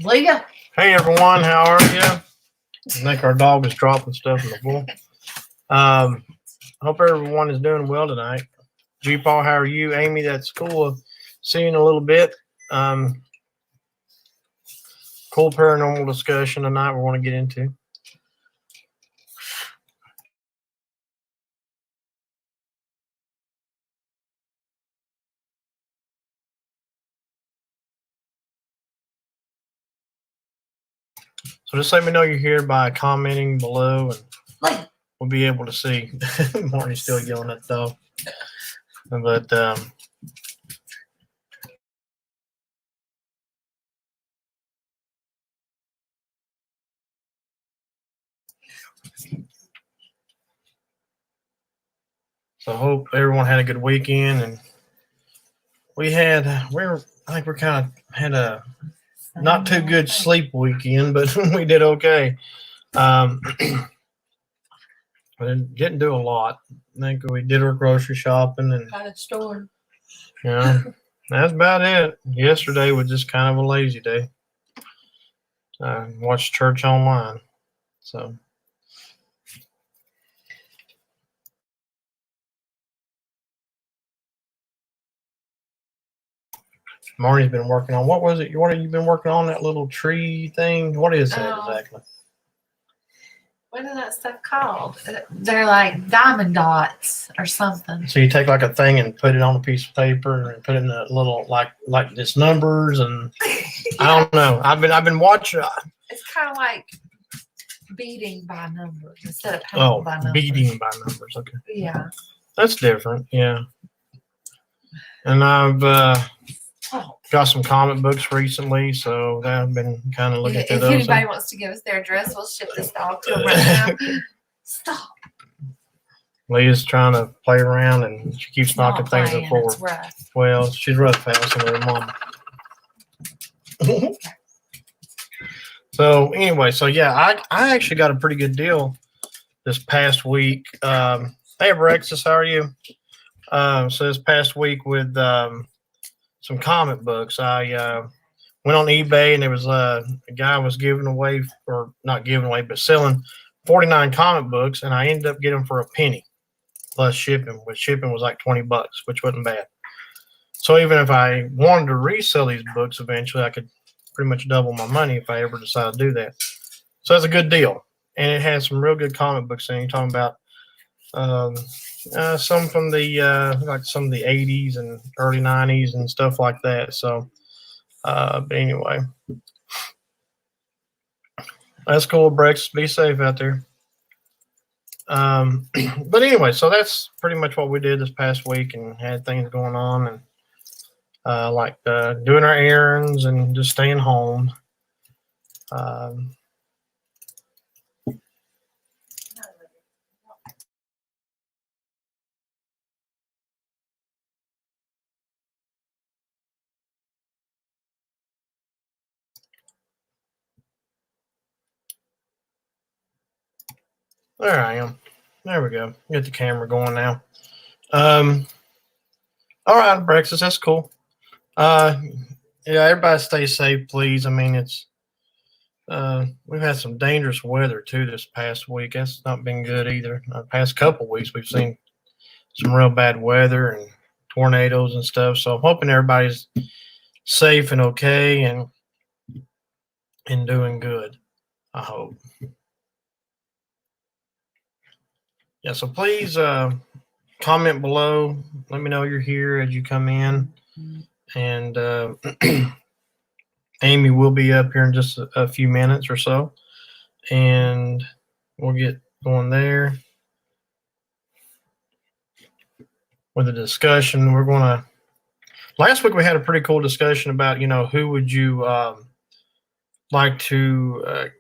Leah. Hey everyone, how are you? I think our dog is dropping stuff in the pool. Hope everyone is doing well tonight. G Paul, how are you? Amy, that's cool. See you in a little bit. Cool paranormal discussion tonight we want to get into. So just let me know you're here by commenting below, and we'll be able to see. Marty's still yelling at the dog. But so I hope everyone had a good weekend, and I think we kind of had a not too good sleep weekend, but we did okay. We didn't do a lot. I think we did our grocery shopping and Got a store. Yeah, that's about it. Yesterday was just kind of a lazy day. I watched church online, so. Marnie's been working on, what was it? What have you been working on, that little tree thing? What is that exactly? What is that stuff called? They're like diamond dots or something. So you take like a thing and put it on a piece of paper and put in a little like this numbers and yeah. I don't know. I've been watching. It's kind of like beating by numbers instead of counting by numbers. Beating by numbers. Okay. Yeah. That's different. Yeah. And I've got some comic books recently, so I've been kind of looking through those. If anybody wants to give us their address, we'll ship this dog to them right now. Stop. Leah's trying to play around, and she keeps knocking things on the floor. It's rough. Well, she's rough fast on her mom. So anyway, yeah, I actually got a pretty good deal this past week. Hey, Alexis, how are you? So this past week with some comic books, I went on eBay, and there was a guy was giving away, or not giving away, but selling 49 comic books, and I ended up getting them for a penny plus shipping. Which shipping was like $20, which wasn't bad. So even if I wanted to resell these books eventually, I could pretty much double my money if I ever decide to do that. So that's a good deal, and it has some real good comic books in. You're talking about some from the like some of the 80s and early 90s and stuff like that. So but anyway, that's cool. Breakfast, be safe out there. But anyway, so that's pretty much what we did this past week, and had things going on, and like doing our errands and just staying home. There I am. There we go. Get the camera going now. All right, breakfast. That's cool. Yeah, everybody stay safe, please. I mean, it's we've had some dangerous weather too this past week. That's not been good either. The past couple weeks, we've seen some real bad weather and tornadoes and stuff. So I'm hoping everybody's safe and okay and doing good. I hope. Yeah, so please comment below. Let me know you're here as you come in. And Amy will be up here in just a few minutes or so. And we'll get going there with a discussion. We're going to – last week we had a pretty cool discussion about, who would you like to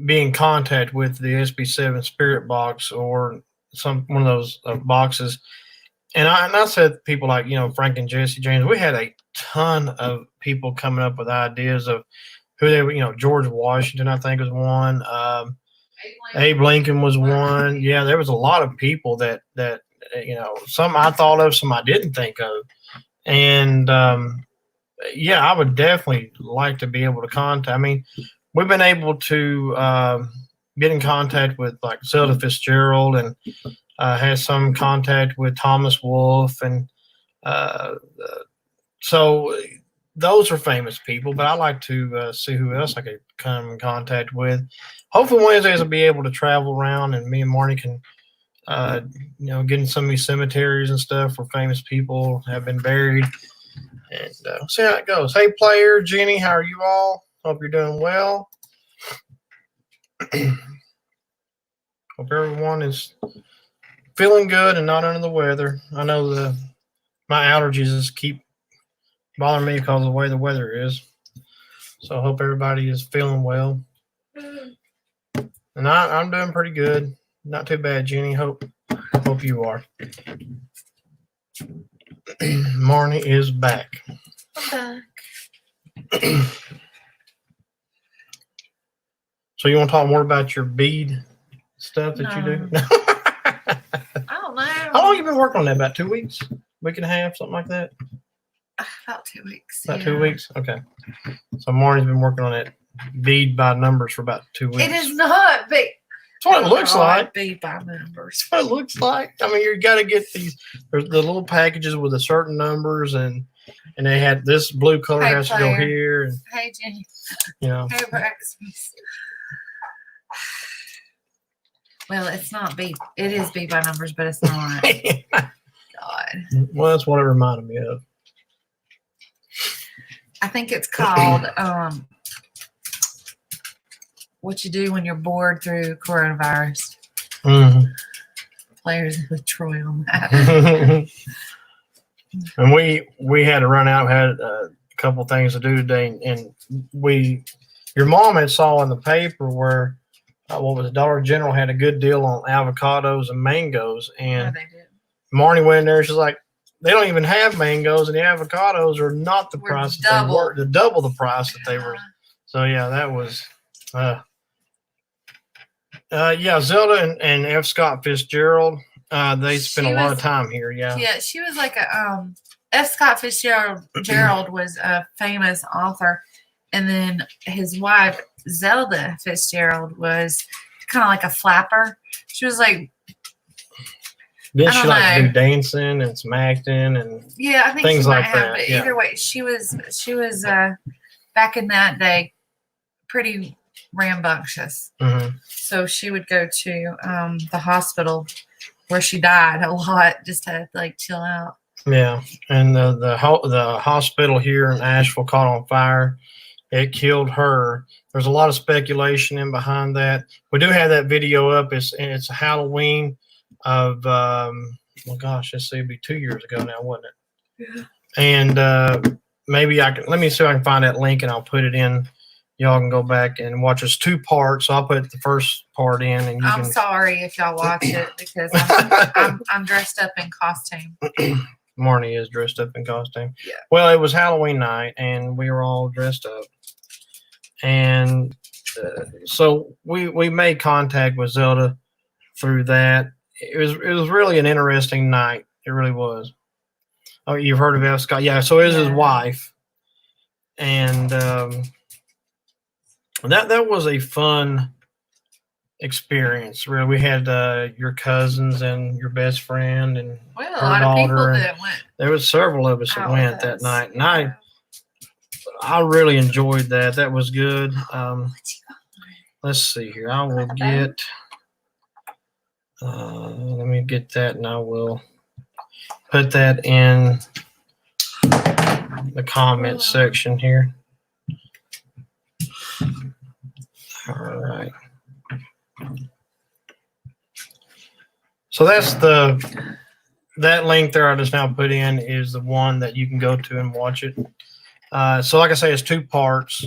be in contact with, the SB7 Spirit Box or one of those boxes. And I said people like, Frank and Jesse James. We had a ton of people coming up with ideas of who they were. George Washington, I think, was one. Abe Lincoln was one. Yeah, there was a lot of people that some I thought of, some I didn't think of. And yeah, I would definitely like to be able to contact. I mean, we've been able to get in contact with like Zelda Fitzgerald and has some contact with Thomas Wolfe. And uh, so those are famous people, but I like to see who else I could come in contact with. Hopefully Wednesdays I'll be able to travel around and me and Marnie can, get in some of these cemeteries and stuff where famous people have been buried and see how it goes. Hey, player, Jenny, how are you all? Hope you're doing well. Hope everyone is feeling good and not under the weather. I know my allergies just keep bothering me because of the way the weather is. So I hope everybody is feeling well. And I'm doing pretty good. Not too bad, Jenny. Hope you are. Marnie is back. I'm back. So you want to talk more about your bead stuff that you do? I don't know. How long you been working on that? About 2 weeks? Week and a half, something like that? About 2 weeks. About 2 weeks? Okay. So Marnie's been working on that bead by numbers for about 2 weeks. It is not big. That's what it looks like. Bead by numbers. That's what it looks like. I mean, you got to get there's the little packages with the certain numbers, and they had this blue color Hey, has to player. go here. And, Hey, Jenny. Hey, breakfast. Well, it's not bead. It is bead by numbers, but it's not. God. Well, that's what it reminded me of. I think it's called what you do when you're bored through coronavirus. Mm-hmm. Players with Troy on that. And we had to run out. Had a couple things to do today, and your mom had saw in the paper where what was it, Dollar General had a good deal on avocados and mangoes, and they did. Marnie went in there. She's like, they don't even have mangoes, and the avocados are not the price that they were, double the price that they were. So yeah, that was Zelda and F. Scott Fitzgerald. They spent a lot of time here. Yeah, she was like a F. Scott Fitzgerald was a famous author, and then his wife Zelda Fitzgerald was kind of like a flapper. She was like, didn't she like do dancing and some acting and I think things she might like have, that? but either way, she was back in that day pretty rambunctious. Mm-hmm. So she would go to the hospital where she died a lot just to like chill out. Yeah, and the hospital here in Asheville caught on fire. It killed her. There's a lot of speculation in behind that. We do have that video up. It's a Halloween of well, gosh, let's see, it'd be 2 years ago now, wasn't it? Yeah. And maybe let me see if I can find that link and I'll put it in. Y'all can go back and watch. It's 2 parts. So I'll put the first part in, and I'm sorry if y'all watch it because I'm dressed up in costume. Marnie is dressed up in costume. Yeah. Well, it was Halloween night, and we were all dressed up, and so we made contact with Zelda through that. It was really an interesting night. It really was. Oh, you've heard of F. Scott? Yeah. So it was his wife, and that was a fun experience. Really, we had your cousins and your best friend and a lot of people that went. There was several of us that went that night, and I really enjoyed that. That was good. Let's see here. I will get. Let me get that, and I will put that in the comment section here. All right. So that's that link there I just now put in is the one that you can go to and watch it. So like I say, it's 2 parts.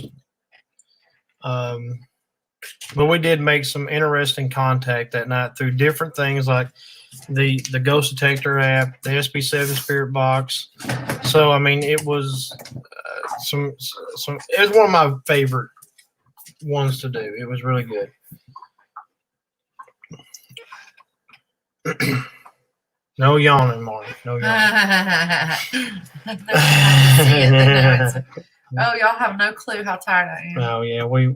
But we did make some interesting contact that night through different things like the ghost detector app, the SB7 spirit box. So I mean, it was some. It was one of my favorite ones to do. It was really good. No yawning, Marty. No yawning. Oh, y'all have no clue how tired I am. Oh yeah, we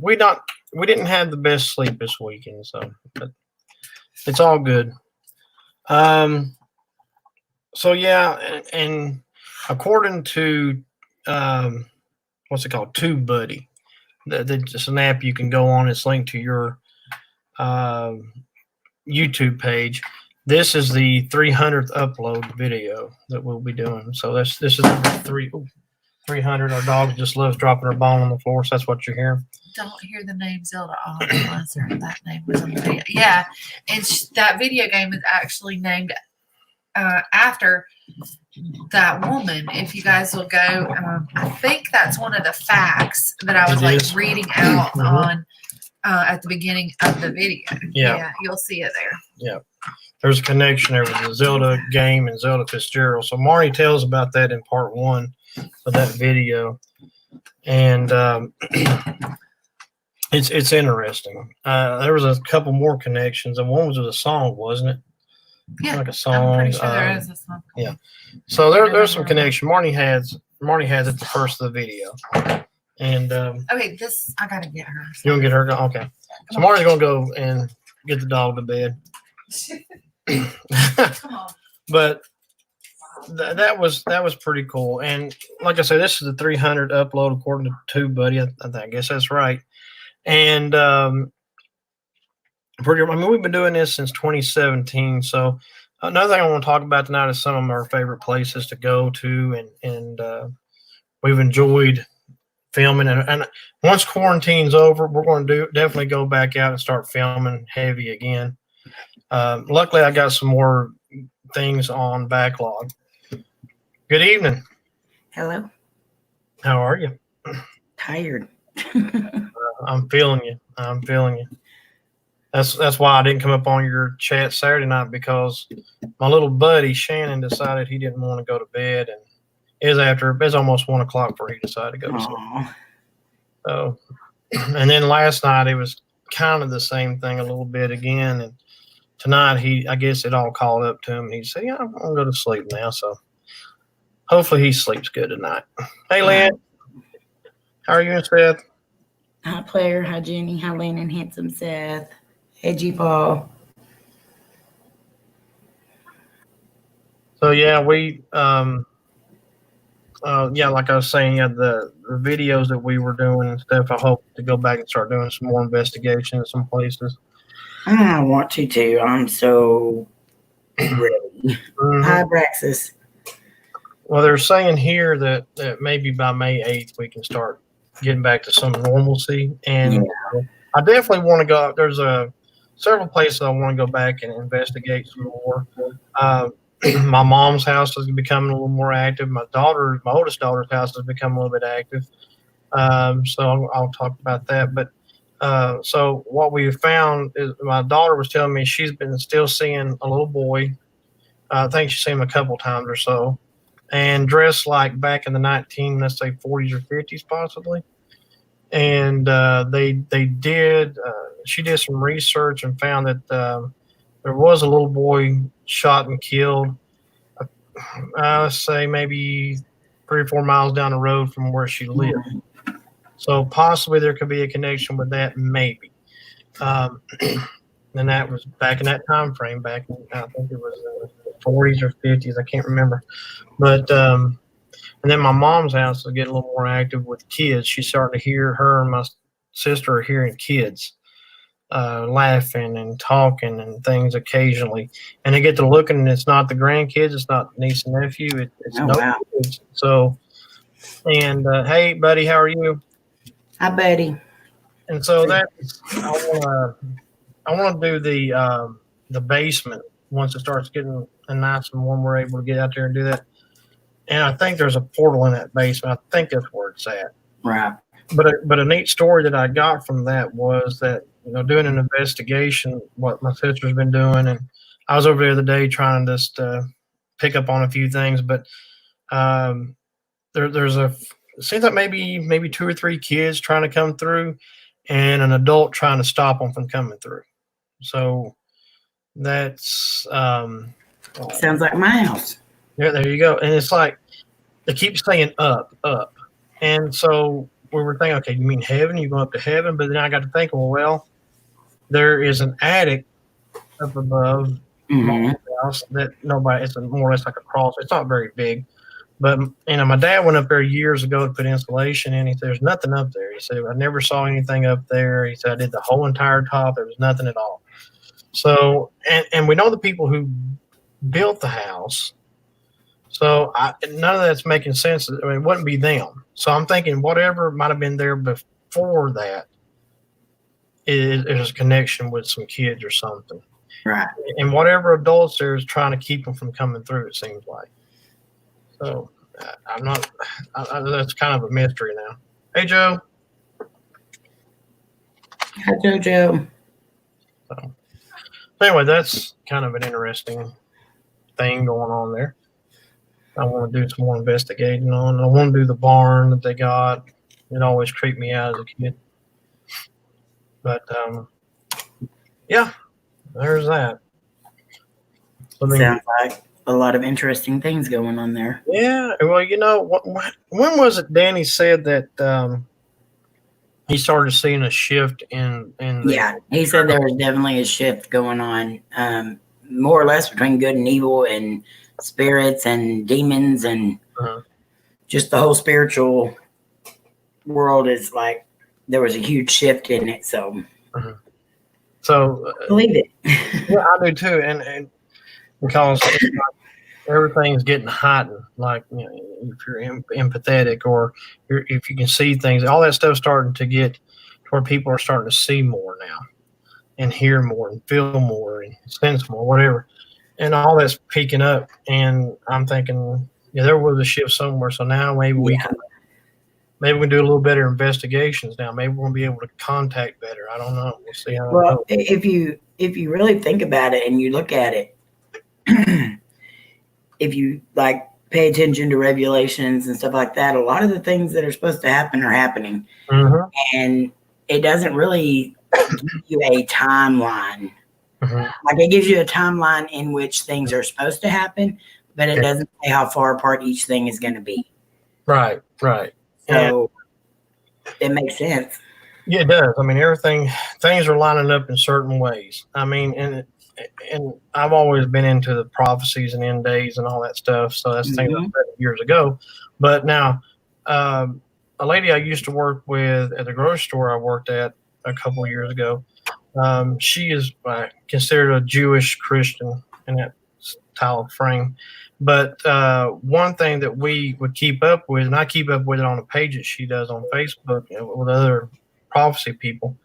didn't have the best sleep this weekend, so but it's all good. So yeah, and according to what's it called, TubeBuddy, that's just an app you can go on. It's linked to your YouTube page. This is the 300th upload video that we'll be doing. So this is number 300. Our dog just loves dropping her bone on the floor, so that's what you're hearing. Don't hear the name Zelda Equalizer. That name was on the video. Yeah, and that video game is actually named after that woman. If you guys will go, I think that's one of the facts that I was reading out on at the beginning of the video. Yeah, you'll see it there. Yeah. There's a connection there with the Zelda game and Zelda Fitzgerald. So Marty tells about that in part 1 of that video, and it's interesting. There was a couple more connections, and one was with a song, wasn't it? Yeah, like a song. I'm pretty sure there is a song. Yeah. So there's some connection. Marty has it the first of the video, and okay, this I gotta get her. You want to get her? Okay. So Marty's gonna go and get the dog to bed. Come on. But that was pretty cool. And like I said, this is the 300 upload according to TubeBuddy. I guess that's right. And we've been doing this since 2017. So another thing I want to talk about tonight is some of our favorite places to go to, and we've enjoyed filming. And once quarantine's over, we're going to definitely go back out and start filming heavy again. Luckily, I got some more things on backlog. Good evening. Hello. How are you? Tired. I'm feeling you. That's why I didn't come up on your chat Saturday night, because my little buddy Shannon decided he didn't want to go to bed, and it's almost 1 o'clock before he decided to go to sleep. So, and then last night it was kind of the same thing a little bit again, and tonight I guess it all called up to him. He said, "Yeah, I'm gonna go to sleep now." So hopefully he sleeps good tonight. Hey, Lynn, how are you and Seth? Hi, Player. Hi, Jenny. Hi, Lynn and Handsome Seth. Hey, G. Paul. So yeah, we like I was saying, the videos that we were doing and stuff. I hope to go back and start doing some more investigation in some places. I want to too. I'm so ready. Hi, Braxis. Well, they're saying here that maybe by May 8th we can start getting back to some normalcy, and I definitely want to go. There's several places I want to go back and investigate some more. My mom's house is becoming a little more active. My oldest daughter's house has become a little bit active. So I'll talk about that. But so what we found is, my daughter was telling me she's been still seeing a little boy. I think she's seen him a couple times or so, and dressed like back in the let's say 40s or 50s possibly. And she did some research and found that there was a little boy shot and killed, let's say maybe 3 or 4 miles down the road from where she lived. So possibly there could be a connection with that, maybe. And that was back in that time frame, back in, I think it was the 40s or 50s, I can't remember. But and then my mom's house is getting a little more active with kids. She's starting to hear, her and my sister are hearing kids laughing and talking and things occasionally. And they get to looking, and it's not the grandkids, it's not niece and nephew, it's kids. So, and hey, buddy, how are you? Hi, buddy. And so I want to do the basement once it starts getting nice and warm. We're able to get out there and do that. And I think there's a portal in that basement. I think that's where it's at. Right. But a neat story that I got from that was that, doing an investigation, what my sister's been doing, and I was over there the other day trying to just pick up on a few things. But it seems like maybe 2 or 3 kids trying to come through, and an adult trying to stop them from coming through. So that's Sounds like my house. Yeah, there you go. And it's like they keep saying up, up. And so we were thinking, okay, you mean heaven? You go up to heaven? But then I got to thinking, well, there is an attic up above my house that nobody, it's more or less like a cross. It's not very big. But, my dad went up there years ago to put insulation in. He said, there's nothing up there. He said, I never saw anything up there. He said, I did the whole entire top. There was nothing at all. So, and we know the people who built the house. So none of that's making sense. I mean, it wouldn't be them. So I'm thinking whatever might have been there before that is a connection with some kids or something. Right. And whatever adults there is trying to keep them from coming through, it seems like. So I'm not, that's kind of a mystery now. Hey, Joe. Hi, JoJo. So anyway, that's kind of an interesting thing going on there. I want to do some more investigating on. I want to do the barn that they got. It always creeped me out as a kid. But yeah, there's that. I mean, sounds like a lot of interesting things going on there. Yeah, well, when was it Danny said that he started seeing a shift in Yeah, he said there was definitely a shift going on, more or less between good and evil and spirits and demons and just the whole spiritual world is like there was a huge shift in it. So, believe it. Yeah, I do too, and because everything's getting heightened. Like if you're empathetic or if you can see things, all that stuff's starting to get to where people are starting to see more now, and hear more, and feel more, and sense more, whatever. And all that's peaking up, and I'm thinking, there was a shift somewhere. So now maybe we can do a little better investigations now. Maybe we'll be able to contact better. I don't know. We'll see how. Well, if you really think about it and you look at it, if you like pay attention to regulations and stuff like that, a lot of the things that are supposed to happen are happening, and it doesn't really give you a timeline. Like it gives you a timeline in which things are supposed to happen, but it doesn't say how far apart each thing is going to be. Right. So it makes sense. Yeah, it does. I mean, things are lining up in certain ways. I mean, and I've always been into the prophecies and end days and all that stuff. So that's things I said years ago. But now, a lady I used to work with at the grocery store I worked at a couple of years ago, she is considered a Jewish Christian in that style of frame. But one thing that we would keep up with, and I keep up with it on a page that she does on Facebook with other prophecy people,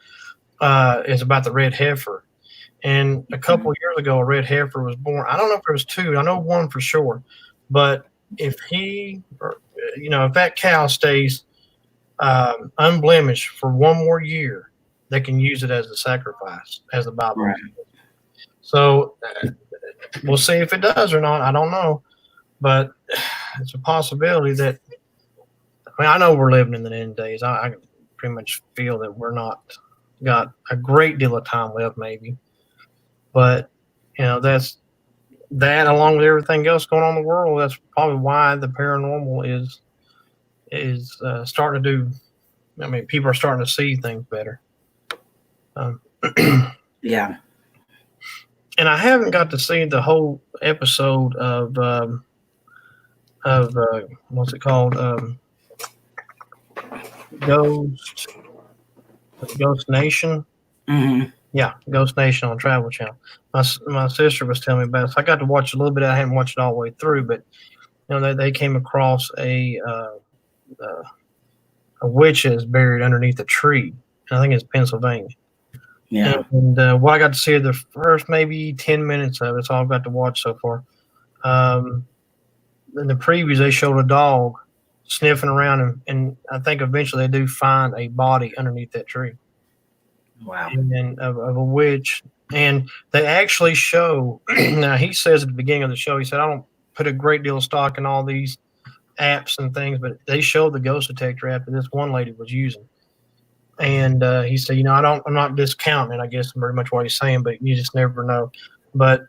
is about the red heifer. And a couple of years ago, a red heifer was born. I don't know if there was two. I know one for sure. But if if that cow stays unblemished for one more year, they can use it as a sacrifice, as the Bible says. So we'll see if it does or not. I don't know. But it's a possibility that, I know we're living in the end days. I pretty much feel that we're not got a great deal of time left, maybe. But, that's that along with everything else going on in the world. That's probably why the paranormal is starting to do. I mean, people are starting to see things better. Yeah. And I haven't got to see the whole episode of what's it called? Ghost Nation. Yeah, Ghost Nation on Travel Channel. My sister was telling me about it. So I got to watch a little bit. I haven't watched it all the way through, but they came across a witch is buried underneath a tree. I think it's Pennsylvania. Yeah. And what I got to see the first maybe 10 minutes of it. It's all I've got to watch so far. In the previews, they showed a dog sniffing around, and I think eventually they do find a body underneath that tree. Wow. And of a witch. And they actually show, now he says at the beginning of the show, he said, I don't put a great deal of stock in all these apps and things, but they showed the ghost detector app that this one lady was using. And he said, I'm not discounting it, I guess, very much what he's saying, but you just never know. But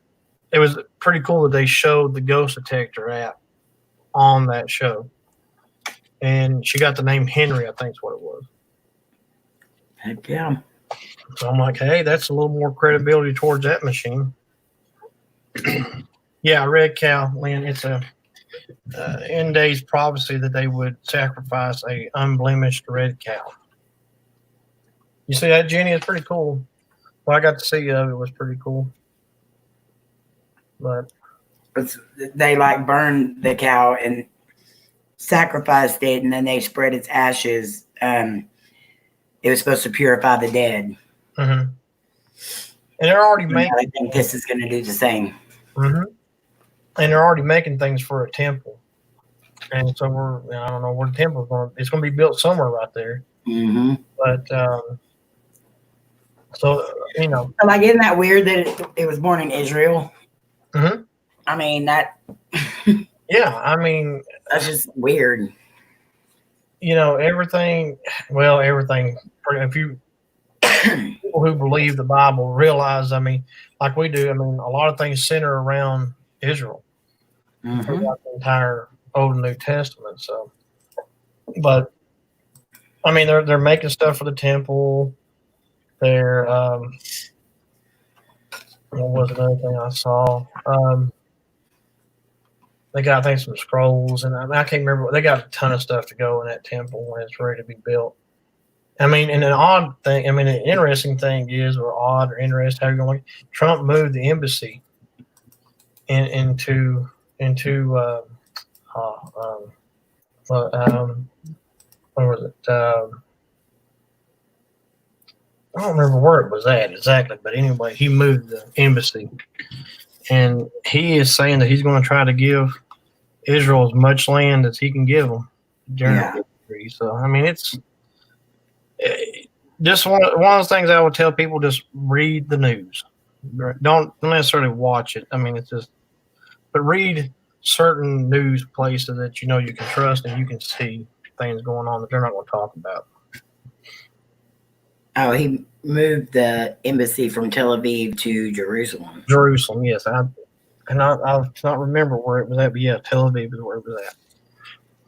it was pretty cool that they showed the ghost detector app on that show. And she got the name Henry, I think is what it was. Heck yeah. So I'm like, hey, that's a little more credibility towards that machine. Yeah, red cow, Lynn. It's a in days prophecy that they would sacrifice a unblemished red cow. You see that, Jenny? It's pretty cool. What I got to see of it was pretty cool. But they like burned the cow and sacrificed it, and then they spread its ashes. It was supposed to purify the dead. and they're already making. I think this is going to do the same. And they're already making things for a temple. And so I don't know where the temple's going. It's going to be built somewhere right there. But so like, isn't that weird that it was born in Israel? I mean that. Yeah, I mean that's just weird. Everything. Well, everything. If you people who believe the Bible realize, I mean, like we do. I mean, a lot of things center around Israel throughout the entire Old and New Testament. So, but I mean, they're making stuff for the temple. They're what was another thing I saw? They got, I think, some scrolls, and I can't remember. They got a ton of stuff to go in that temple when it's ready to be built. I mean, and an interesting thing is, or odd or interesting, however you want to look, Trump moved the embassy into what was it? I don't remember where it was at exactly, but anyway, he moved the embassy, and he is saying that he's going to try to give Israel as much land as he can give them during the victory. So, I mean, it's just one of those things I would tell people: just read the news. Don't necessarily watch it. I mean, it's just, but read certain news places that you can trust, and you can see things going on that they're not going to talk about. Oh, he moved the embassy from Tel Aviv to Jerusalem. Jerusalem, yes. I cannot remember where it was at, but yeah, Tel Aviv is where it was at.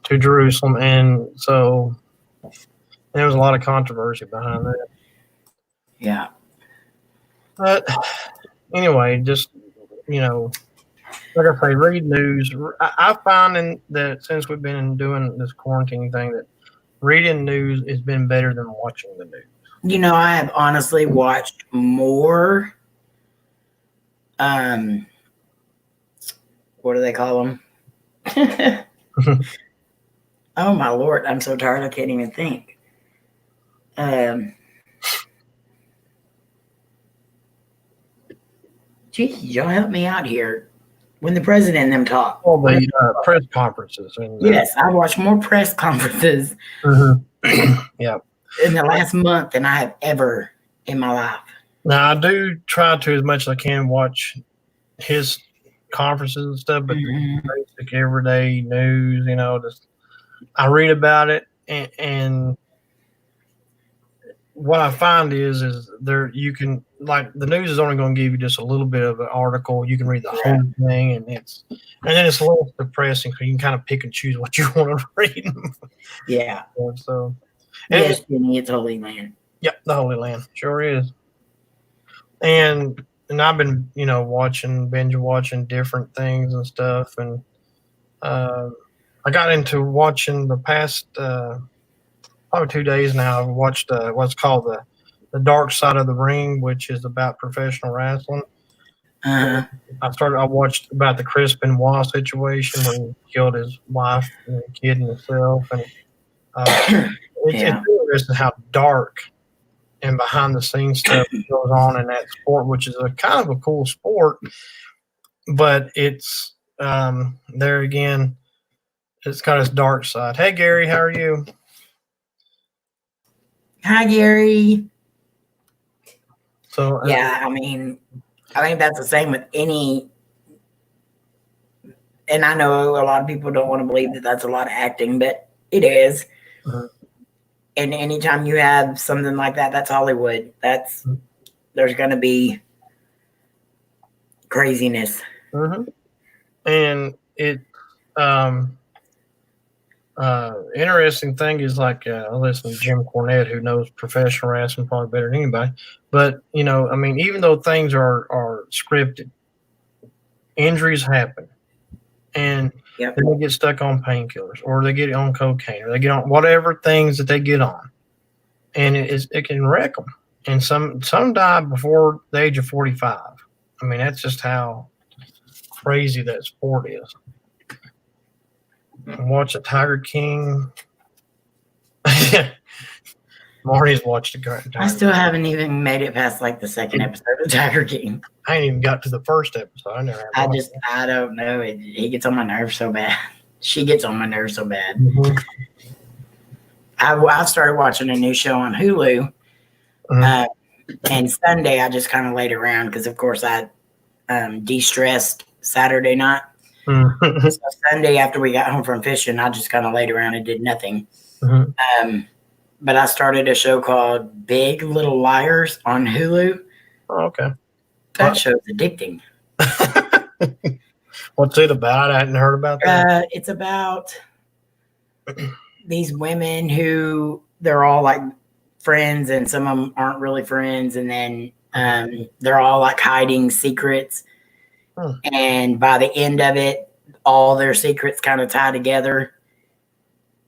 To Jerusalem, and so there was a lot of controversy behind that. Yeah. But anyway, just like I say, read news. I find that since we've been doing this quarantine thing, that reading news has been better than watching the news. I have honestly watched more. What do they call them? Oh my Lord, I'm so tired I can't even think. Geez, y'all help me out here. When the president and them talk. Well, the press conferences. Yes, I watched more press conferences. Yeah. In the last month than I have ever in my life. Now, I do try to, as much as I can, watch his conferences and stuff, but the basic everyday news, just I read about it, and what I find is there you can, like, the news is only going to give you just a little bit of an article. You can read the whole thing, and then it's a little depressing because you can kind of pick and choose what you want to read. Yeah. So. Yes, Jenny, it's Holy Land. Yep, the Holy Land sure is. And I've been, binge watching different things and stuff, and I got into watching the past probably 2 days now. I've watched what's called the Dark Side of the Ring, which is about professional wrestling. I watched about the Chris Benoit situation where he killed his wife and kid and himself, and it's interesting how dark and behind the scenes stuff goes on in that sport, which is a kind of a cool sport, but it's there again, it's got its dark side. Hey Gary, how are you? Hi Gary. So yeah, I mean, I think that's the same with any, and I know a lot of people don't want to believe that that's a lot of acting, but it is. And anytime you have something like that, that's Hollywood. There's going to be craziness. Mm-hmm. And it, interesting thing is like I listen to Jim Cornette, who knows professional wrestling probably better than anybody. But I mean, even though things are scripted, injuries happen, and Yep. then they get stuck on painkillers, or they get on cocaine, or they get on whatever things that they get on, and it can wreck them. And some die before the age of 45. I mean, that's just how crazy that sport is. Watch a Tiger King. Marty's watched the Tiger I still haven't even made it past like the second episode of Tiger King. I ain't even got to the first episode. I never. I don't know. He gets on my nerves so bad. She gets on my nerves so bad. Mm-hmm. I started watching a new show on Hulu, and Sunday I just kind of laid around because, of course, I de-stressed Saturday night. Mm-hmm. So Sunday after we got home from fishing, I just kind of laid around and did nothing. Mm-hmm. But I started a show called Big Little Liars on Hulu. Oh, okay. That show's addicting. What's it about? I hadn't heard about that. It's about these women who they're all like friends, and some of them aren't really friends, and then they're all like hiding secrets. And by the end of it, all their secrets kind of tie together.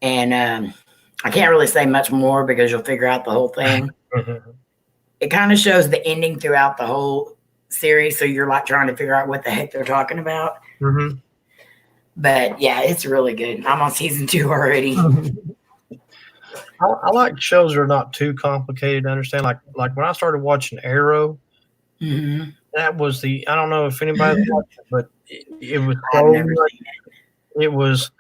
And I can't really say much more because you'll figure out the whole thing. It kind of shows the ending throughout the whole series, so you're like trying to figure out what the heck they're talking about. But yeah, it's really good. I'm on season 2 already. I like shows that are not too complicated to understand. Like when I started watching Arrow, that was I don't know if anybody's watched it, but it was so it was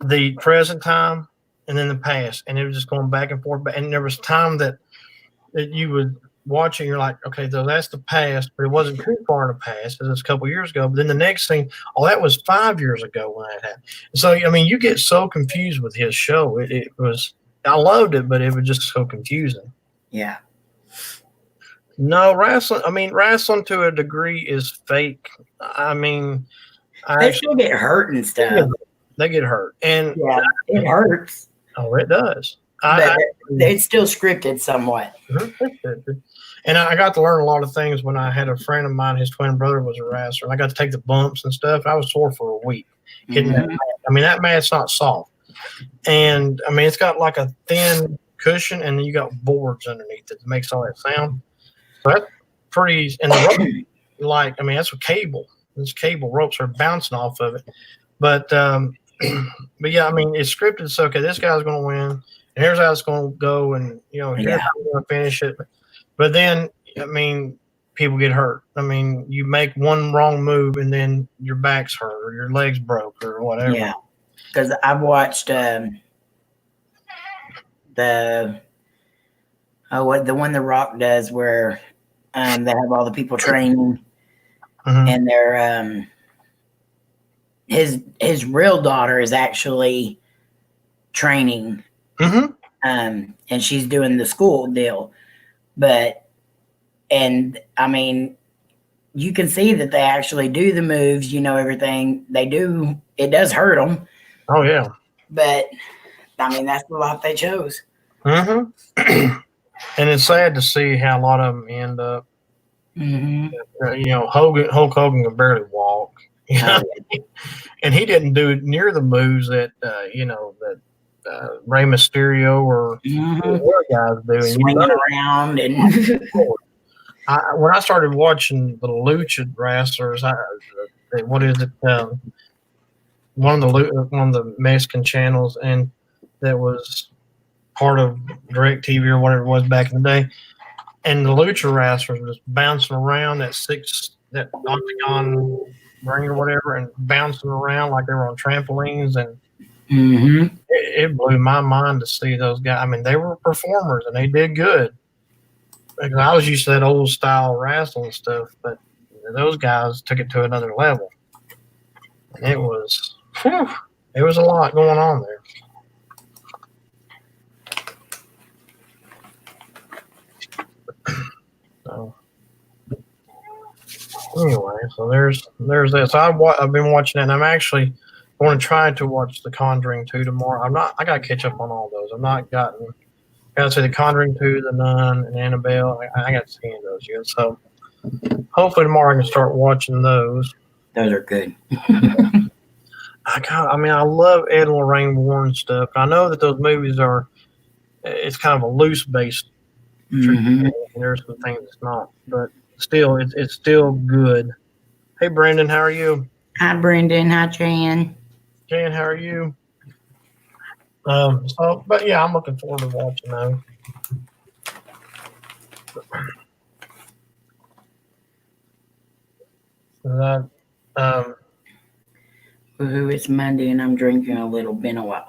the present time and then the past, and it was just going back and forth. And there was time that you would watch it, and you're like, okay, so that's the past, but it wasn't too far in the past. It was a couple years ago. But then the next thing, that was 5 years ago when that happened. So I mean, you get so confused with his show. It was, I loved it, but it was just so confusing. Yeah. No, wrestling. I mean, wrestling to a degree is fake. I mean, they still get hurt and stuff. They get hurt, and yeah, it hurts. Oh, it does. It's still scripted somewhat. And I got to learn a lot of things when I had a friend of mine. His twin brother was a wrestler, and I got to take the bumps and stuff. I was sore for a week hitting that mat. I mean, that mat's not soft, and I mean, it's got like a thin cushion, and then you got boards underneath it that makes all that sound. So that's pretty. And the rope, like, I mean, that's a cable. These cable ropes are bouncing off of it, but yeah, I mean, it's scripted. So okay, this guy's going to win, and here's how it's going to go, and here's how we're going to finish it. But then, I mean, people get hurt. I mean, you make one wrong move, and then your back's hurt, or your leg's broke, or whatever. Yeah, because I've watched the one The Rock does where they have all the people training, and they're his real daughter is actually training, and she's doing the school deal, and I mean, you can see that they actually do the moves, everything they do. It does hurt them. Oh yeah, but I mean, that's the life they chose. And it's sad to see how a lot of them end up. Hulk Hogan can barely walk. And he didn't do near the moves that Rey Mysterio or other guys do. Swinging around and. When I started watching the lucha wrestlers, what is it? One of the Mexican channels, and that was part of DirecTV or whatever it was back in the day. And the lucha wrestlers were just bouncing around that octagon ring or whatever, and bouncing around like they were on trampolines, and it blew my mind to see those guys. I mean, they were performers and they did good. Because I was used to that old style wrestling stuff, but those guys took it to another level. And it was a lot going on there. So, Anyway, so there's this. I've been watching it, and I'm actually going to try to watch The Conjuring 2 tomorrow. I got to catch up on all those. I've not gotten. I got to see The Conjuring 2, The Nun, and Annabelle. I got to see those yet. So hopefully tomorrow I can start watching those. Those are good. I love Ed and Lorraine Warren stuff. I know that those movies are. It's kind of a loose base. Mm-hmm. There's some things it's not, but still, it's still good. Hey, Brandon, how are you? Hi, Brendan. Hi, Jan. Jan, how are you? But yeah, I'm looking forward to watching those. That, Woohoo, it's Monday and I'm drinking a little. Been a while.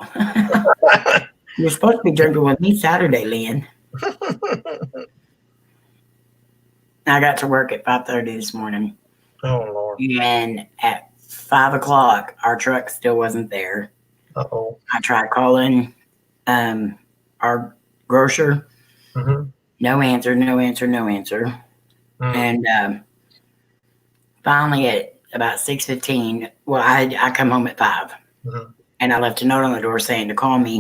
You're supposed to be drinking with me Saturday, Lynn. I got to work at 5:30 this morning. Oh, Lord. And at 5 o'clock, our truck still wasn't there. Uh-oh. I tried calling our grocer. Mm-hmm. No answer. Mm-hmm. And finally at about 6:15, well, I come home at 5. Mm-hmm. And I left a note on the door saying to call me.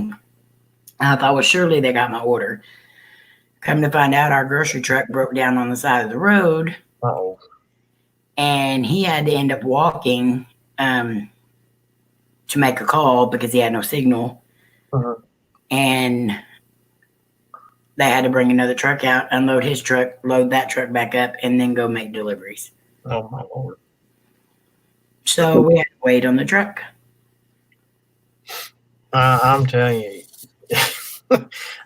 And I thought, well, surely they got my order. Come to find out, our grocery truck broke down on the side of the road. Uh-oh. And he had to end up walking to make a call because he had no signal. Mm-hmm. And they had to bring another truck out, unload his truck, load that truck back up, and then go make deliveries. Oh, my Lord. So we had to wait on the truck. I'm telling you.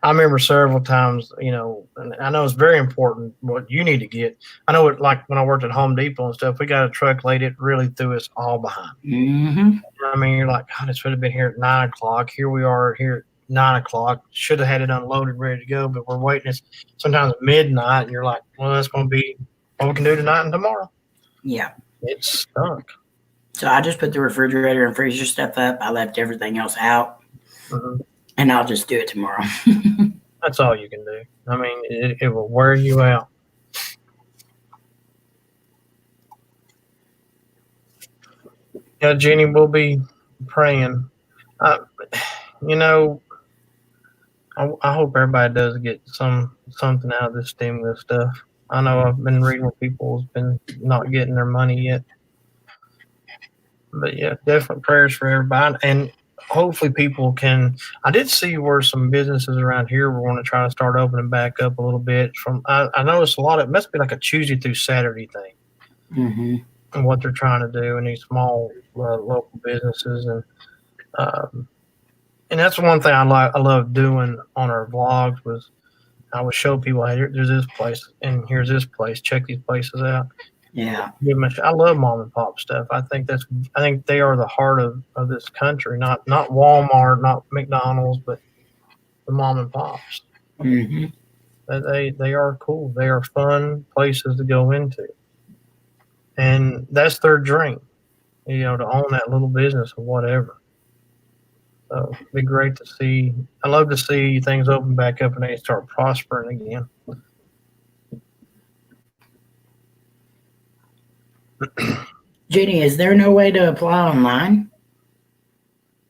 I remember several times, and I know it's very important what you need to get. I know it, like when I worked at Home Depot and stuff, we got a truck late. It really threw us all behind. Mm-hmm. I mean, you're like, God, it should have been here at 9 o'clock. Here we are here at 9 o'clock. Should have had it unloaded, ready to go, but we're waiting. It's sometimes midnight, and you're like, well, that's going to be what we can do tonight and tomorrow. Yeah. It stunk. So I just put the refrigerator and freezer stuff up. I left everything else out. Mm-hmm. And I'll just do it tomorrow. That's all you can do. I mean, it will wear you out. Yeah, Jenny, we'll be praying. I hope everybody does get something out of this stimulus stuff. I know I've been reading where people's been not getting their money yet. But yeah, definitely prayers for everybody. And hopefully people can. I did see where some businesses around here were going to try to start opening back up a little bit. I noticed a lot of it must be like a Tuesday through Saturday thing. Mm-hmm. And what they're trying to do in these small local businesses, and that's one thing I love doing on our vlogs was I would show people, hey, there's this place and here's this place. Check these places out. Yeah. I love mom and pop stuff. I think they are the heart of this country. Not Walmart, not McDonald's, but the mom and pops. Mm-hmm. They are cool. They are fun places to go into, and that's their dream. To own that little business or whatever. So it'd be great to see. I love to see things open back up and they start prospering again. Jenny, is there no way to apply online?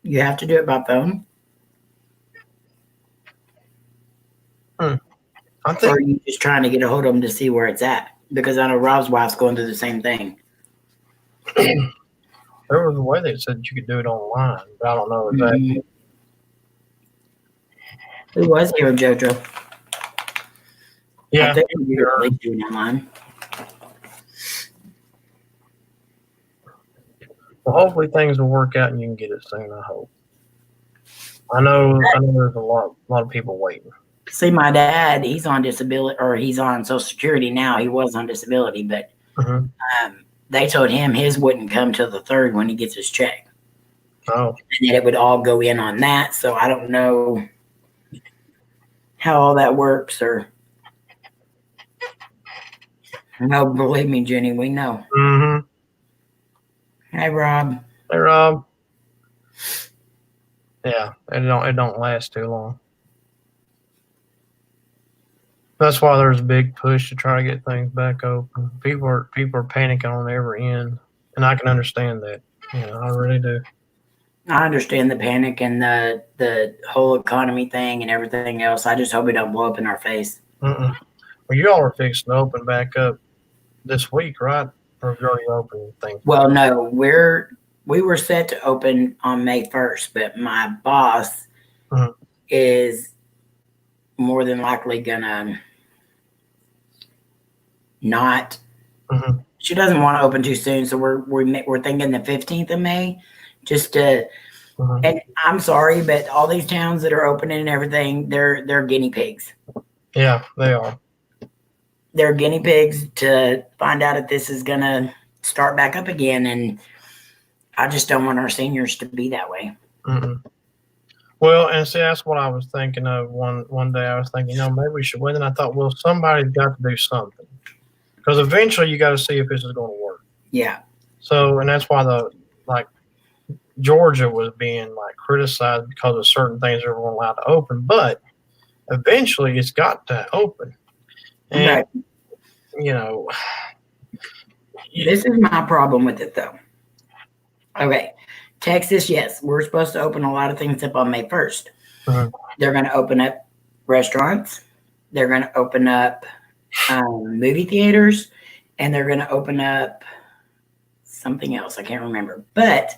You have to do it by phone? I Or think are you just trying to get a hold of them to see where it's at? Because I know Rob's wife's going through the same thing. there was a way they said you could do it online, but I don't know exactly. Mm-hmm. Who was here, JoJo? Yeah, I think you're at least doing it online. well, hopefully things will work out and you can get it soon. I hope. I know there's a lot of people waiting. See, my dad, he's on disability, or he's on Social Security now. He was on disability, but they told him his wouldn't come till the 3rd when he gets his check. Oh, And that it would all go in on that. So I don't know how all that works, or no, believe me, Jenny, we know. mm-hmm. Hey, Rob. Hey, Rob. Yeah, it don't last too long. That's why there's a big push to try to get things back open. People are panicking on every end, and I can understand that. I really do. I understand the panic and the whole economy thing and everything else. I just hope it don't blow up in our face. Mm-mm. Well, you all are fixing to open back up this week, right? Or have you already opened things? Well, no, we were set to open on May 1st, but my boss is more than likely gonna not. She doesn't want to open too soon, so we're thinking the 15th of May, just to. And I'm sorry, but all these towns that are opening and everything, they're guinea pigs. Yeah, they are. They're guinea pigs to find out if this is gonna start back up again, and I just don't want our seniors to be that way. Well, and see, that's what I was thinking of one day. I was thinking, maybe we should win. And I thought, well, somebody's got to do something, because eventually you got to see if this is going to work. Yeah. So, and that's why Georgia was being criticized because of certain things they weren't allowed to open, but eventually it's got to open. And this is my problem with it, though. Okay, Texas, yes, we're supposed to open a lot of things up on May 1st. They're going to open up restaurants. They're going to open up movie theaters, and they're going to open up something else. I can't remember, but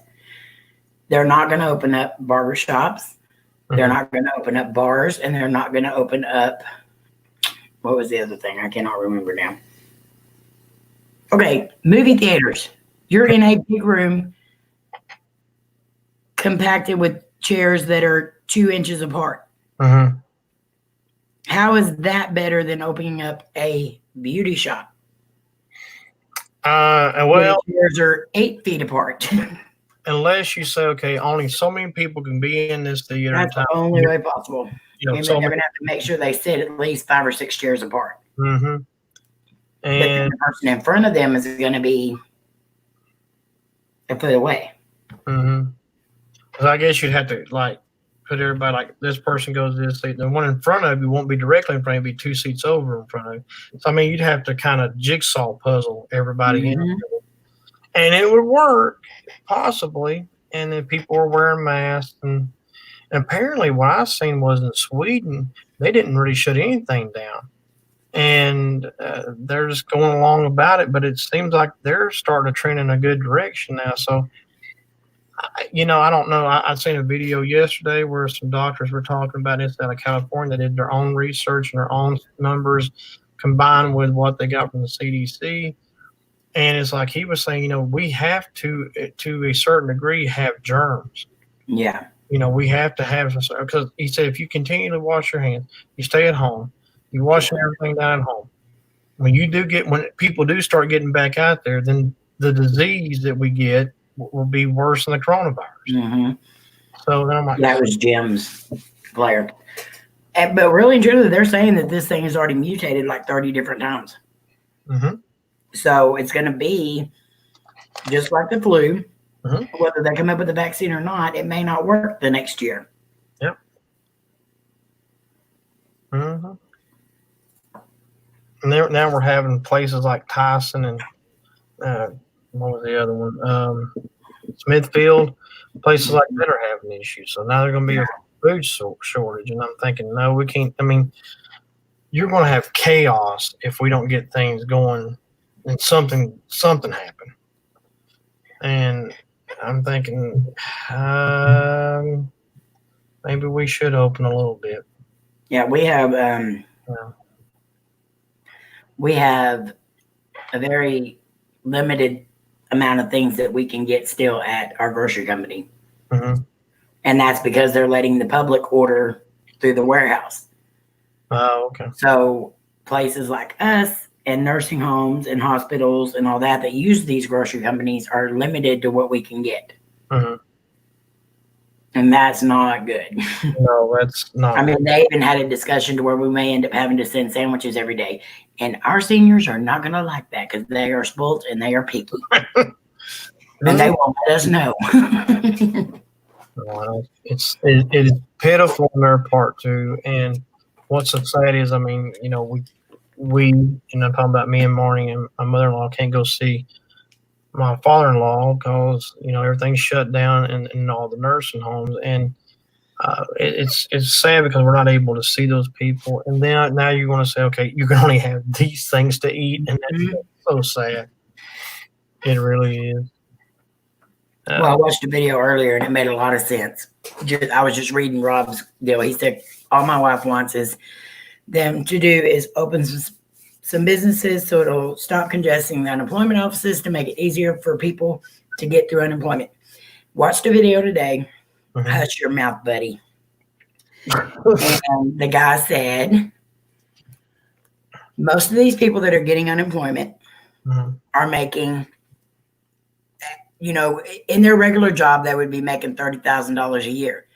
they're not going to open up barber shops. They're not going to open up bars, and they're not going to open up. What was the other thing? I cannot remember now. Okay, movie theaters. You're in a big room compacted with chairs that are 2 inches apart. How is that better than opening up a beauty shop? Well, the chairs are 8 feet apart. Unless you say, okay, only so many people can be in this theater. That's the only way possible. They're going to have to make sure they sit at least 5 or 6 chairs apart. And the person in front of them is going to be a foot away. Because I guess you'd have to put everybody this person goes to this seat. The one in front of you won't be directly in front of you, be 2 seats over in front of you. So you'd have to kind of jigsaw puzzle everybody in. And it would work, possibly. And then people were wearing masks. And apparently what I've seen was in Sweden, they didn't really shut anything down. And they're just going along about it. But it seems like they're starting to trend in a good direction now. So, I don't know. I've seen a video yesterday where some doctors were talking about this out of California. They did their own research and their own numbers combined with what they got from the CDC. And it's like he was saying, we have to a certain degree, have germs. Yeah. We have to have some, because he said if you continue to wash your hands, you stay at home, you wash everything down at home. When people do start getting back out there, then the disease that we get will be worse than the coronavirus. So then I'm like, that was Jim's player. But really and truly, they're saying that this thing has already mutated 30 different times. So it's going to be just like the flu. Whether they come up with a vaccine or not, it may not work the next year. Yep. And now we're having places like Tyson and what was the other one? Smithfield. Places like that are having issues. So now they're going to be a food shortage. And I'm thinking, no, we can't. You're going to have chaos if we don't get things going and something happen. And I'm thinking maybe we should open a little bit. Yeah, we have a very limited amount of things that we can get still at our grocery company. And that's because they're letting the public order through the warehouse. Oh, okay. So places like us and nursing homes and hospitals and all that use these grocery companies are limited to what we can get. And that's not good. No, that's not. They even had a discussion to where we may end up having to send sandwiches every day. And our seniors are not going to like that because they are spoiled and they are picky. And they won't let us know. It is pitiful on their part too. And what's so sad is, I mean, we I'm talking about me and Marnie and my mother-in-law can't go see my father-in-law because everything's shut down in all the nursing homes, and it's sad because we're not able to see those people. And then now you want to say, okay, you can only have these things to eat, and that's so sad. It really is. Well, I watched a video earlier and it made a lot of sense. I was just reading Rob's deal. He said, all my wife wants is them to do is open some businesses so it'll stop congesting the unemployment offices to make it easier for people to get through unemployment. Watched a video today. Hush your mouth, buddy. And the guy said, most of these people that are getting unemployment are making, in their regular job, they would be making $30,000 a year.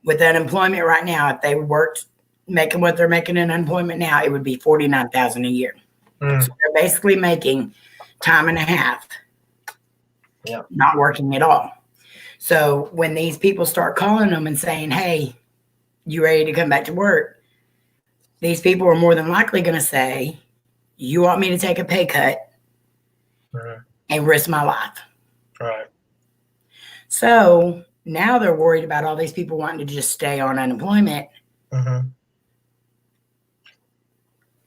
With unemployment right now, if they worked making what they're making in unemployment now, it would be $49,000 a year. So they're basically making time and a half, not working at all. So when these people start calling them and saying, hey, you ready to come back to work? These people are more than likely going to say, you want me to take a pay cut and risk my life. Right. So now they're worried about all these people wanting to just stay on unemployment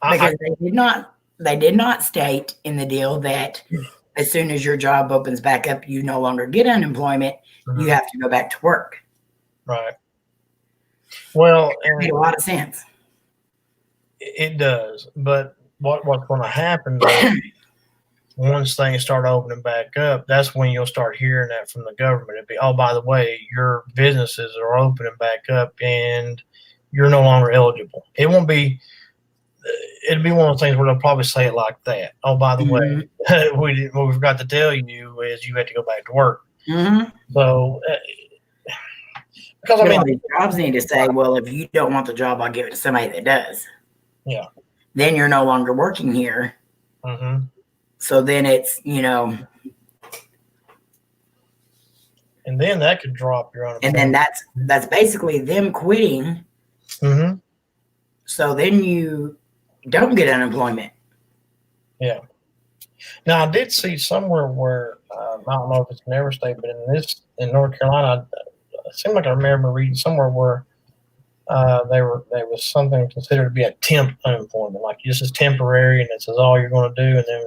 because they did not state in the deal that as soon as your job opens back up, you no longer get unemployment. You have to go back to work. Right. Well, it made a lot of sense. It does, but what's going to happen though, once things start opening back up, that's when you'll start hearing that from the government. It'll be, oh, by the way, your businesses are opening back up and you're no longer eligible. It'll be one of those things where they'll probably say it like that. Oh, by the way, we forgot to tell you is you had to go back to work. So, because I mean, these jobs need to say, well, if you don't want the job, I'll give it to somebody that does. Yeah. Then you're no longer working here. So then it's, and then that could drop your unemployment. And then that's basically them quitting. So then you don't get unemployment. Yeah. Now I did see somewhere where I don't know if it's in every state, but in North Carolina, it seemed like I remember reading somewhere where there was something considered to be a temp unemployment, like this is temporary and this is all you're going to do, and then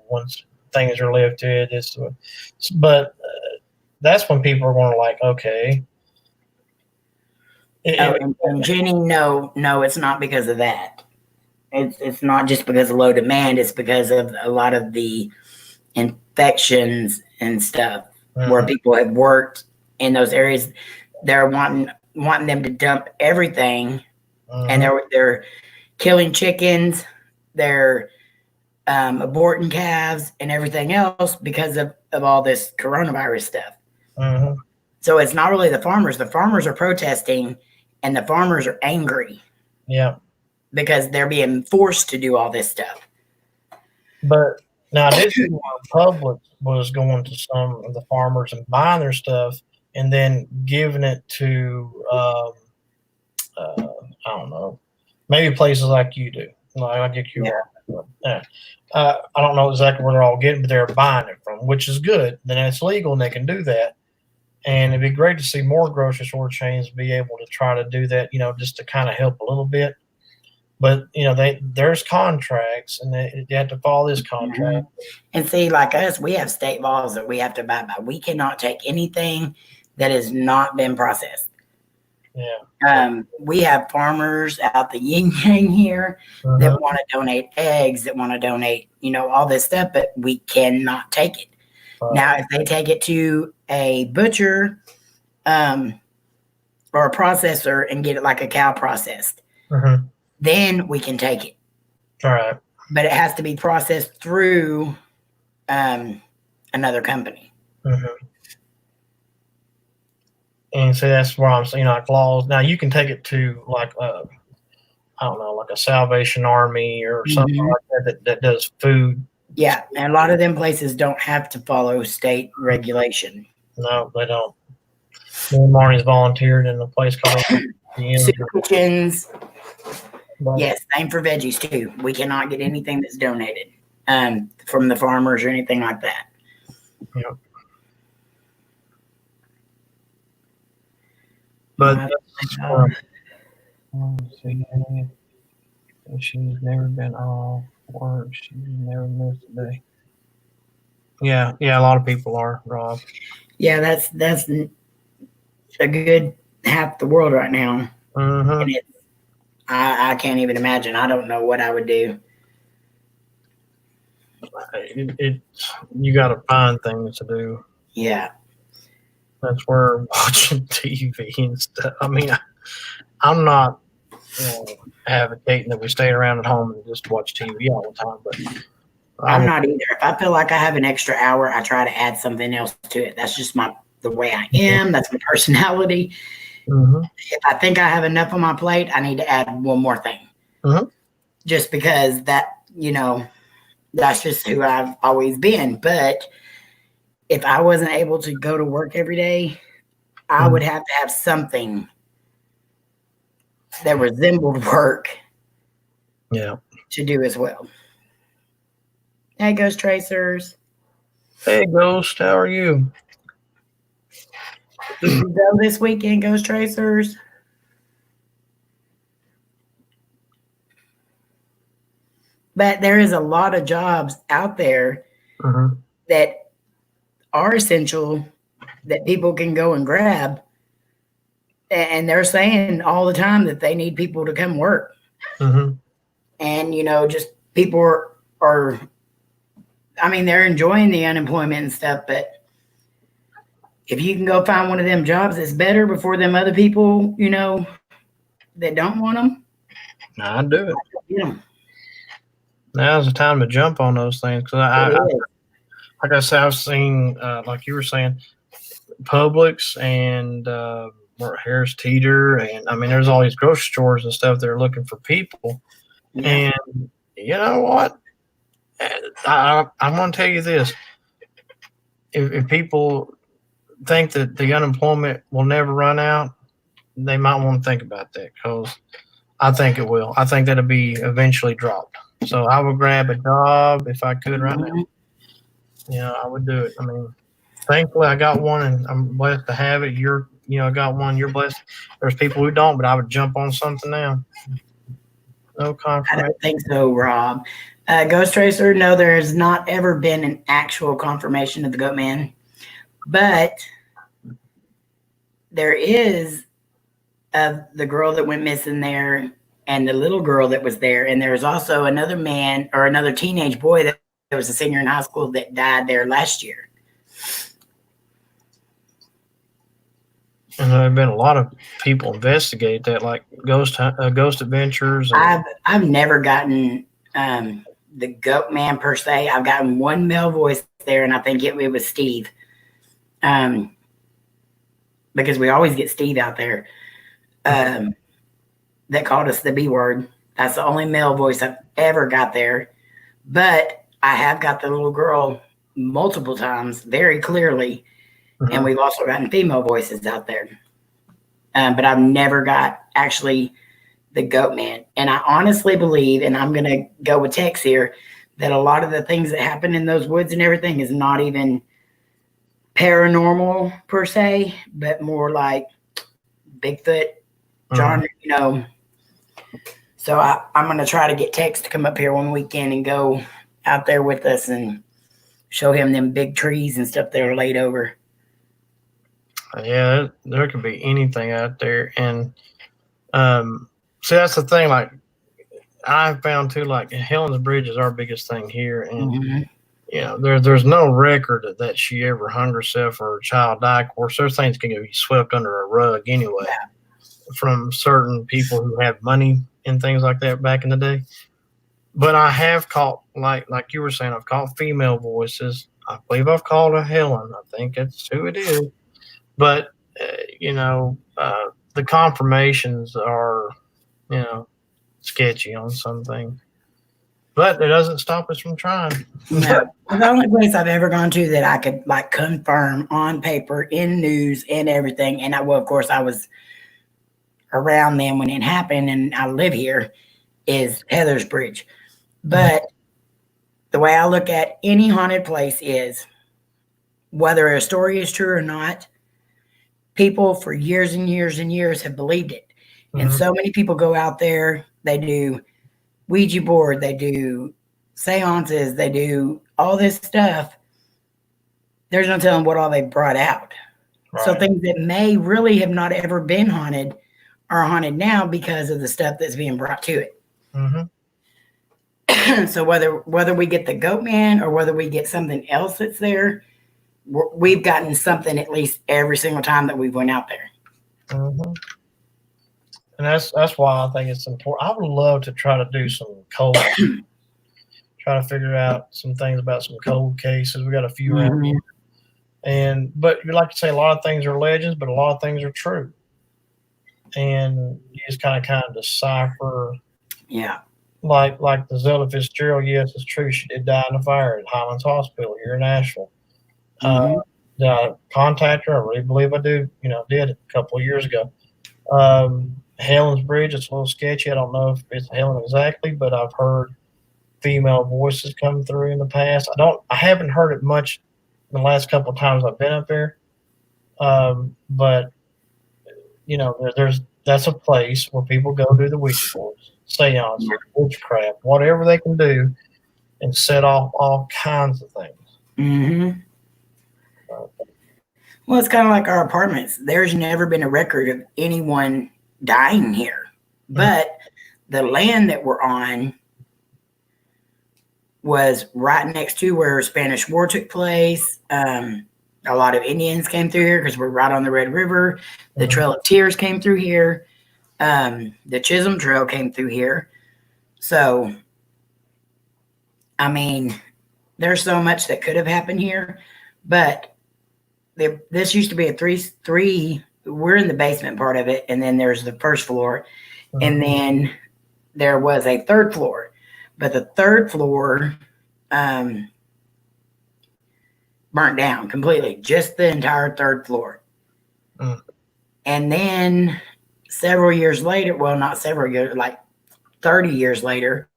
once things are lifted, but that's when people are going to like, okay. And Jenny, no, it's not because of that. It's not just because of low demand. It's because of a lot of the infections and stuff where people have worked in those areas. They're wanting them to dump everything, and they're killing chickens. They're aborting calves and everything else because of all this coronavirus stuff. So it's not really the farmers. The farmers are protesting, and the farmers are angry. Yeah. Because they're being forced to do all this stuff. But now this is where Publix was going to some of the farmers and buying their stuff and then giving it to I don't know, maybe places like you do. Like I get you. Yeah. I don't know exactly where they're all getting, but they're buying it from, which is good. Then it's legal and they can do that. And it'd be great to see more grocery store chains be able to try to do that, just to kind of help a little bit. But there's contracts, and they have to follow this contract. And see, like us, we have state laws that we have to abide by. We cannot take anything that has not been processed. Yeah. We have farmers out the yin yang here that want to donate eggs, that want to donate, all this stuff, but we cannot take it. Now, if they take it to a butcher or a processor and get it like a cow processed, then we can take it. All right. But it has to be processed through another company. And so that's where I'm saying, like laws. Now you can take it to like I don't know, like a Salvation Army or something like that does food. Yeah, and a lot of them places don't have to follow state regulation. No, they don't. Me and Marnie's volunteered in a place called Soup kitchens. But, Yes, same for veggies too. We cannot get anything that's donated from the farmers or anything like that. yeah. But let's see. She's never been off work. She's never missed a day. Yeah, a lot of people are, Rob. Yeah, that's a good half the world right now. Mm-hmm. And I can't even imagine. I don't know what I would do. You got to find things to do. Yeah. That's where watching TV and stuff. I mean, I'm not advocating that we stay around at home and just watch TV all the time, but I'm not either. If I feel like I have an extra hour, I try to add something else to it. That's just the way I am. That's my personality. Mm-hmm. If I think I have enough on my plate, I need to add one more thing. Mm-hmm. Just because that's just who I've always been. But if I wasn't able to go to work every day, I would have to have something that resembled work to do as well. Hey, Ghost Tracers. Hey, Ghost, how are you? Did you go this weekend, Ghost Tracers? But there is a lot of jobs out there that are essential that people can go and grab. And they're saying all the time that they need people to come work. Mm-hmm. And, just people are, I mean, they're enjoying the unemployment and stuff, but if you can go find one of them jobs that's better before them other people, that don't want them, I'd do it. Get them. Now's the time to jump on those things because like I said, I've seen, like you were saying, Publix and Harris Teeter, and I mean, there's all these grocery stores and stuff that are looking for people. Yeah. And you know what? I'm going to tell you this: if people think that the unemployment will never run out, they might want to think about that because I think it will. I think that'll be eventually dropped. So I would grab a job if I could right now. I would do it. I mean, thankfully I got one and I'm blessed to have it. I got one. You're blessed. There's people who don't, but I would jump on something now. No confirmation. I don't think so, Rob. Ghost Tracer, no, there has not ever been an actual confirmation of the Goat Man, but there is the girl that went missing there and the little girl that was there. And there's also another man or another teenage boy that was a senior in high school that died there last year. And there have been a lot of people investigate that, like Ghost Adventures. I've never gotten the Goat Man per se. I've gotten one male voice there, and I think it was Steve. Because we always get Steve out there. That called us the B word. That's the only male voice I've ever got there. But I have got the little girl multiple times very clearly. And we've also gotten female voices out there. But I've never got actually the Goat Man. And I honestly believe, and I'm going to go with Tex here, that a lot of the things that happen in those woods and everything is not even paranormal per se, but more like Bigfoot genre, So I'm going to try to get Tex to come up here one weekend and go out there with us and show him them big trees and stuff that are laid over. Yeah, there could be anything out there. And see, that's the thing. Like I found too, like Helen's Bridge is our biggest thing here. And, there's no record that she ever hung herself or a child died. Of course, those things can be swept under a rug anyway from certain people who have money and things like that back in the day. But I have caught, like you were saying, I've caught female voices. I believe I've called a Helen. I think that's who it is. But, the confirmations are, sketchy on some things. But it doesn't stop us from trying. No. The only place I've ever gone to that I could, confirm on paper, in news, and everything, and of course, I was around then when it happened, and I live here, is Heather's Bridge. But the way I look at any haunted place is whether a story is true or not, people for years and years and years have believed it. And so many people go out there, they do Ouija board, they do seances, they do all this stuff. There's no telling what all they brought out. Right. So things that may really have not ever been haunted are haunted now because of the stuff that's being brought to it. So whether we get the goat man or whether we get something else that's there, we've gotten something at least every single time that we went out there. And that's why I think it's important. I would love to try to do some cold, try to figure out some things about some cold cases. We got a few around here. But you like to say a lot of things are legends, but a lot of things are true. And you just kind of decipher. Yeah. Like the Zelda Fitzgerald, yes, it's true. She did die in a fire at Highlands Hospital here in Nashville. Did I contact her? I really believe I do. Did a couple of years ago. Helen's Bridge, it's a little sketchy. I don't know if it's Helen exactly, but I've heard female voices come through in the past. I haven't heard it much the last couple of times I've been up there. But that's a place where people go do the Ouija boards, seance, witchcraft, whatever they can do, and set off all kinds of things. Well, it's kind of like our apartments. There's never been a record of anyone dying here, but the land that we're on was right next to where Spanish War took place. A lot of Indians came through here because we're right on the Red River. The Trail of Tears came through here. The Chisholm Trail came through here. So, I mean, there's so much that could have happened here, but this used to be a three. We're in the basement part of it, and then there's the first floor, and then there was a third floor, but the third floor burnt down completely, just the entire third floor. And then several years later, well, not several years, like 30 years later,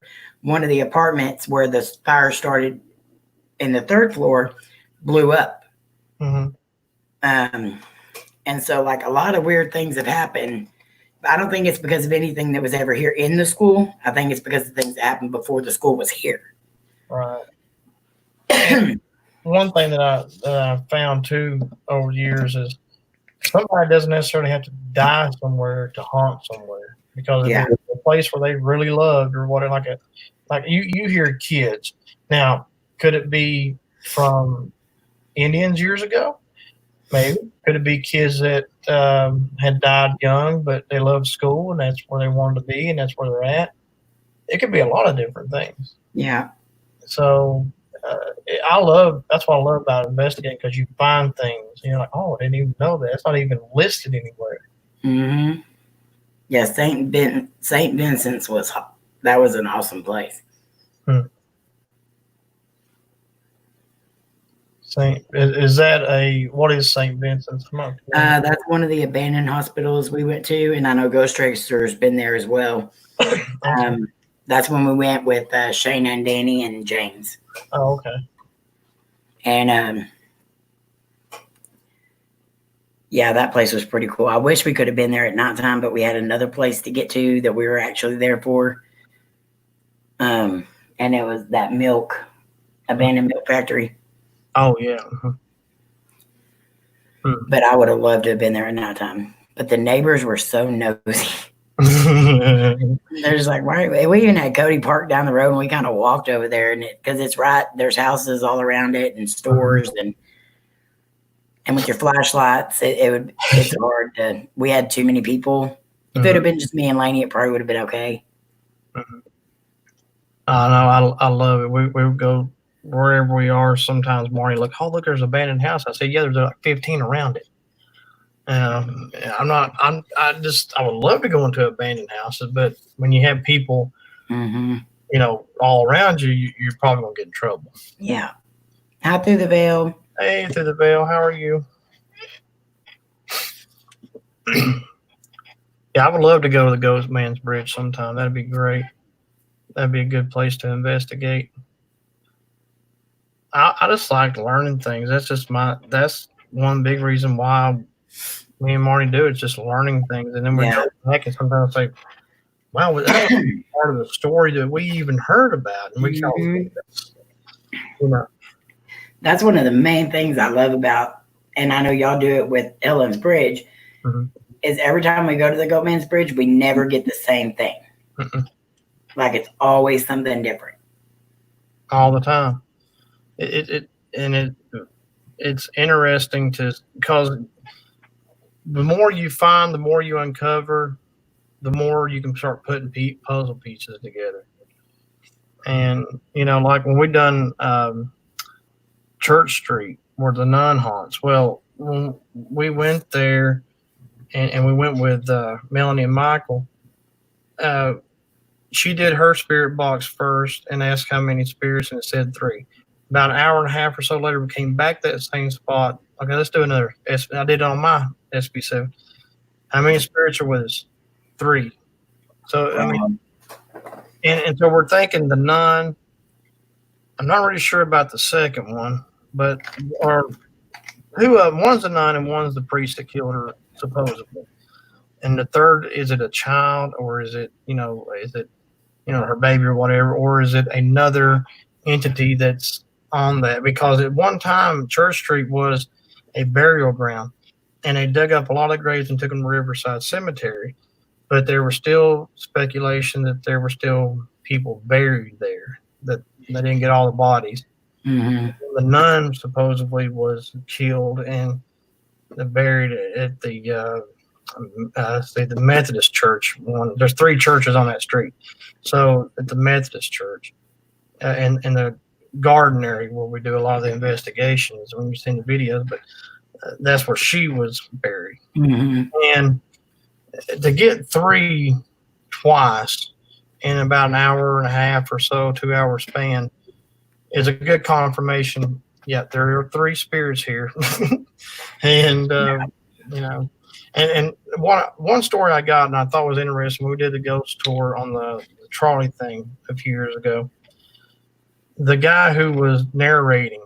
one of the apartments where the fire started in the third floor blew up. And so, like, a lot of weird things have happened. I don't think it's because of anything that was ever here in the school. I think it's because of things that happened before the school was here. Right. One thing that I found, too, over the years is somebody doesn't necessarily have to die somewhere to haunt somewhere. Because if it's a place where they really loved or whatever, like you hear kids. Now, could it be from Indians years ago? Maybe. Could it be kids that had died young, but they loved school and that's where they wanted to be and that's where they're at? It could be a lot of different things. Yeah. So that's what I love about investigating, because you find things and you're like, oh, I didn't even know that. It's not even listed anywhere. Yeah, St. Vincent's was an awesome place. Is that what is St. Vincent's? That's one of the abandoned hospitals we went to, and I know Ghost Tracer's been there as well. That's when we went with Shane and Danny and James. Oh, okay. And yeah, that place was pretty cool. I wish we could have been there at nighttime, but we had another place to get to that we were actually there for. And it was that abandoned milk factory. Oh, yeah. But I would have loved to have been there at nighttime. But the neighbors were so nosy. They're just like, why? We even had Cody Park down the road, and we kind of walked over there, and because it's right, there's houses all around it and stores, and with your flashlights, it's hard to. We had too many people. If it would have been just me and Lainey, it probably would have been okay. I love it. We would go wherever we are. Sometimes Marnie look, there's an abandoned house. I say, yeah, there's like 15 around it. I would love to go into abandoned houses, but when you have people, all around you, you're probably gonna get in trouble. Yeah. Hi, Through the Veil. Hey, Through the Veil, how are you? Yeah, I would love to go to the Ghost Man's Bridge sometime. That'd be great. that'd be a good place to investigate. I just like learning things. That's one big reason why me and Marty do it. It's just learning things, and then we go back and sometimes say, "Wow, that was part of the story that we even heard about," and we That's one of the main things I love about, and I know y'all do it with Ellen's Bridge. Is every time we go to the Goatman's Bridge, we never get the same thing. Like it's always something different. All the time. It's interesting because the more you find, the more you uncover, the more you can start putting puzzle pieces together. And like when we done Church Street, where the nun haunts. Well, when we went there, and we went with Melanie and Michael. She did her spirit box first and asked how many spirits, and it said 3. About an hour and a half or so later, we came back to that same spot. Okay, let's do another. I did it on my SB7. How many spirits are with us? 3. So, I mean, and so we're thinking the nun. I'm not really sure about the second one, but one's the nun and one's the priest that killed her, supposedly. And the third, is it a child, or is it, her baby or whatever, or is it another entity that's on that? Because at one time, Church Street was a burial ground, and they dug up a lot of graves and took them to Riverside Cemetery. But there was still speculation that there were still people buried there, that they didn't get all the bodies. The nun supposedly was killed and buried at the the Methodist church. There's 3 churches on that street. So at the Methodist church, and the garden area where we do a lot of the investigations when you've seen the videos, but that's where she was buried. And to get 3 twice in about an hour and a half or so, 2-hour span, is a good confirmation. Yeah, there are 3 spirits here. And and one story I got and I thought was interesting, we did the ghost tour on the trolley thing a few years ago. The guy who was narrating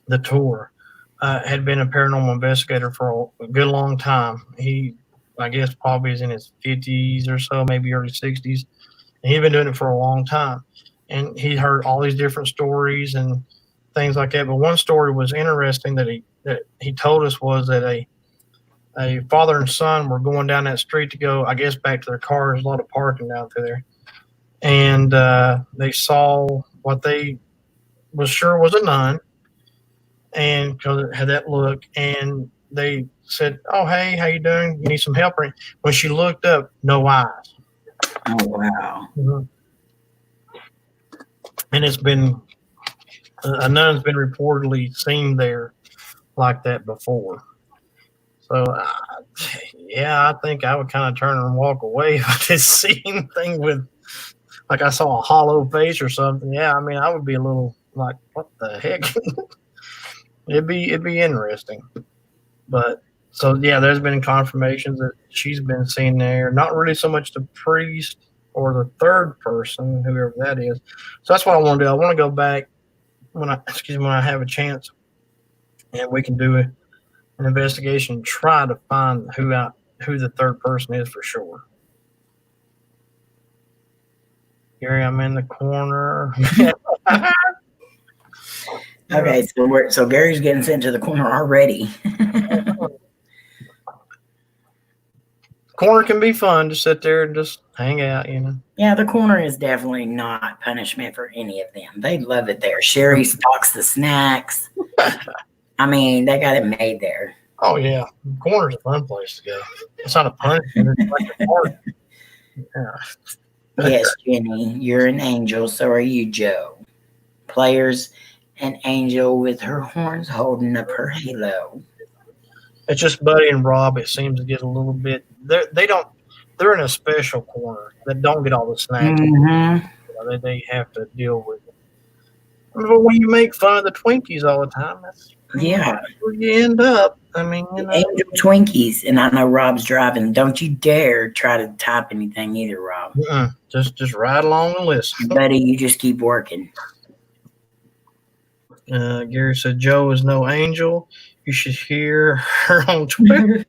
the tour had been a paranormal investigator for a good long time. He, I guess, probably is in his 50s or so, maybe early 60s. And he'd been doing it for a long time. And he heard all these different stories and things like that. But one story was interesting that he told us was that a father and son were going down that street to go, I guess, back to their cars. A lot of parking down through there. And they saw what they was sure was a nun, and because it had that look. And they said, "Oh, hey, how you doing? You need some help?" When she looked up, no eyes. Oh, wow. And it's been, a nun's been reportedly seen there like that before. So, I think I would kind of turn and walk away if I did see anything with, like I saw a hollow face or something. Yeah, I mean, I would be a little like, what the heck? It'd be interesting. But, so, yeah, there's been confirmations that she's been seen there. Not really so much the priest or the third person, whoever that is. So that's what I want to do. I want to go back when I have a chance, and we can do an investigation and try to find who the third person is for sure. Gary, I'm in the corner. Okay, so Gary's getting sent to the corner already. Corner can be fun to sit there and just hang out, Yeah, the corner is definitely not punishment for any of them. They love it there. Sherry stocks the snacks. I mean, they got it made there. Oh, yeah. Corner's a fun place to go. It's not a punishment. It's like a party. Yeah. Yes, Jenny, you're an angel. So are you, Joe. Players, an angel with her horns holding up her halo. It's just Buddy and Rob. It seems to get a little bit. They're in a special corner that don't get all the snacks. They have to deal with it. But when you make fun of the Twinkies all the time, that's Yeah. Where you end up. I mean, Angel Twinkies, and I know Rob's driving. Don't you dare try to type anything either, Rob. just ride along and listen. Buddy, you just keep working. Gary said Joe is no angel. You should hear her on Twitter.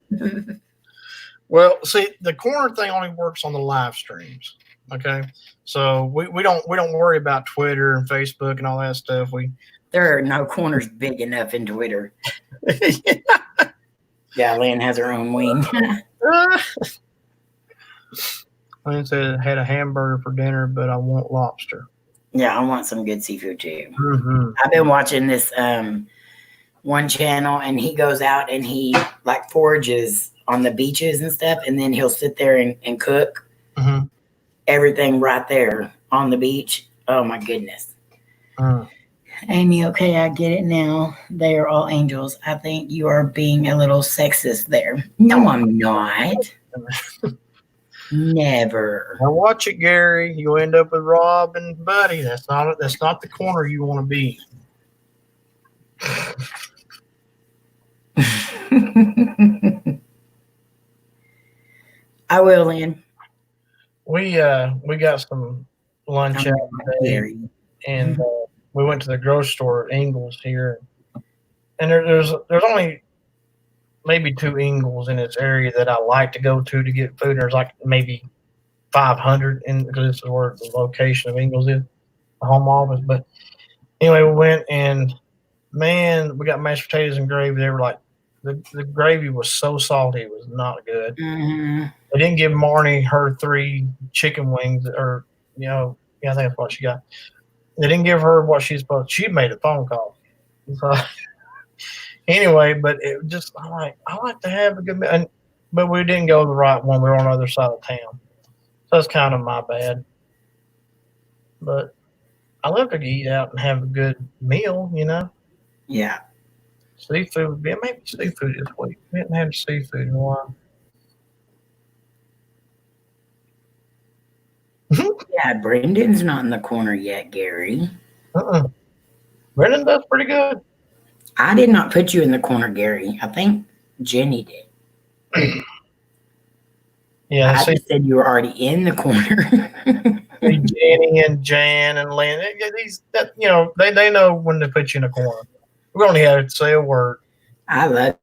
Well, see, the corner thing only works on the live streams. Okay, so we don't worry about Twitter and Facebook and all that stuff. There are no corners big enough in Twitter. Yeah, Lynn has her own wing. Lynn said had a hamburger for dinner, but I want lobster. Yeah, I want some good seafood too. Mm-hmm. I've been watching this one channel, and he goes out and he like forages on the beaches and stuff, and then he'll sit there and cook everything right there on the beach. Oh my goodness. Amy, okay, I get it now. They are all angels. I think you are being a little sexist there. No, I'm not. Never. Now watch it, Gary. You'll end up with Rob and Buddy. That's not the corner you want to be. I will, Lynn. We got some lunch out today, and we went to the grocery store at Ingles here, and there's only maybe 2 Ingles in this area that I like to go to get food. There's like maybe 500, because this is where the location of Ingles is, the home office. But anyway, we went, and man, we got mashed potatoes and gravy. They were like, the gravy was so salty, it was not good. They didn't give Marnie her 3 chicken wings, or I think that's what she got. They didn't give her what she's supposed. She made a phone call. So anyway, but it just I like to have a good meal, but we didn't go to the right one. We were on the other side of town, so that's kind of my bad. But I love to eat out and have a good meal, Yeah. Seafood, maybe seafood this week. We didn't have seafood in a while. Yeah, Brendan's not in the corner yet, Gary. Brendan does pretty good. I did not put you in the corner, Gary. I think Jenny did. Yeah, I just said you were already in the corner. Jenny and Jan and Lynn, they know when to put you in a corner. We only had to say a word. I love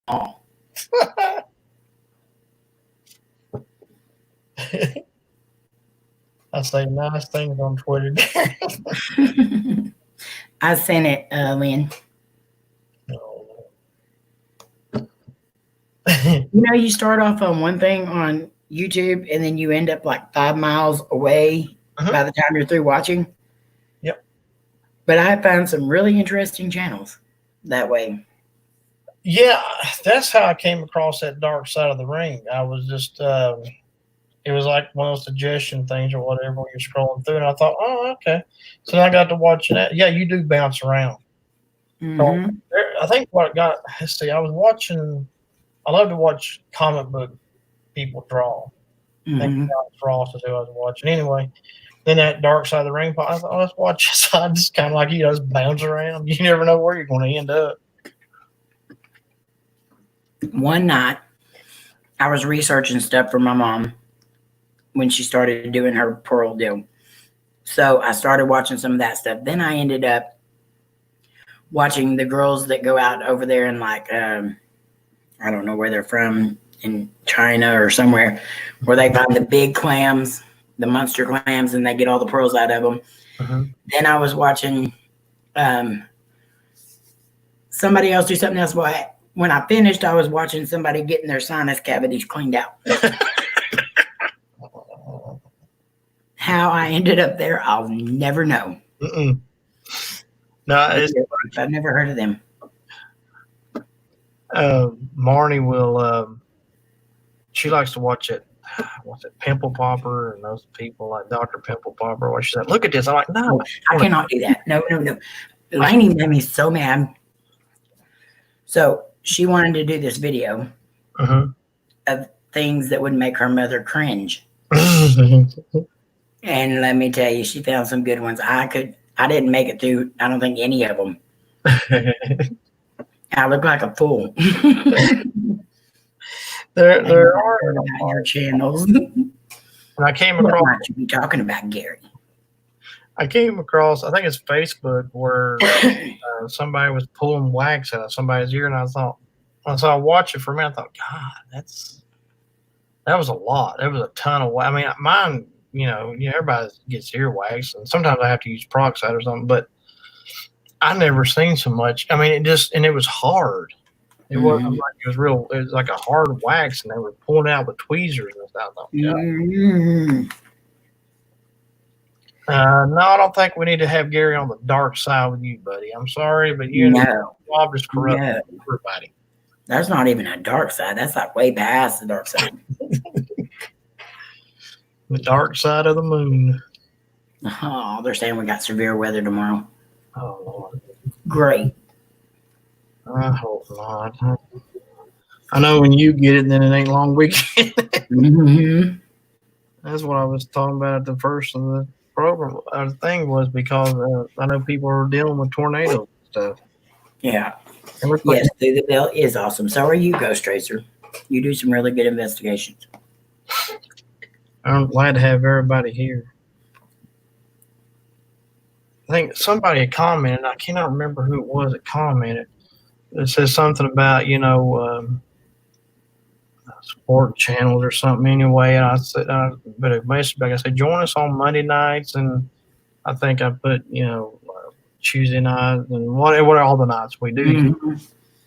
all. I say nice things on Twitter. I sent it, Lynn. You start off on one thing on YouTube, and then you end up like 5 miles away by the time you're through watching. Yep. But I found some really interesting channels that way. Yeah, that's how I came across that Dark Side of the Ring. I was just, it was like one of those suggestion things or whatever when you're scrolling through, and I thought, oh, okay. So then I got to watching that. Yeah, you do bounce around. So I think I was watching. I love to watch comic book people draw. I think Frost is who I was watching. Anyway, then that Dark Side of the Ring, I thought, let's watch this. I just kind of like just bounce around. You never know where you're going to end up. One night, I was researching stuff for my mom when she started doing her pearl deal. So I started watching some of that stuff. Then I ended up watching the girls that go out over there in I don't know where they're from, in China or somewhere, where they find the big clams, the monster clams, and they get all the pearls out of them. Then I was watching somebody else do something else. But when I finished, I was watching somebody getting their sinus cavities cleaned out. How I ended up there, I'll never know. No, I've never heard of them. Marnie will. She likes to watch it. What's it? Pimple Popper and those people like Dr. Pimple Popper. What she said? Look at this. I'm like, no, I cannot do that. No. Lainey made me so mad. So she wanted to do this video of things that would make her mother cringe. And let me tell you, she found some good ones. I didn't make it through, I don't think, any of them. I look like a fool. there are about your channels. and I came What across might you be talking about, Gary? I think it's Facebook where somebody was pulling wax out of somebody's ear, and I watched it for a minute. I thought, God, that was a lot. That was a ton of wax. I mean, mine, everybody gets earwax, and sometimes I have to use peroxide or something, but I never seen so much. I mean, it was hard. It wasn't like it was like a hard wax, and they were pulling out with tweezers and stuff. I thought, no, I don't think we need to have Gary on the dark side with you, buddy. I'm sorry, but Bob just corrupted everybody. That's not even a dark side. That's like way past the dark side. The dark side of the moon. Oh, they're saying we got severe weather tomorrow. Oh, Lord. Great. I hope not. I know when you get it, then it ain't long weekend. That's what I was talking about at the first of the program. The thing was because I know people are dealing with tornadoes and stuff. Yeah. Yes, Through the Bell is awesome. So are you, Ghost Tracer. You do some really good investigations. I'm glad to have everybody here. I think somebody had commented. I cannot remember who it was that commented. It says something about, support channels or something anyway. And I said, but it messaged back. I said, join us on Monday nights. And I think I put, Tuesday nights and what all the nights we do.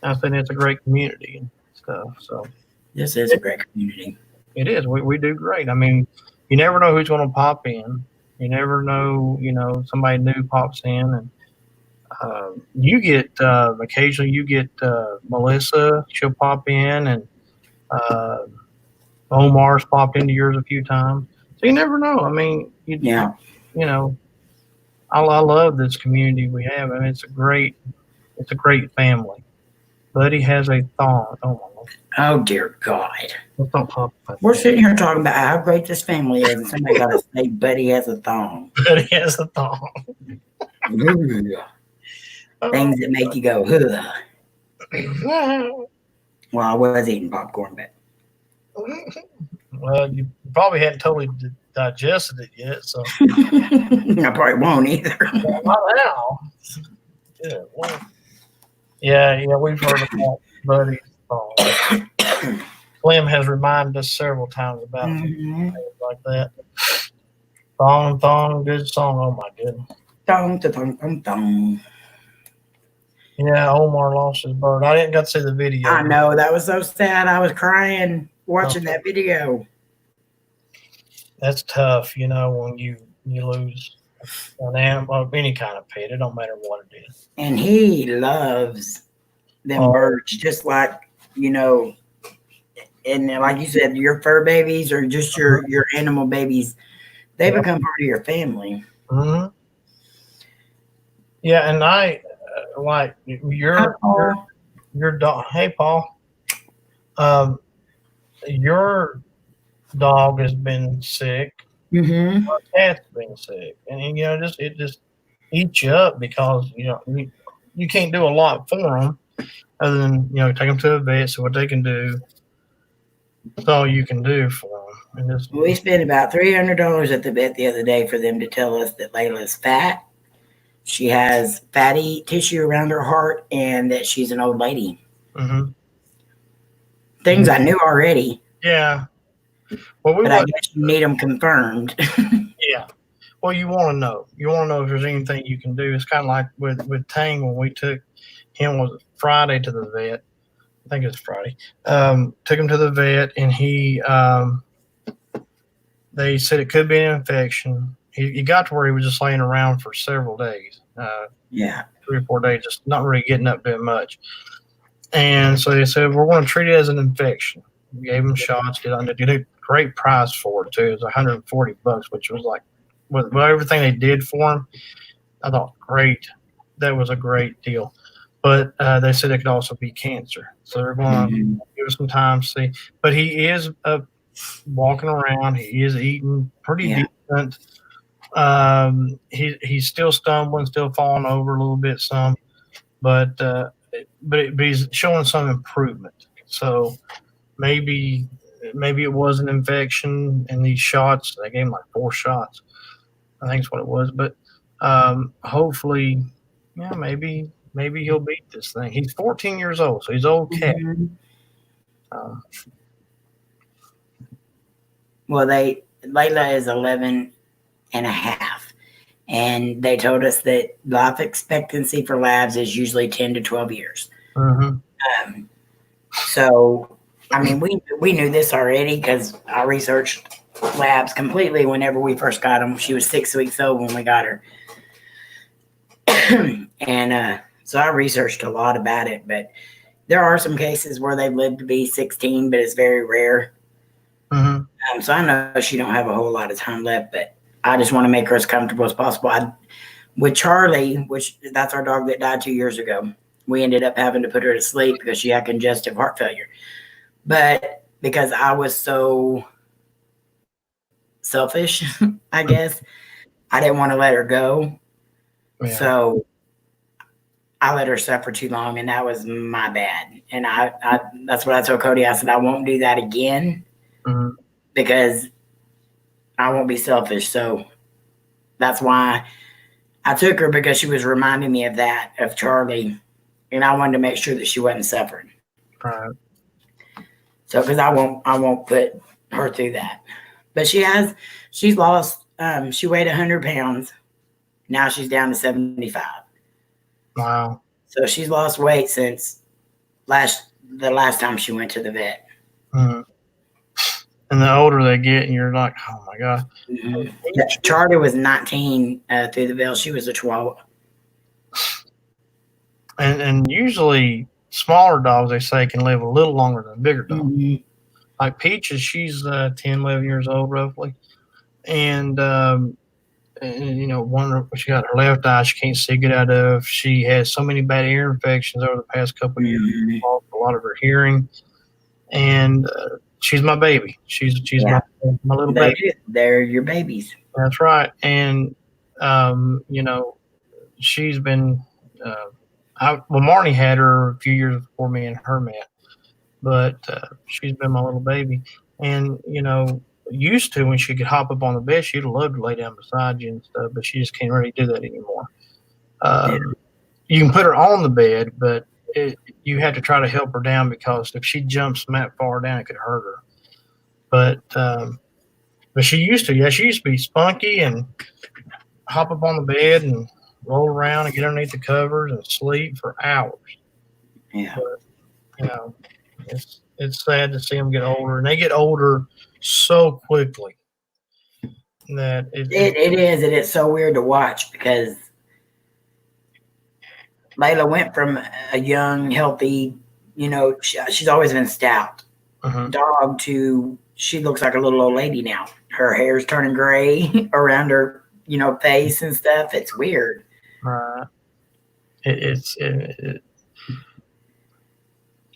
I think it's a great community and stuff. So this is a great community. It is. We do great. I mean, you never know who's going to pop in. You never know, somebody new pops in, and you get occasionally you get Melissa. She'll pop in, and Omar's popped into yours a few times. So you never know. I mean, I love this community we have. I mean, it's a great family. Buddy has a thong. Oh dear God. Don't talk about We're sitting here talking about how great this family is, and somebody got to say Buddy has a thong. Buddy has a thong. Things that make you go, ugh. Well, I was eating popcorn, but. Well, you probably hadn't totally digested it yet, so. I probably won't either. Not now. Yeah, we've heard about Buddy's thong. Slim has reminded us several times about things like that. Thong, good song. Oh my goodness. Thong. Yeah, Omar lost his bird. I didn't get to see the video. I know, that was so sad. I was crying watching that video. That's tough, when you lose an animal of any kind of pet. It don't matter what it is. And he loves them birds, just like, and like you said, your fur babies or just your animal babies, they become part of your family. Mm-hmm. Yeah, and I like your dog. Hey, Paul. Your dog has been sick. Mm-hmm. Our cat's been sick, and it just eats you up because you can't do a lot for them other than take them to a vet, see what they can do. That's all you can do for them. And we spent about $300 at the vet the other day for them to tell us that Layla's fat. She has fatty tissue around her heart, and that she's an old lady. Mm-hmm. Things I knew already. Yeah. Well, but I guess you need them confirmed. Yeah. Well, you want to know. You want to know if there's anything you can do. It's kind of like with Tang when we took him was Friday to the vet. I think it was Friday. Took him to the vet, and they said it could be an infection. He got to where he was just laying around for several days. 3 or 4 days, just not really getting up doing much. And so they said, we're going to treat it as an infection. We gave him shots. Did a great price for it, too. It was $140, which was like, with everything they did for him, I thought, great. That was a great deal. But they said it could also be cancer. So they're going to give us some time to see. But he is walking around. He is eating pretty decent. He's still stumbling, still falling over a little bit, some, but he's showing some improvement. So maybe it was an infection in these shots. They gave him like 4 shots, I think is what it was. But hopefully, yeah, maybe he'll beat this thing. He's 14 years old, so he's okay. Mm-hmm. Well, Layla is 11 and a half. And they told us that life expectancy for labs is usually 10 to 12 years. Mm-hmm. So, I mean, we knew this already because I researched labs completely whenever we first got them. She was 6 weeks old when we got her. And so I researched a lot about it. But there are some cases where they've lived to be 16, but it's very rare. Mm-hmm. So I know she don't have a whole lot of time left, but I just want to make her as comfortable as possible. With Charlie, which that's our dog that died 2 years ago, we ended up having to put her to sleep because she had congestive heart failure. But because I was so selfish, I guess, I didn't want to let her go. Yeah. So I let her suffer too long, and that was my bad. And I that's what I told Cody. I said, I won't do that again because I won't be selfish. So that's why I took her, because she was reminding me of that, of Charlie, and I wanted to make sure that she wasn't suffering. Right. So, because I won't put her through that. But she's lost. She weighed 100 pounds. Now she's down to 75. Wow. So she's lost weight since the last time she went to the vet. Mm-hmm. And the older they get, and you're like, oh my God. Mm-hmm. Yeah, Charlie was 19 through the veil. She was a Chihuahua. And usually smaller dogs, they say, can live a little longer than bigger dogs. Mm-hmm. Like Peaches, she's 10, 11 years old roughly. And you know, she got her left eye she can't see good out of. She has so many bad ear infections over the past couple of years. Lost a lot of her hearing. And she's my baby. She's my little baby. They're your babies. That's right. And you know, she's been Marnie had her a few years before me and her met, but she's been my little baby. And you know, used to, when she could hop up on the bed, she'd love to lay down beside you and stuff, but she just can't really do that anymore. You can put her on the bed, but you have to try to help her down, because if she jumps from that far down, it could hurt her. But she used to, she used to be spunky and hop up on the bed and roll around and get underneath the covers and sleep for hours. Yeah. But, you know, it's sad to see them get older, and they get older so quickly that it is. It is so weird to watch, because Layla went from a young, healthy, you know, she's always been stout dog to she looks like a little old lady now. Her hair's turning gray around her, you know, face and stuff. It's weird. It's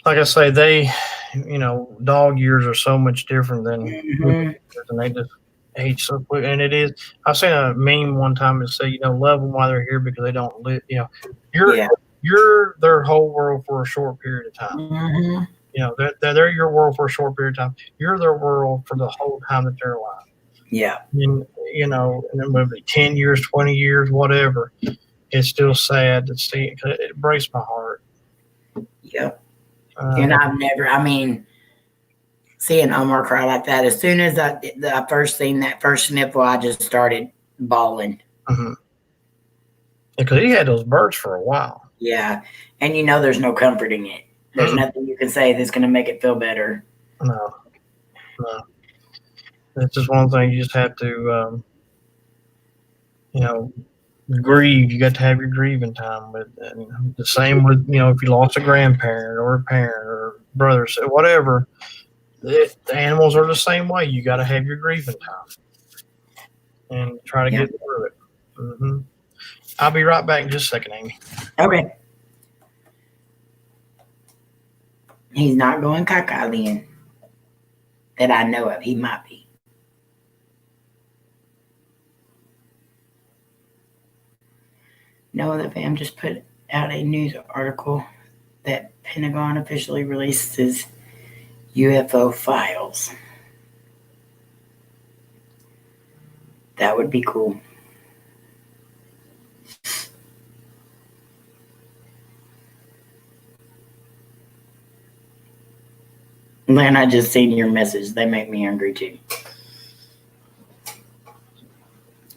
like I say, they, you know, dog years are so much different than and they just age so quick. And it is. I've seen a meme one time that say, you know, love them while they're here because they don't live. You know, you're their whole world for a short period of time. You know, they're your world for a short period of time. You're their world for the whole time that they're alive. Yeah. And, you know, and then maybe 10 years, 20 years, whatever. It's still sad to see it. It breaks my heart. Yep. And I mean, seeing Omar cry like that, as soon as I first seen that first sniffle, I just started bawling. Because he had those birds for a while. Yeah. And you know, there's no comforting it. There's nothing you can say that's going to make it feel better. No. It's just one thing you just have to, you know, grieve. You got to have your grieving time with it. And the same with, you know, if you lost a grandparent or a parent or brothers or whatever, the animals are the same way. You got to have your grieving time and try to get through it. I'll be right back in just a second, Amy. Okay. He's not going caca then. That I know of. He might be. No, the fam just put out a news article that Pentagon officially releases UFO files. That would be cool. Man, I just seen your message. They make me hungry too.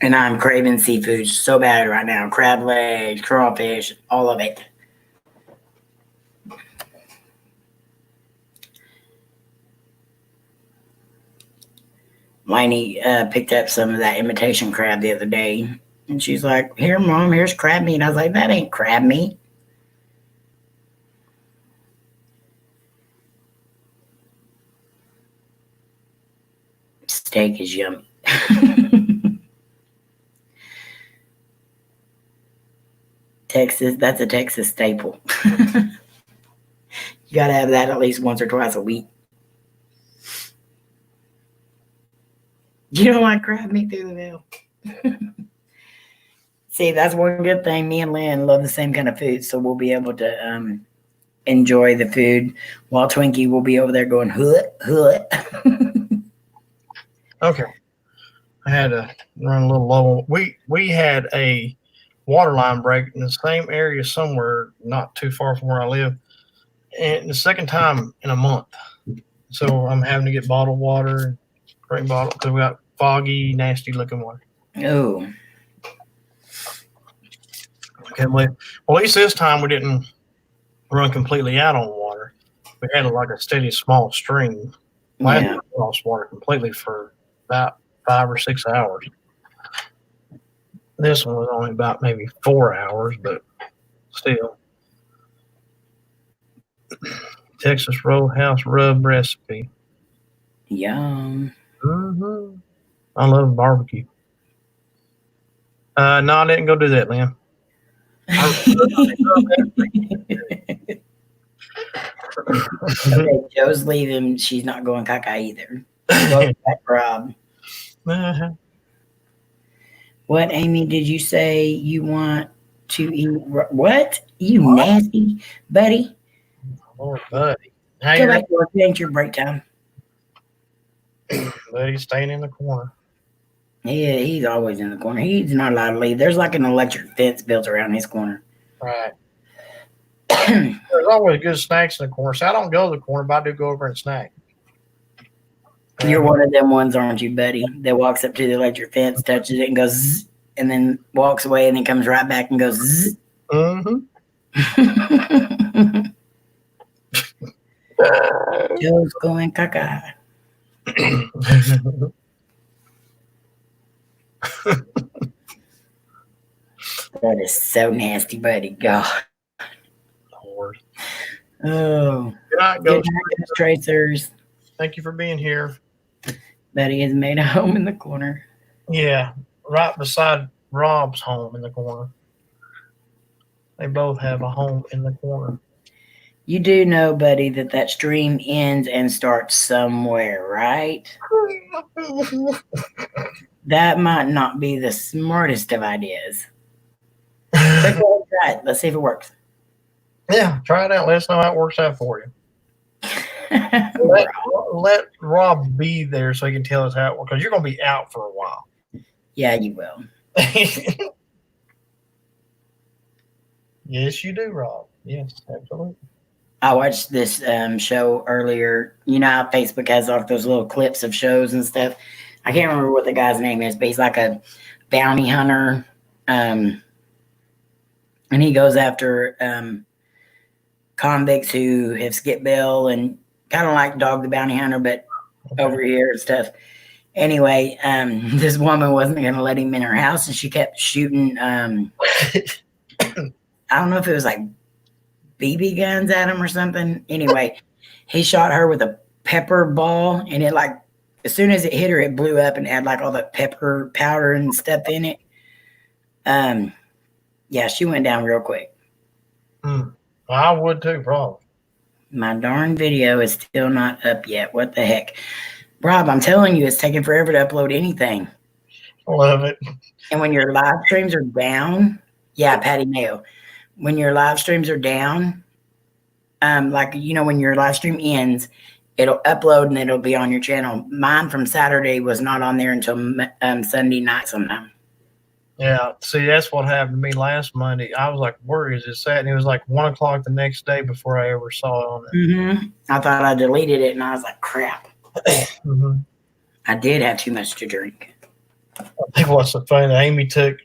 And I'm craving seafood so bad right now. Crab legs, crawfish, all of it. Lainey picked up some of that imitation crab the other day. And she's like, here, Mom, here's crab meat. I was like, that ain't crab meat. Steak is yummy. Texas, that's a Texas staple. You got to have that at least once or twice a week. You don't like crab meat through the veil. See, that's one good thing. Me and Lynn love the same kind of food, so we'll be able to enjoy the food while Twinkie will be over there going, hut, hut. Okay. I had to run a little low. We had a water line break in the same area somewhere not too far from where I live. And the second time in a month. So I'm having to get bottled water, drink bottle, because we got foggy, nasty looking water. Oh. Okay, well, at least this time we didn't run completely out on water. We had like a steady small stream. Last time we lost water completely for about 5 or 6 hours. This one was only about maybe 4 hours, but still. Texas Roadhouse rub recipe. Yum. Mm-hmm. I love barbecue. No, I didn't go do that, Lynn. Okay, Joe's leaving. She's not going caca either. Go back, Rob. Uh-huh. What, Amy, did you say you want to eat? What? You nasty, buddy. Lord, buddy. How Go you back to work. It ain't your break time. buddy staying in the corner? Yeah, he's always in the corner. He's not allowed to leave. There's like an electric fence built around his corner. Right. There's always good snacks in the corner. So I don't go to the corner, but I do go over and snack. You're one of them ones, aren't you, buddy? That walks up to the electric fence, touches it, and goes, zzz, and then walks away, and then comes right back and goes, zzz. Mm-hmm. Joe's going caca. That is so nasty, buddy. God. Lord. Oh. Good night, Good Ghost night, Ghost Tracers. Thank you for being here. Betty has made a home in the corner. Yeah, right beside Rob's home in the corner. They both have a home in the corner. You do know, buddy, that stream ends and starts somewhere, right? That might not be the smartest of ideas. But go try it. Let's see if it works. Yeah, try it out. Let us know how it works out for you. Let Rob be there so he can tell us how it works, because you're going to be out for a while. Yeah, you will. Yes, you do, Rob. Yes, absolutely. I watched this show earlier. You know how Facebook has all those little clips of shows and stuff? I can't remember what the guy's name is, but he's like a bounty hunter. And he goes after convicts who have skipped bail, and kind of like Dog the Bounty Hunter, but over here and stuff. Anyway, this woman wasn't going to let him in her house, and she kept shooting. I don't know if it was like BB guns at him or something. Anyway, he shot her with a pepper ball, and it like, as soon as it hit her, it blew up and had like all the pepper powder and stuff in it. Yeah, she went down real quick. Well, I would too, probably. My darn video is still not up yet. What the heck? Rob, I'm telling you, it's taking forever to upload anything. Love it. And when your live streams are down, Yeah, Patty Mayo. When your live streams are down, like when your live stream ends, it'll upload and it'll be on your channel. Mine from Saturday was not on there until Sunday night sometime. Yeah, see, that's what happened to me last Monday. I was like, where is this at? And it was like 1 o'clock the next day before I ever saw it on there. I thought I deleted it, and I was like, crap. Mm-hmm. I did have too much to drink. I think what's so funny, Amy took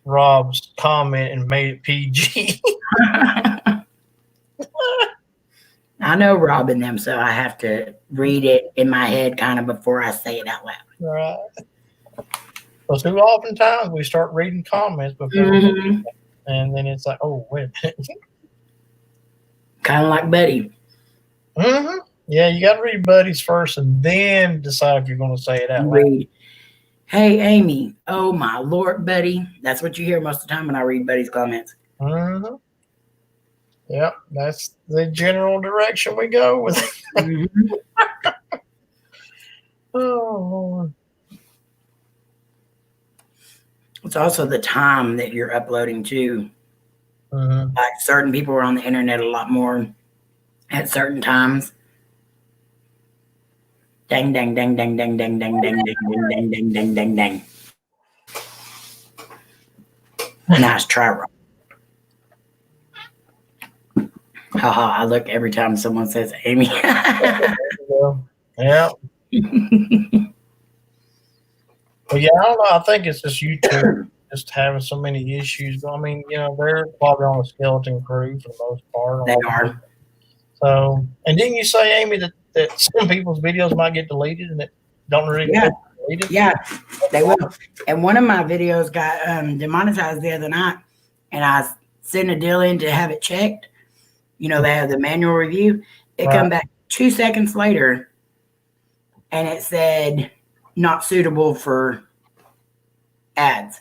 Rob's comment and made it PG. I know Rob and them, so I have to read it in my head kind of before I say it out loud. Right. Well, too oftentimes we start reading comments before, and then it's like, oh, wait a minute. Kind of like Buddy. Mm-hmm. Yeah, you got to read Buddy's first and then decide if you're going to say it out loud. Hey, Amy. Oh, my Lord, Buddy. That's what you hear most of the time when I read Buddy's comments. Mm-hmm. Yep, that's the general direction we go with it. Oh, Lord. It's also the time that you're uploading to. Like certain people are on the internet a lot more at certain times. Dang, dang, dang, dang, dang, dang, dang, dang, dang, dang, dang, dang, dang, dang. Nice try, Rob. Haha, I look every time someone says Amy. Yeah. Well, yeah, I don't know. I think it's just YouTube just having so many issues. I mean, they're probably on a skeleton crew for the most part. They are. So, and didn't you say, Amy, that some people's videos might get deleted and that don't really get deleted? Yeah, they will. And one of my videos got demonetized the other night, and I sent a deal in to have it checked. They have the manual review. It come back 2 seconds later, and it said not suitable for ads.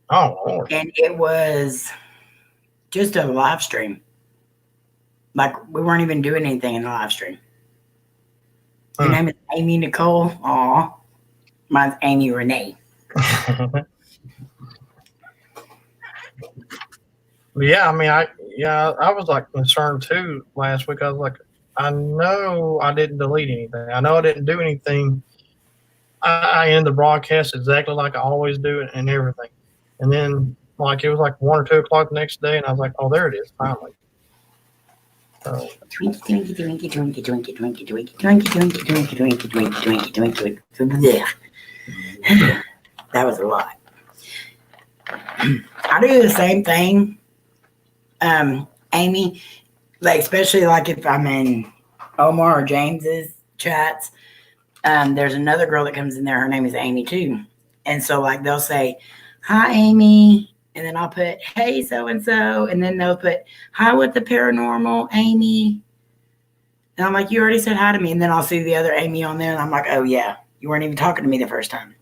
Oh, Lord. And it was just a live stream. Like, we weren't even doing anything in the live stream. Your name is Amy Nicole? Aw. Mine's Amy Renee. Yeah, I mean, I was like concerned too last week. I was like, I know I didn't delete anything. I know I didn't do anything. I end the broadcast exactly like I always do and everything. And then, like, it was like 1 or 2 o'clock the next day, and I was like, oh, there it is, finally. So, Twinkie, twinkie, twinkie, twinkie, twinkie, twinkie, twinkie, twinkie, twinkie, twinkie, twinkie, twinkie, twinkie, twinkie. That was a lot. I do the same thing, Amy, like, especially like if I'm in Omar or James's chats. There's another girl that comes in there. Her name is Amy too. And so like they'll say, hi, Amy. And then I'll put, hey, so-and-so. And then they'll put, hi with the paranormal, Amy. And I'm like, you already said hi to me. And then I'll see the other Amy on there. And I'm like, oh, yeah, you weren't even talking to me the first time.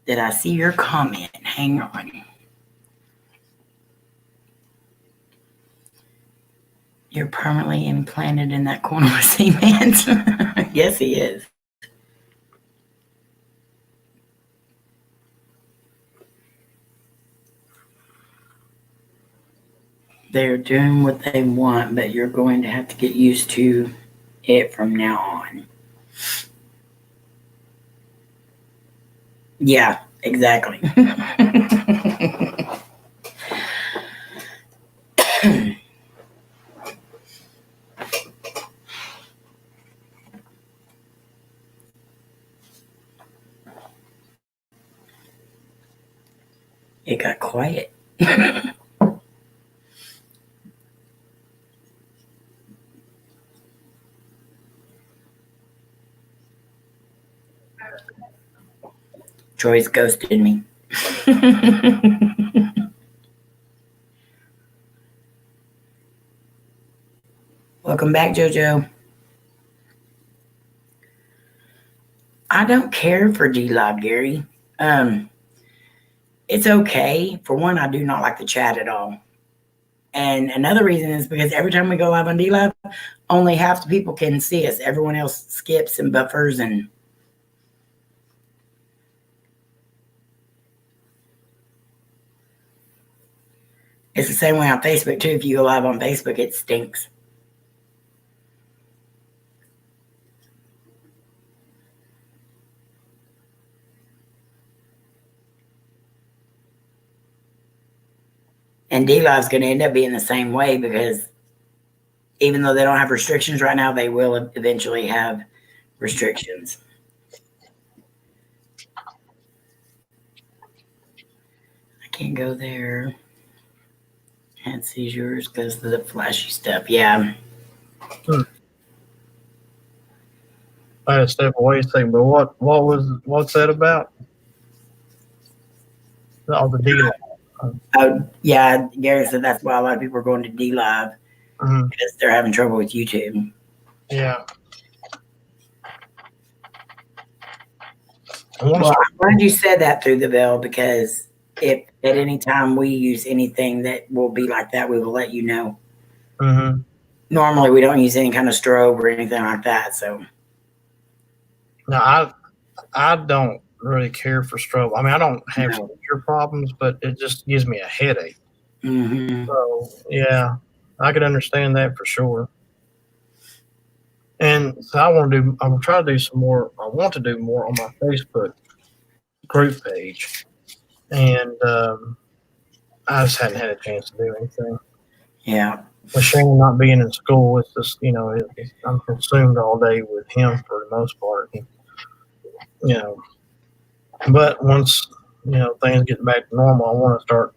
Did I see your comment? Hang on. You're permanently implanted in that corner with cement. Yes, he is. They're doing what they want, but you're going to have to get used to it from now on. Yeah, exactly. It got quiet. Troy's ghosted me. Welcome back, JoJo. I don't care for D-Live, Gary. It's okay. For one, I do not like the chat at all. And another reason is because every time we go live on D-Live, only half the people can see us. Everyone else skips and buffers and It's the same way on Facebook too. If you go live on Facebook, it stinks. And DLive's going to end up being the same way because even though they don't have restrictions right now, they will eventually have restrictions. I can't go there. Can't see yours because of the flashy stuff. Yeah. I had to step away and say, but what's that about? Oh, the deal. Oh, yeah. Gary said that's why a lot of people are going to DLive because they're having trouble with YouTube. Yeah. Well, I'm glad you said that through the bell because if at any time we use anything that will be like that, we will let you know. Mm-hmm. Normally, we don't use any kind of strobe or anything like that. So, no, I don't really care for strobe. I mean, I don't have seizure problems, but it just gives me a headache. Mm-hmm. So, yeah, I could understand that for sure. And so I'm gonna try to do some more. I want to do more on my Facebook group page, and I just hadn't had a chance to do anything. Yeah. With Shane not being in school, it's just I'm consumed all day with him for the most part. But once things get back to normal, I want to start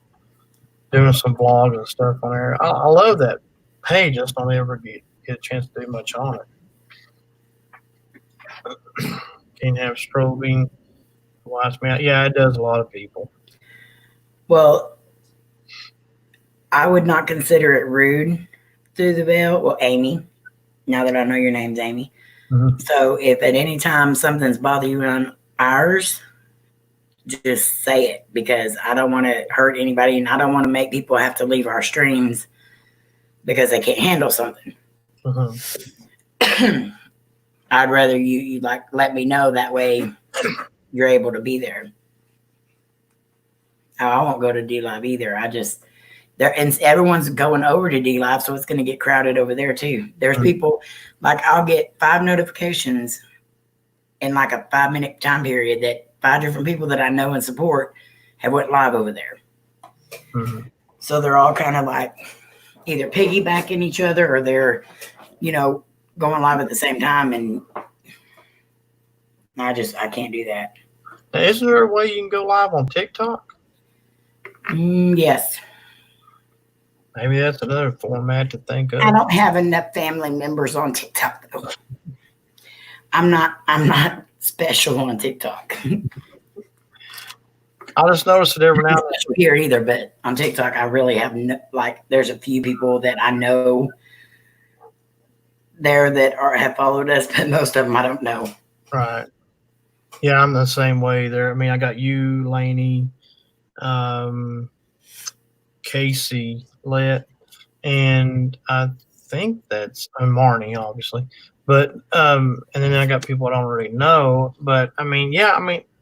doing some vlogs and stuff on there. I love that page. I just don't ever get a chance to do much on it. Can't have strobing. Watch me out. Yeah, it does a lot of people. Well, I would not consider it rude through the bell. Well, Amy, now that I know your name's Amy. Mm-hmm. So if at any time something's bothering you on ours, just say it because I don't want to hurt anybody and I don't want to make people have to leave our streams because they can't handle something. Mm-hmm. I'd rather you like let me know, that way you're able to be there. I won't go to DLive either. And everyone's going over to DLive, so it's going to get crowded over there too. There's people, like I'll get 5 notifications in like a 5-minute time period that 5 different people that I know and support have went live over there. Mm-hmm. So they're all kind of like either piggybacking each other or they're, going live at the same time. And I can't do that. Now, isn't there a way you can go live on TikTok? Yes. Maybe that's another format to think of. I don't have enough family members on TikTok though. I'm not special on TikTok. I just noticed it every now and then. Special here either, but on TikTok I really have there's a few people that I know there that have followed us, but most of them I don't know. Right. Yeah, I'm the same way there. I mean, I got you, Lainey, Casey, Let, and I think that's Marnie, obviously. But and then I got people I don't really know. But I mean,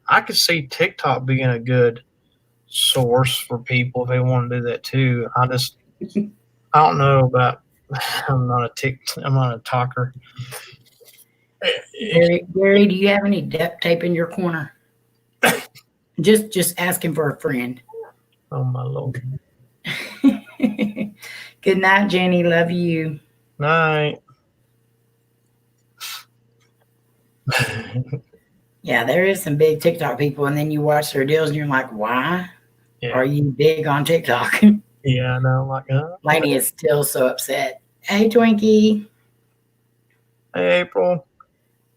I could see TikTok being a good source for people if they want to do that too. I don't know about. I'm not a talker. Gary, do you have any duct tape in your corner? just asking for a friend. Oh my Lord. Good night, Jenny. Love you. Night. Yeah, there is some big TikTok people, and then you watch their deals, and you're like, "Why are you big on TikTok?" Yeah, I know. Like, Lainey is still so upset. Hey, Twinkie. Hey, April.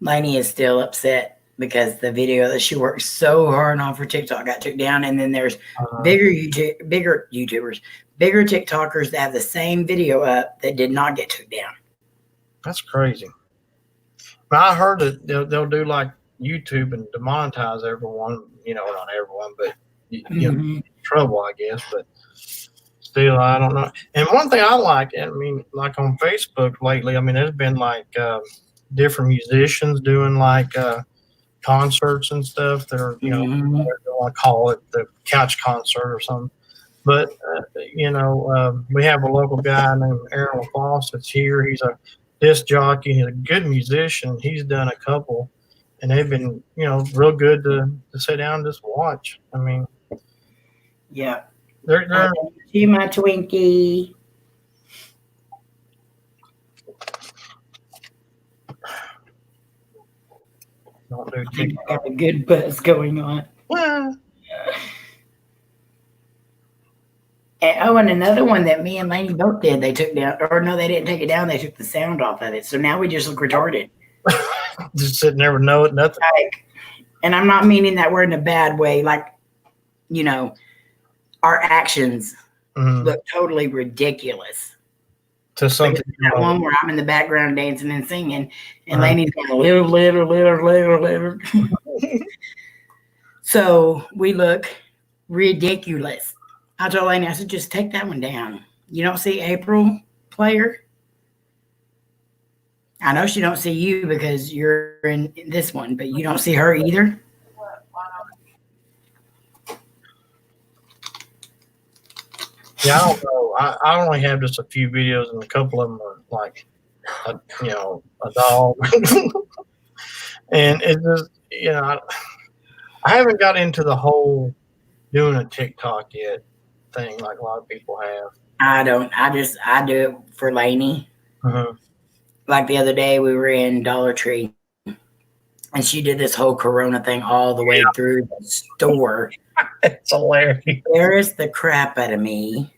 Lainey is still upset because the video that she worked so hard on for TikTok got took down, and then there's bigger YouTubers, bigger TikTokers that have the same video up that did not get took down. That's crazy. But I heard that they'll do like YouTube and demonetize everyone. Not everyone, but trouble, I guess. But still, I don't know. And one thing I like, like on Facebook lately, there's been like different musicians doing like concerts and stuff. They're, they want to call it the couch concert or something. But we have a local guy named Aaron LaFosse that's here. He's a disc jockey. He's a good musician. He's done a couple, and they've been real good to sit down and just watch. I mean, Yeah. they're See my Twinkie. don't do I think I got a good buzz going on. Yeah. And another one that me and Lainey both did, they took down, or no, they didn't take it down. They took the sound off of it. So now we just look retarded. Just sitting there with nothing. And I'm not meaning that word in a bad way. Like, our actions look totally ridiculous. To something. That one where I'm in the background dancing and singing, and Lainey's going little. So we look ridiculous. I told Lainey, I said, just take that one down. You don't see April, player? I know she don't see you because you're in this one, but you don't see her either? Yeah, I don't know. I only have just a few videos, and a couple of them are like, a dog. And it just, I haven't got into the whole doing a TikTok yet thing like a lot of people have. I don't. I do it for Lainey. Mm-hmm. Like the other day, we were in Dollar Tree, and she did this whole Corona thing all the way through the store. It's hilarious. Embarrassed the crap out of me.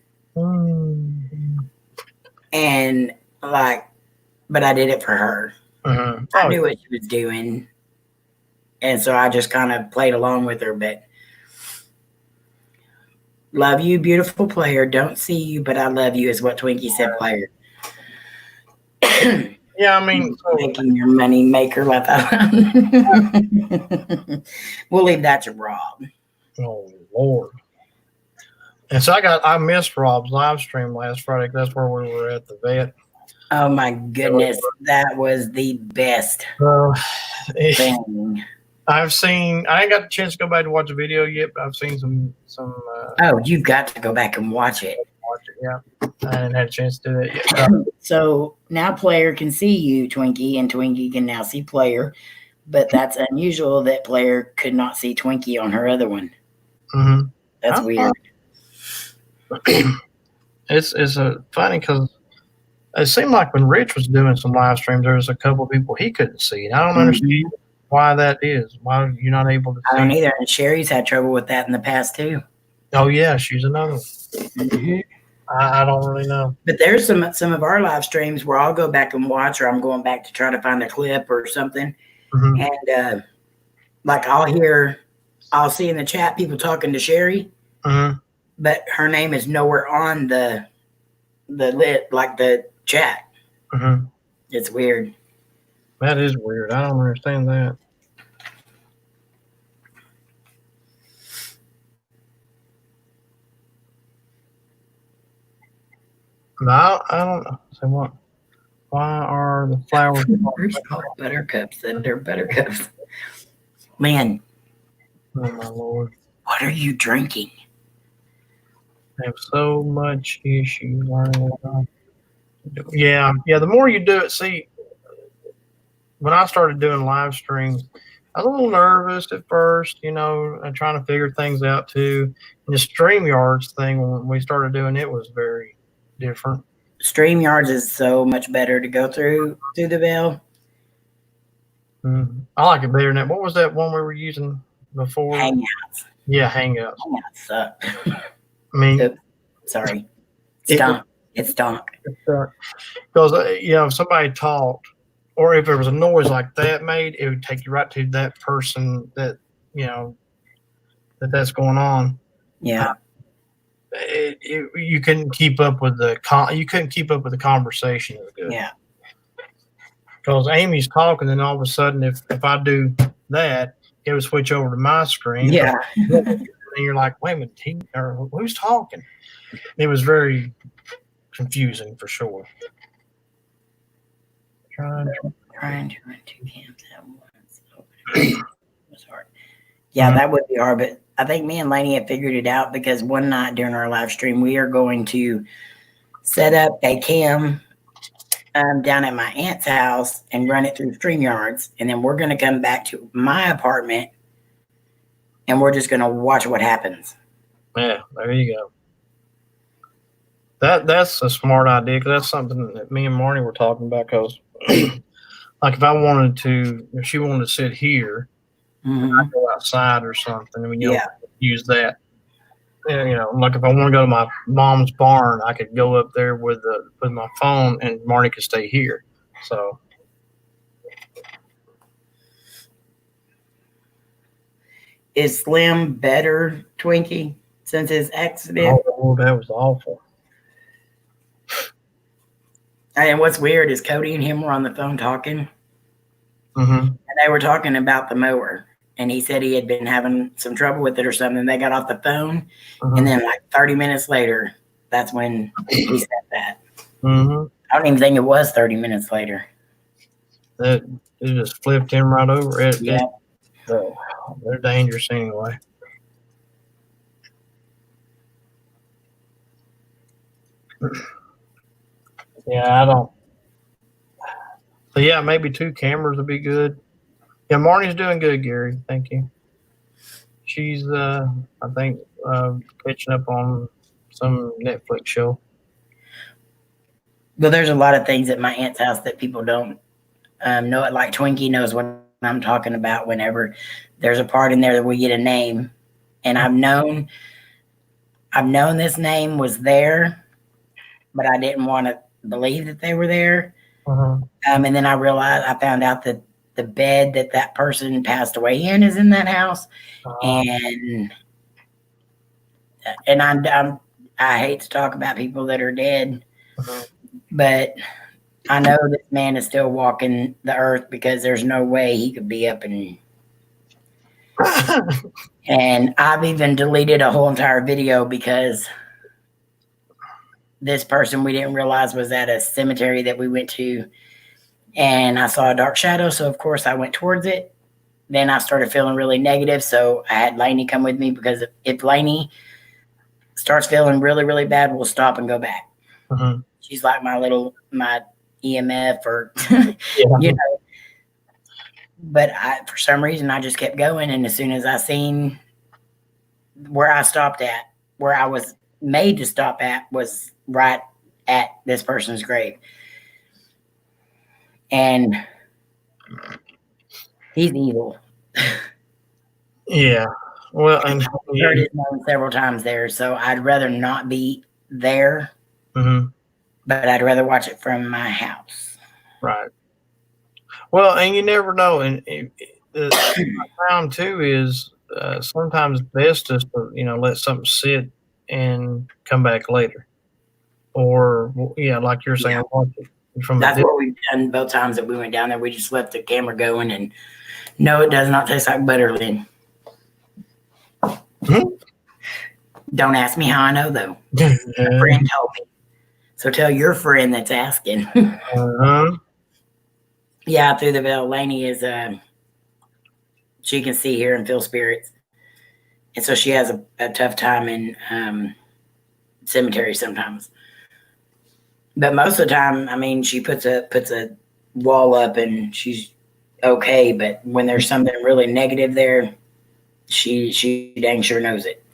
And but I did it for her. I knew what she was doing. And so I just kind of played along with her. But love you, beautiful player. Don't see you, but I love you is what Twinkie said, player. Yeah, I mean, making your money maker like that. We'll leave that to Rob. Oh Lord! And so I missed Rob's live stream last Friday. That's where we were at the vet. Oh my goodness, that was the best thing. I ain't got the chance to go back to watch the video yet, but I've seen some. Oh, you've got to go back and watch it. Yeah, I didn't have a chance to do that yet. So now player can see you, Twinkie, and Twinkie can now see player. But that's unusual that player could not see Twinkie on her other one. Mm-hmm. That's weird. It's funny because it seemed like when Rich was doing some live streams, there was a couple of people he couldn't see. And I don't understand why that is. Why you're not able to see? I don't either. And Sherry's had trouble with that in the past too. Oh yeah, she's another one. Mm-hmm. I don't really know. But there's some of our live streams where I'll go back and watch, or I'm going back to try to find a clip or something. Mm-hmm. And I'll see in the chat people talking to Sherry, but her name is nowhere on the chat. Mm-hmm. It's weird. That is weird. I don't understand that. No, I don't know. So what? Why are the flowers called buttercups? That they're buttercups. Man. Oh my Lord. What are you drinking? I have so much issue learning. Yeah. The more you do it, see, when I started doing live streams, I was a little nervous at first, and trying to figure things out too. And the StreamYards thing, when we started doing it, was very different. StreamYards is so much better to go through the veil. Mm-hmm. I like it better than that. What was that one we were using before? Hangouts. Yeah, Hangouts. Hangouts suck. I mean, sorry. Stonk. It's stonk. Because, if somebody talked, or if there was a noise like that made, it would take you right to that person that, that's going on. Yeah. You couldn't keep up with the conversation. It was good. Yeah. Because Amy's talking, and all of a sudden, if I do that, it would switch over to my screen. Yeah. And you're like, wait a minute, who's talking? It was very confusing for sure. Trying to run 2 cams at once. It was hard. Yeah, that would be hard, but I think me and Lainey have figured it out because one night during our live stream, we are going to set up a cam down at my aunt's house and run it through StreamYards. And then we're going to come back to my apartment and we're just going to watch what happens. Yeah, there you go. That's a smart idea because that's something that me and Marnie were talking about. Because, like, if I wanted to, if she wanted to sit here, I'd go outside or something, and use that. And, like if I want to go to my mom's barn, I could go up there with my phone, and Marnie could stay here. So. Is Slim better, Twinkie, since his accident? Oh, that was awful. And what's weird is Cody and him were on the phone talking, and they were talking about the mower. And he said he had been having some trouble with it or something. They got off the phone, and then like 30 minutes later, that's when he said that. I don't even think it was 30 minutes later. It just flipped him right over. They're dangerous anyway. Yeah, I don't. So yeah, maybe 2 cameras would be good. Yeah, Marnie's doing good, Gary. Thank you. She's, I think, catching up on some Netflix show. Well, there's a lot of things at my aunt's house that people don't know. It like Twinkie knows what I'm talking about. Whenever there's a part in there that we get a name, and I've known this name was there, but I didn't want to believe that they were there. And then I found out that the bed that person passed away in is in that house. And I hate to talk about people that are dead, but I know this man is still walking the earth because there's no way he could be up and I've even deleted a whole entire video because this person we didn't realize was at a cemetery that we went to, and I saw a dark shadow. So of course I went towards it. Then I started feeling really negative. So I had Lainey come with me because if Lainey starts feeling really, really bad, we'll stop and go back. She's like my EMF or, but for some reason I just kept going. And as soon as I seen where I stopped at, where I was made to stop at was right at this person's grave. And he's evil. Yeah. Well, and I've heard his name several times there, so I'd rather not be there. But I'd rather watch it from my house. Right. Well, and you never know. And the time too is sometimes best is to let something sit and come back later, or like you're saying, watch it from. That's what we've done both times that we went down there. We just left the camera going, and no, it does not taste like butter, Lynn. Don't ask me how I know, though. A friend told me. So tell your friend that's asking. Yeah, through the veil. Lainey is, she can see, hear, and feel spirits. And so she has a tough time in cemetery sometimes. But most of the time, I mean, she puts a wall up and she's okay. But when there's something really negative there, she dang sure knows it.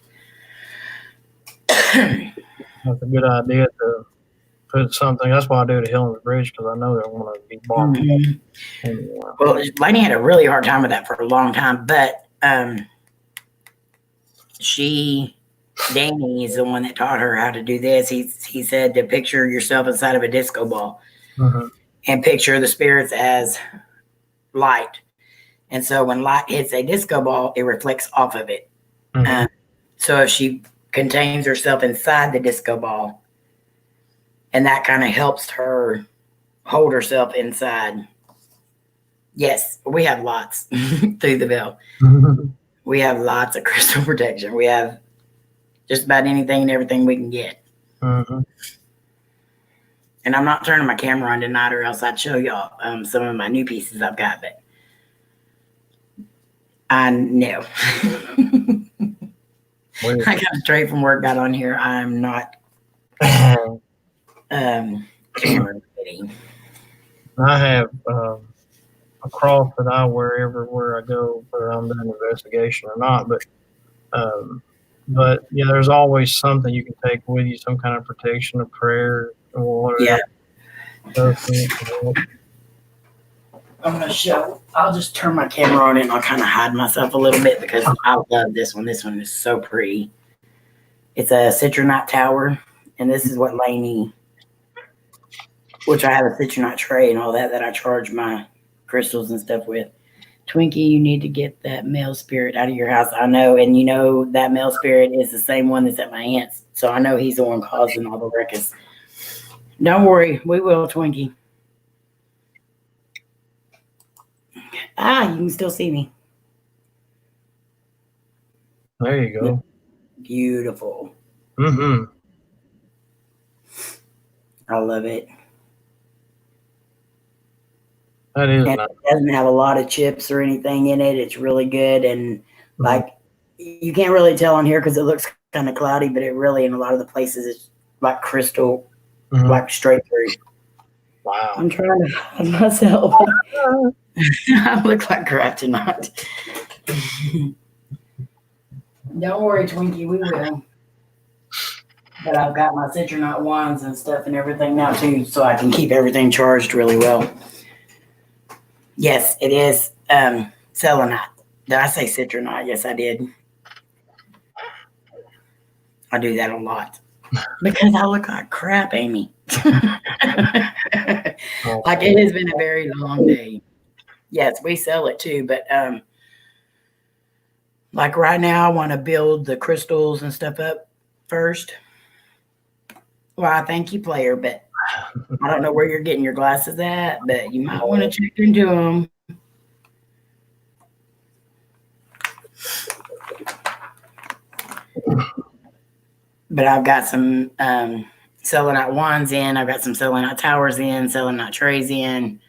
That's a good idea to put something. That's why I do the Hill on the Bridge, because I know they're going to be barking. Well, Lainey had a really hard time with that for a long time, but Danny is the one that taught her how to do this. He said to picture yourself inside of a disco ball and picture the spirits as light. And so when light hits a disco ball, it reflects off of it. So if she contains herself inside the disco ball, and that kind of helps her hold herself inside. Yes, we have lots through the veil. We have lots of crystal protection. We have just about anything and everything we can get. And I'm not turning my camera on tonight, or else I'd show y'all some of my new pieces I've got. But I know. Weird. I got straight from work, got on here. I'm not camera ready. I have a cross that I wear everywhere I go, whether I'm doing an investigation or not. But yeah, there's always something you can take with you, some kind of protection, a prayer, or whatever. Yeah. I'm gonna show. I'll just turn my camera on and I'll kind of hide myself a little bit because I love this one. This one is so pretty. It's a citronite tower, and this is what Lainey, which I have a citronite tray and all that I charge my crystals and stuff with. Twinkie, you need to get that male spirit out of your house. I know, and you know that male spirit is the same one that's at my aunt's, so I know he's the one causing all the ruckus. Don't worry, we will, Twinkie. Ah, you can still see me. There you go. Beautiful. Mm-hmm. I love it. That is And nice. it doesn't have a lot of chips or anything in it. It's really good. And like, you can't really tell on here because it looks kind of cloudy, but it really, in a lot of the places, it's like crystal, like straight through. Wow. I'm trying to hide myself. I look like crap tonight. Don't worry, Twinkie, we will. But I've got my citronite wands and stuff and everything now too, so I can keep everything charged really well. Yes, it is selenite. Did I say citronite? Yes, I did. I do that a lot because I look like crap, Amy. Like, it has been a very long day. Yes, we sell it too, but like right now, I want to build the crystals and stuff up first. Well, I thank you, player, but I don't know where you're getting your glasses at, but you might want to check into them. But I've got some selenite wands in. I've got some selenite towers in, selenite trays in.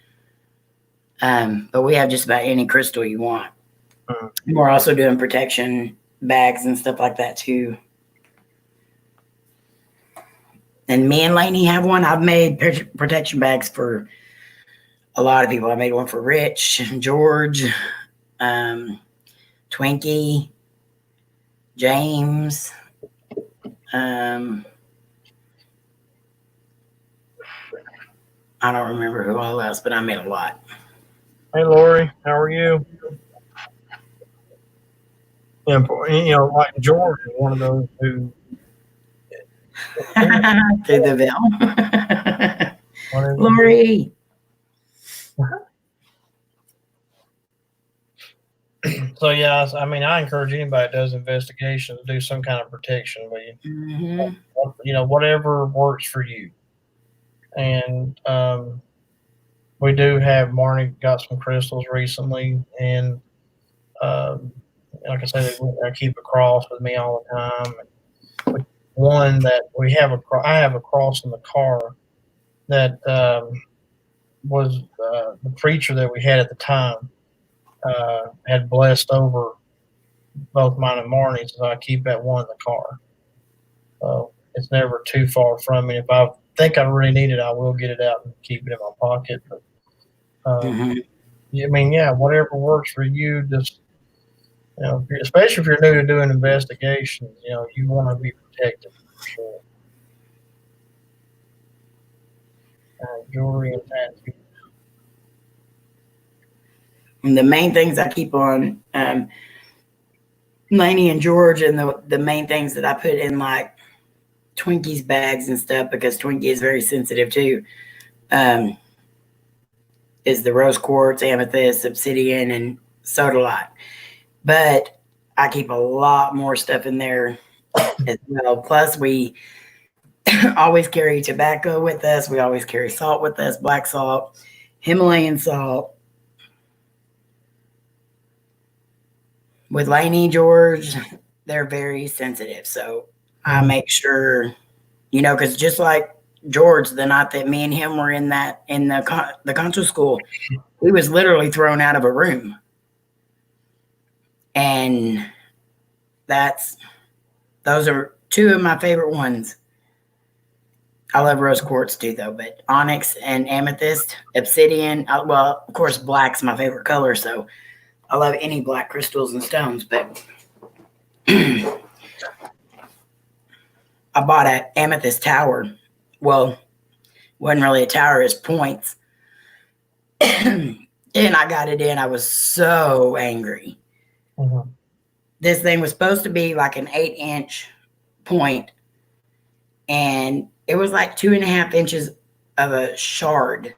But we have just about any crystal you want. We're also doing protection bags and stuff like that too. And me and Lainey have one. I've made protection bags for a lot of people. I made one for Rich, George, Twinkie, James. I don't remember who all else, but I made a lot. Hey, Lori, how are you? Yeah, you know, like George is one of those who. Through the veil. Lori. So yeah, I mean, I encourage anybody that does investigation to do some kind of protection. But you know, whatever works for you. And we do have Marnie got some crystals recently, and like I said, I keep a cross with me all the time. One that I have a cross in the car that was the preacher that we had at the time had blessed over both mine and Marnie's, so I keep that one in the car. So it's never too far from me. If I think I really need it, I will get it out and keep it in my pocket. But I mean, yeah, whatever works for you, just you know, especially if you're new to doing investigations, you know, you want to be protected for sure. Jewelry and tattoos. And the main things I keep on Lainey and George, and the main things that I put in like Twinkie's bags and stuff, because Twinkie is very sensitive too, is the rose quartz, amethyst, obsidian, and sodalite. But I keep a lot more stuff in there as well. Plus, we always carry tobacco with us. We always carry salt with us, black salt, Himalayan salt. With Lainey, George, they're very sensitive. So I make sure, you know, because just like George, the night that me and him were in the concert school, he was literally thrown out of a room. And that's Those are two of my favorite ones. I love rose quartz too, though, but onyx and amethyst, obsidian. Well, of course, black's my favorite color, so I love any black crystals and stones. But I bought an amethyst tower. Well, wasn't really a tower; it's points. And I got it in. I was so angry. Mm-hmm. This thing was supposed to be like an 8-inch point, and it was like 2.5 inches of a shard.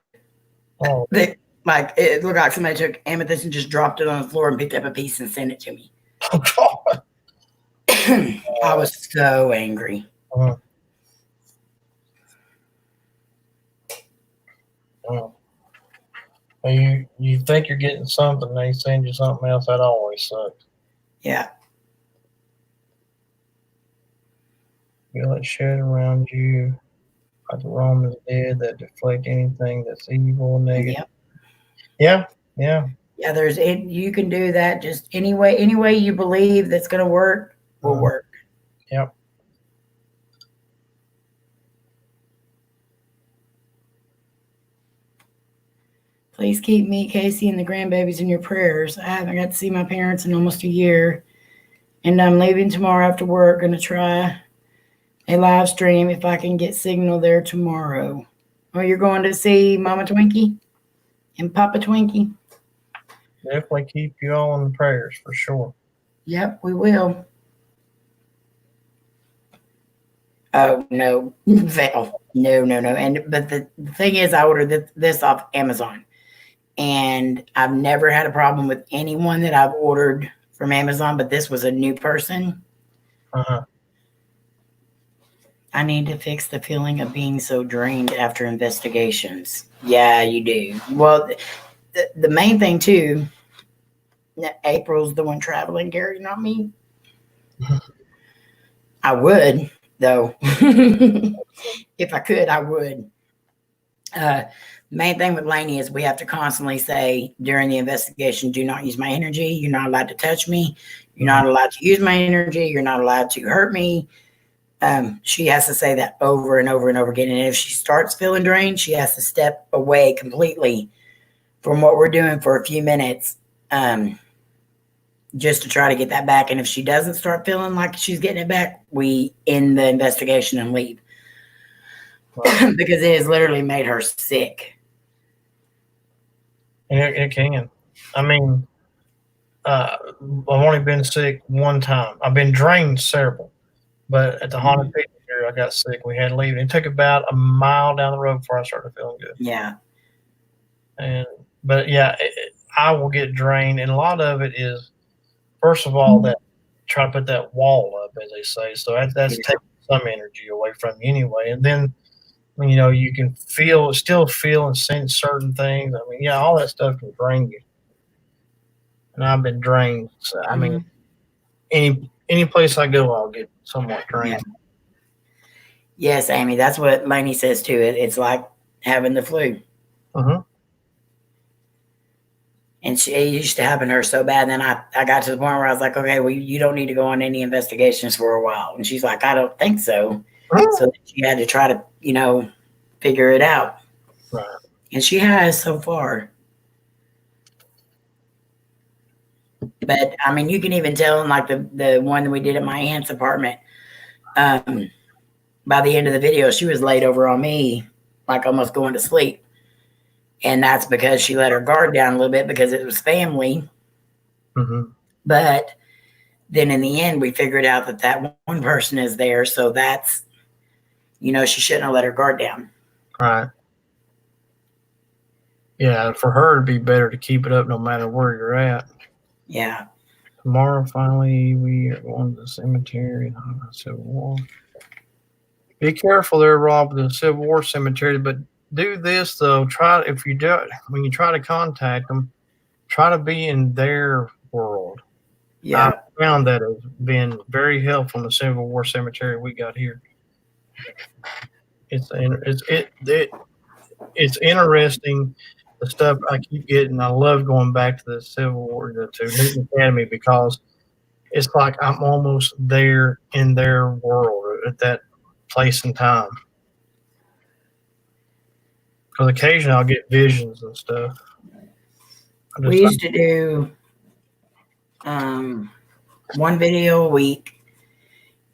Oh. That, like, it looked like somebody took amethyst and just dropped it on the floor and picked up a piece and sent it to me. Oh, God. I was so angry. Uh-huh. Oh. You think you're getting something, they send you something else. That always sucks. Yeah. Feel it shed around you, like the Roman's dead, that deflect anything that's evil, negative. Yep. Yeah. You can do that just any way you believe that's going to work will work. Yep. Please keep me, Casey, and the grandbabies in your prayers. I haven't got to see my parents in almost a year, and I'm leaving tomorrow after work. Going to try a live stream if I can get signal there tomorrow. Oh, you're going to see Mama Twinkie and Papa Twinkie? Definitely keep you all in the prayers for sure. Yep, we will. Oh, no, Val. No. But the thing is, I ordered this off Amazon, and I've never had a problem with anyone that I've ordered from Amazon, but this was a new person. Uh-huh. I need to fix the feeling of being so drained after investigations. Yeah, you do. Well, the main thing, too, April's the one traveling, Gary, not me. I would, though. If I could, I would. Main thing with Lainey is we have to constantly say during the investigation, do not use my energy. You're not allowed to touch me. You're not allowed to use my energy. You're not allowed to hurt me. She has to say that over and over and over again. And if she starts feeling drained, she has to step away completely from what we're doing for a few minutes, just to try to get that back. And if she doesn't start feeling like she's getting it back, we end the investigation and leave. Because it has literally made her sick. It can. I mean, I've only been sick one time. I've been drained several. But at the haunted picture here, I got sick. We had to leave. It took about a mile down the road before I started feeling good. Yeah. But I will get drained, and a lot of it is, first of all, that try to put that wall up, as they say. So that's taking some energy away from you anyway. And then, you can still feel and sense certain things. I mean, all that stuff can drain you. And I've been drained. So, I mean, any place I go, I'll get somewhat drained. Yeah. Yes, Amy, that's what Lainey says too. It's like having the flu. Uh-huh. And it used to happen to her so bad. And then I got to the point where I was like, okay, well, you don't need to go on any investigations for a while. And she's like, I don't think so. So she had to try to, figure it out. Right. And she has so far. But, I mean, you can even tell in like the one that we did at my aunt's apartment, by the end of the video, she was laid over on me, like almost going to sleep. And that's because she let her guard down a little bit because it was family. Mm-hmm. But then in the end, we figured out that one person is there. So that's, she shouldn't have let her guard down. Right. Yeah, for her, it'd be better to keep it up no matter where you're at. Yeah. Tomorrow, finally, we are going to the cemetery. Civil War. Be careful there, Rob, with the Civil War cemetery. But do this, though. When you try to contact them, try to be in their world. Yeah. I found that has been very helpful in the Civil War cemetery we got here. It's interesting, the stuff I keep getting. I love going back to the Civil War, to Newton Academy, because it's like I'm almost there in their world at that place and time. Because occasionally I'll get visions and stuff. We used to do one video a week,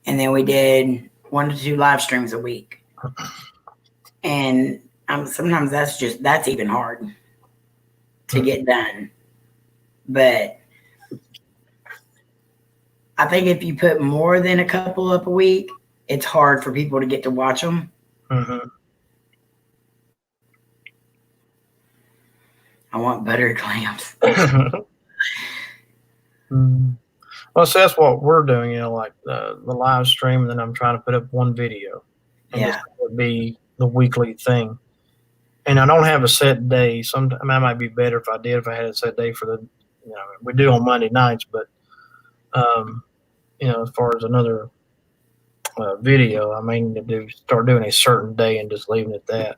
and then we did 1 to 2 live streams a week. And sometimes that's even hard to get done. But I think if you put more than a couple up a week, it's hard for people to get to watch them. Mm-hmm. I want buttered clams. Well, so that's what we're doing, you know, like the live stream, and then I'm trying to put up one video. And Yeah. this would be the weekly thing. And I don't have a set day. Sometimes that might be better if I did, if I had a set day for the, you know, we do on Monday nights, but, you know, as far as another video, I mean, to start doing a certain day and just leaving it at that.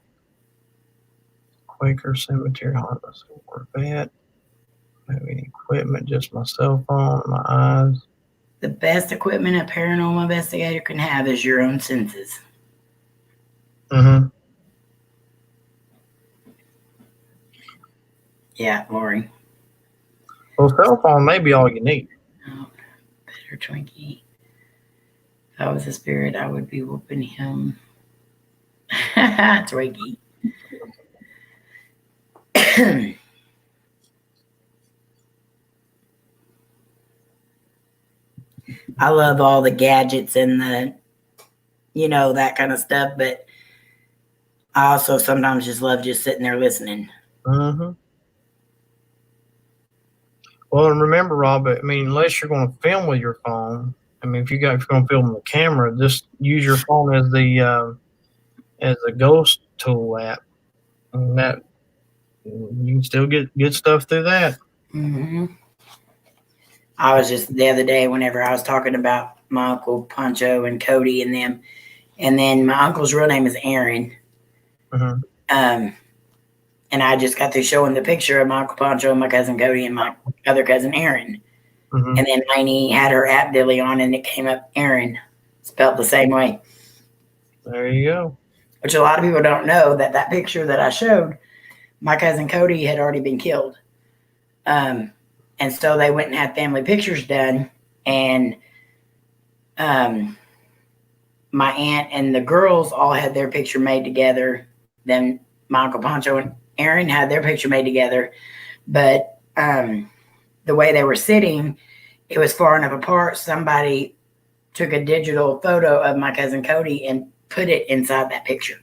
Quaker Cemetery, let's see where we're at. I don't have any equipment, just my cell phone, my eyes. The best equipment a paranormal investigator can have is your own senses. Mm-hmm. Yeah, Lori. Well, cell phone may be all you need. Oh, better Twinkie. If I was a spirit, I would be whooping him. Twinkie. I love all the gadgets and the, you know, that kind of stuff, but I also sometimes just love just sitting there listening. Mm-hmm. Well, and remember, Rob, I mean, unless you're going to film with your phone, I mean, if you're going to film with a camera, just use your phone as the ghost tool app, and that you can still get good stuff through that. Mm-hmm. I was just the other day, whenever I was talking about my uncle Pancho and Cody and them, and then my uncle's real name is Aaron. Mm-hmm. And I just got through showing the picture of my uncle Pancho and my cousin Cody and my other cousin Aaron. Mm-hmm. And then Lainey had her app dilly on, and it came up Aaron, spelled the same way. There you go. Which a lot of people don't know that picture that I showed, my cousin Cody had already been killed. And so they went and had family pictures done, and my aunt and the girls all had their picture made together. Then my Uncle Pancho and Aaron had their picture made together. But the way they were sitting, it was far enough apart. Somebody took a digital photo of my cousin Cody and put it inside that picture.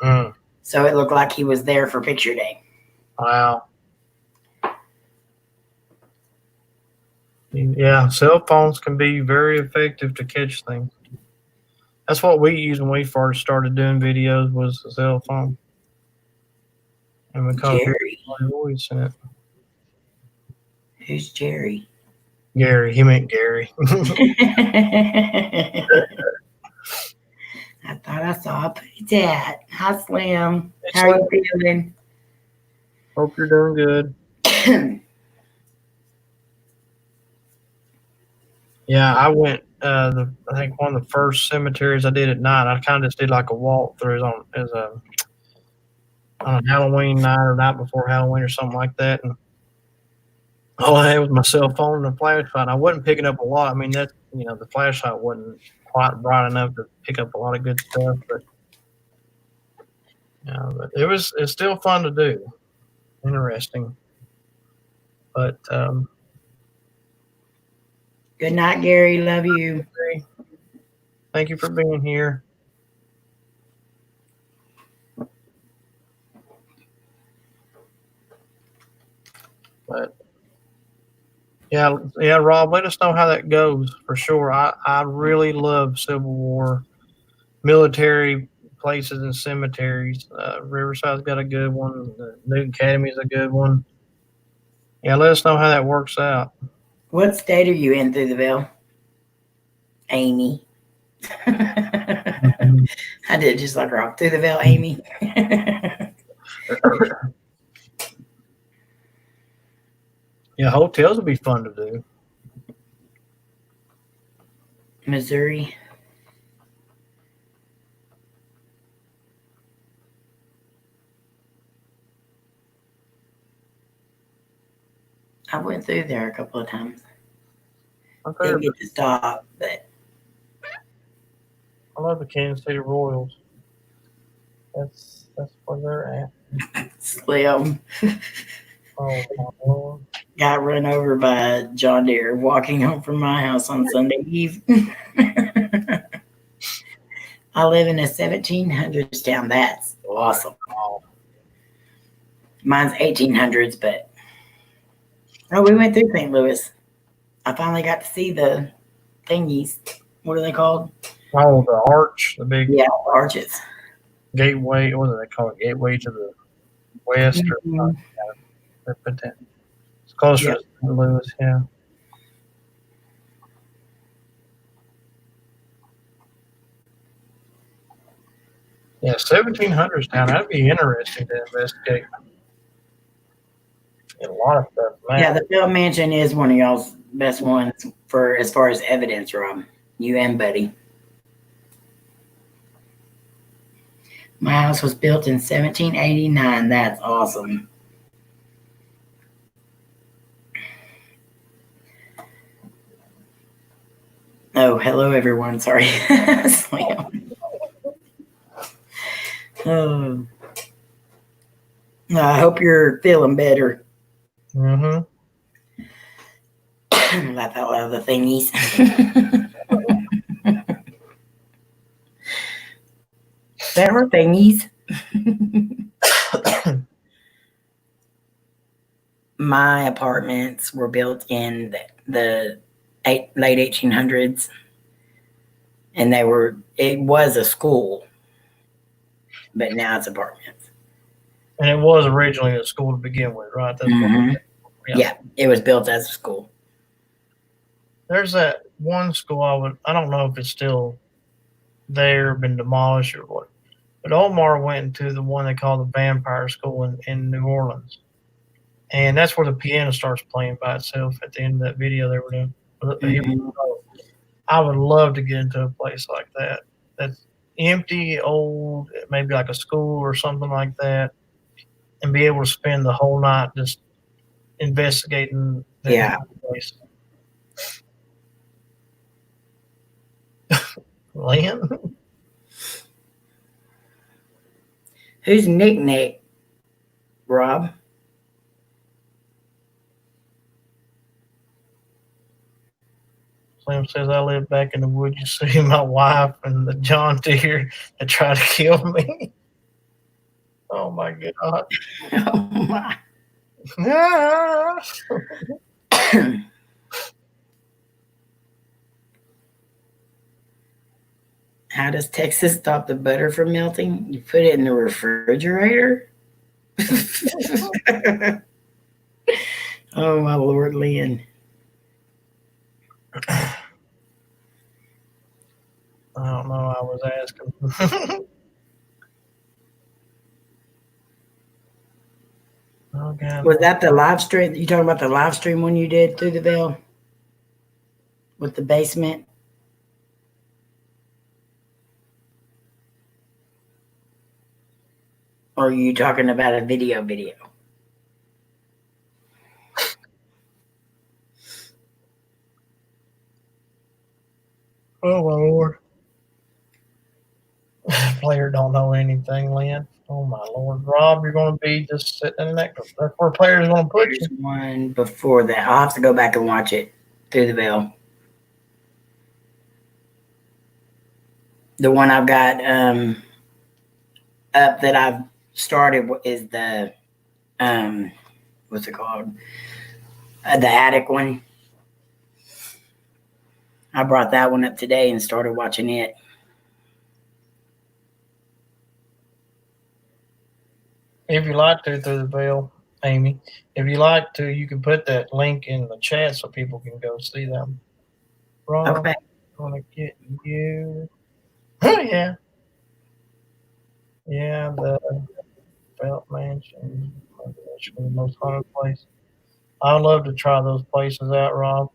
Mm. So it looked like he was there for picture day. Wow. Yeah, cell phones can be very effective to catch things. That's what we used when we first started doing videos, was the cell phone. And we called Jerry. my voice in it. Who's Jerry? Gary. He meant Gary. I thought I saw a pretty dad. Hi, Slim. How are you feeling? Hope you're doing good. Yeah, I went. I think one of the first cemeteries I did at night. I kind of just did like a walkthrough on a Halloween night or night before Halloween or something like that. And all I had was my cell phone and a flashlight. I wasn't picking up a lot. I mean, that, you know, the flashlight wasn't quite bright enough to pick up a lot of good stuff, but yeah, but it's still fun to do. Interesting, but Good night, Gary. Love you. Thank you for being here. But yeah, Rob, let us know how that goes for sure. I really love Civil War military places and cemeteries. Riverside's got a good one. The New Academy's a good one. Yeah, let us know how that works out. What state are you in through the veil? Amy. I did just like her off. Through the veil, Amy. Yeah, hotels would be fun to do. Missouri. I went through there a couple of times. Didn't get to stop, but I love the Kansas City Royals. That's where they're at. Slim Oh my Lord. got run over by a John Deere walking home from my house on Sunday Eve. I live in a 1700s town. That's awesome. Mine's 1800s, but we went through St. Louis. I finally got to see the thingies. What are they called? Oh, the arch, the big Arches. Gateway. What do they call it? Gateway to the west, or they put that. It's closer to St. Louis, yeah. Yeah, 1700s town. That'd be interesting to investigate. A lot of stuff, man. Yeah, the Bell Mansion is one of y'all's best ones for as far as evidence, Rob. You and Buddy. My house was built in 1789. That's awesome. Oh, hello everyone. Sorry. Oh. I hope you're feeling better. Mm-hmm. Laugh out loud, the thingies. There were thingies. My apartments were built in the late 1800s, and it was a school, but now it's apartments. And it was originally a school to begin with, right? That's yeah, it was built as a school. There's that one school I don't know if it's still there, been demolished or what. But Omar went into the one they call the Vampire School in New Orleans. And that's where the piano starts playing by itself at the end of that video they were doing. I would love to get into a place like that. That's empty, old, maybe like a school or something like that, and be able to spend the whole night just investigating the place. Lynn? Who's Nick Nick? Rob? Slim says, I live back in the woods. You see my wife and the John Deere that tried to kill me. Oh my God. Oh my. How does Texas stop the butter from melting? You put it in the refrigerator? Oh my Lord, Lynn. I don't know. I was asking. Oh, God. Was that the live stream? You talking about the live stream one you did through the veil with the basement? Or are you talking about a video? Oh my Lord. Player don't know anything, Lynn. Oh my Lord. Rob, you're going to be just sitting in that. That's where players going to put you. There's one before that. I'll have to go back and watch it through the veil. The one I've got up that I've started is the what's it called? The attic one. I brought that one up today and started watching it. If you like to, through the veil, Amy, if you like to, you can put that link in the chat so people can go see them. Rob, Okay. I'm going to get you. Oh, yeah. Yeah, the Belt Mansion. That's the most haunted place. I'd love to try those places out, Rob.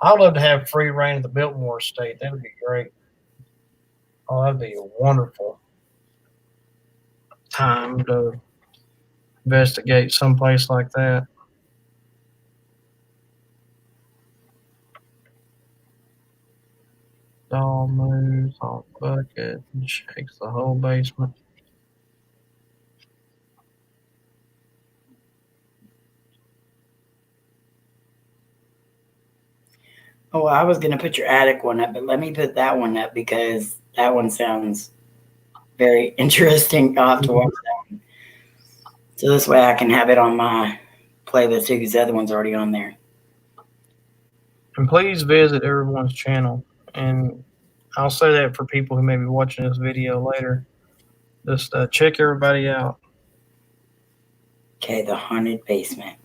I'd love to have free reign of the Biltmore estate. That would be great. Oh, that'd be a wonderful time to investigate someplace like that. Doll moves on bucket and shakes the whole basement. Oh, I was going to put your attic one up, but let me put that one up because that one sounds very interesting. I'll have to watch that one. So this way I can have it on my playlist too, because the other one's already on there. And please visit everyone's channel. And I'll say that for people who may be watching this video later. Just check everybody out. Okay, the haunted basement.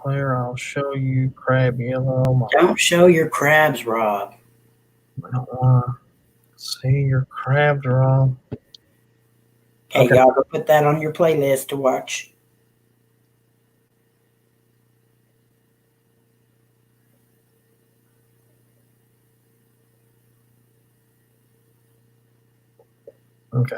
Player, I'll show you crab yellow. Don't show your crabs, Rob. I don't want to see your crabs, Rob. Okay, y'all go put that on your playlist to watch. Okay.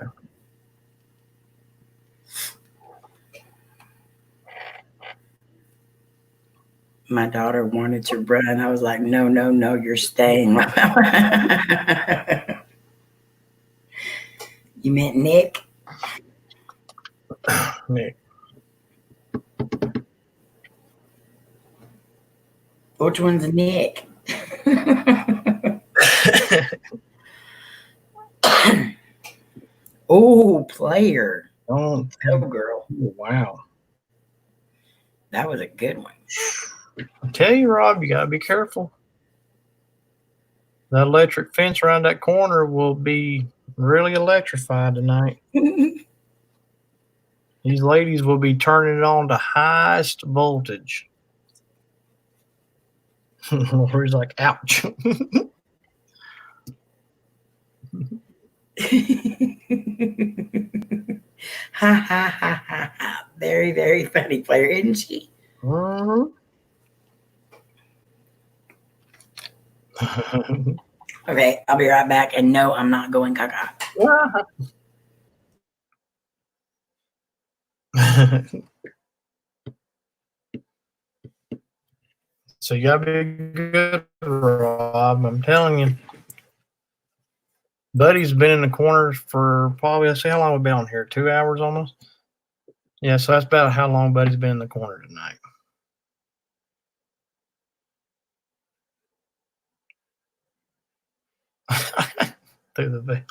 My daughter wanted to run. I was like, no, no, no, you're staying. You meant Nick? Nick. Which one's Nick? Oh, player. Oh, girl. wow. That was a good one. I tell you, Rob, you got to be careful. That electric fence around that corner will be really electrified tonight. These ladies will be turning it on to highest voltage. Lori's like, ouch. Ha ha ha ha ha. Very, very funny player, isn't she? Okay, I'll be right back. And no, I'm not going caca. So you gotta be good, Rob. I'm telling you. Buddy's been in the corners for probably, let's see how long we've been on here. 2 hours almost. Yeah, so that's about how long Buddy's been in the corner tonight. Through the veil.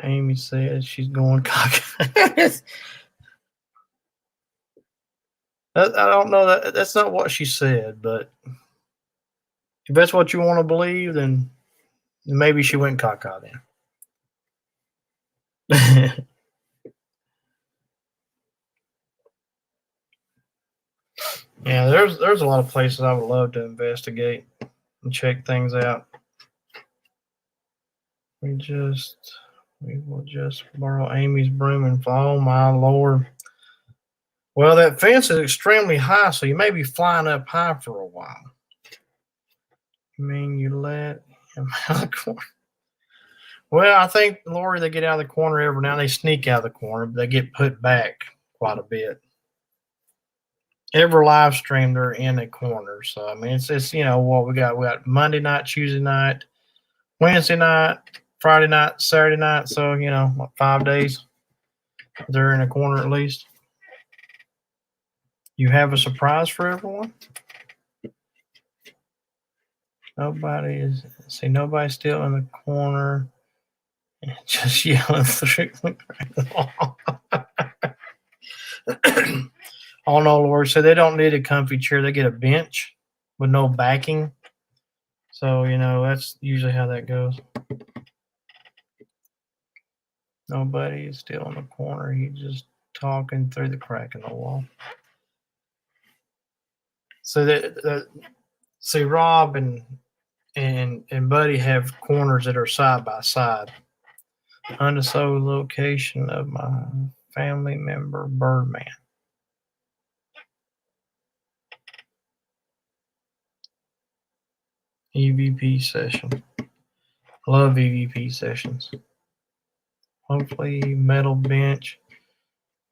Amy says she's going cock. I don't know that's not what she said, but if that's what you want to believe, then maybe she went caca then. Yeah, there's a lot of places I would love to investigate and check things out. We will just borrow Amy's broom and fall. Oh my Lord. Well, that fence is extremely high, so you may be flying up high for a while. You mean you let him out of the corner? Well, I think, Lori, they get out of the corner every now and they sneak out of the corner, but they get put back quite a bit. Every live stream, they're in a corner. So, I mean, it's just, what we got. We got Monday night, Tuesday night, Wednesday night, Friday night, Saturday night. So, 5 days. They're in a corner at least. You have a surprise for everyone? Nobody's still in the corner. Just yelling through the Oh no, Lord. So they don't need a comfy chair. They get a bench with no backing. So, that's usually how that goes. Nobody is still in the corner. He's just talking through the crack in the wall. So see, Rob and and Buddy have corners that are side by side. Undisclosed location of my family member Birdman. EVP session. Love EVP sessions. Hopefully metal bench.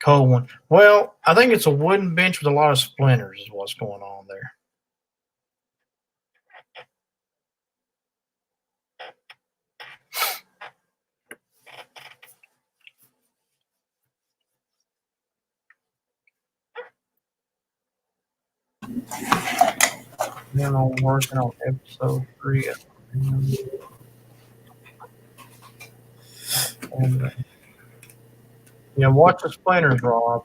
Cold one. Well, I think it's a wooden bench with a lot of splinters is what's going on there. Then I'm working on episode 3. And, watch the splinters, Rob.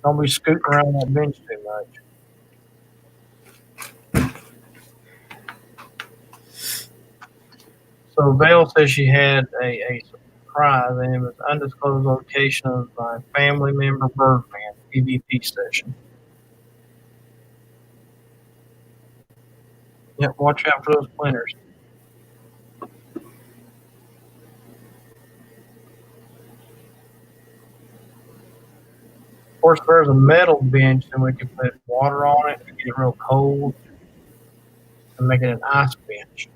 Don't be scooting around that bench too much. So Vale says she had a surprise, and it was undisclosed location of my family member Birdman PvP session. Yep, watch out for those splinters. Of course, there's a metal bench, and we can put water on it and get it real cold and make it an ice bench.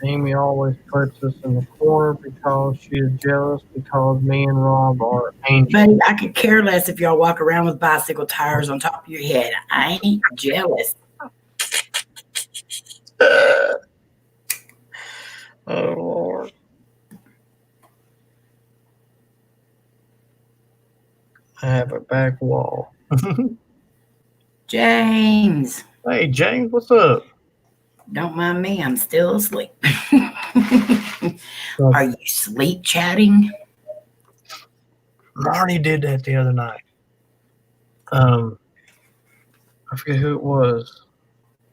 Amy always puts us in the corner because she is jealous because me and Rob are angels. Buddy, I could care less if y'all walk around with bicycle tires on top of your head. I ain't jealous. Oh, Lord. I have a back wall. James. Hey, James, what's up? Don't mind me. I'm still asleep. Are you sleep chatting? Marnie did that the other night. I forget who it was.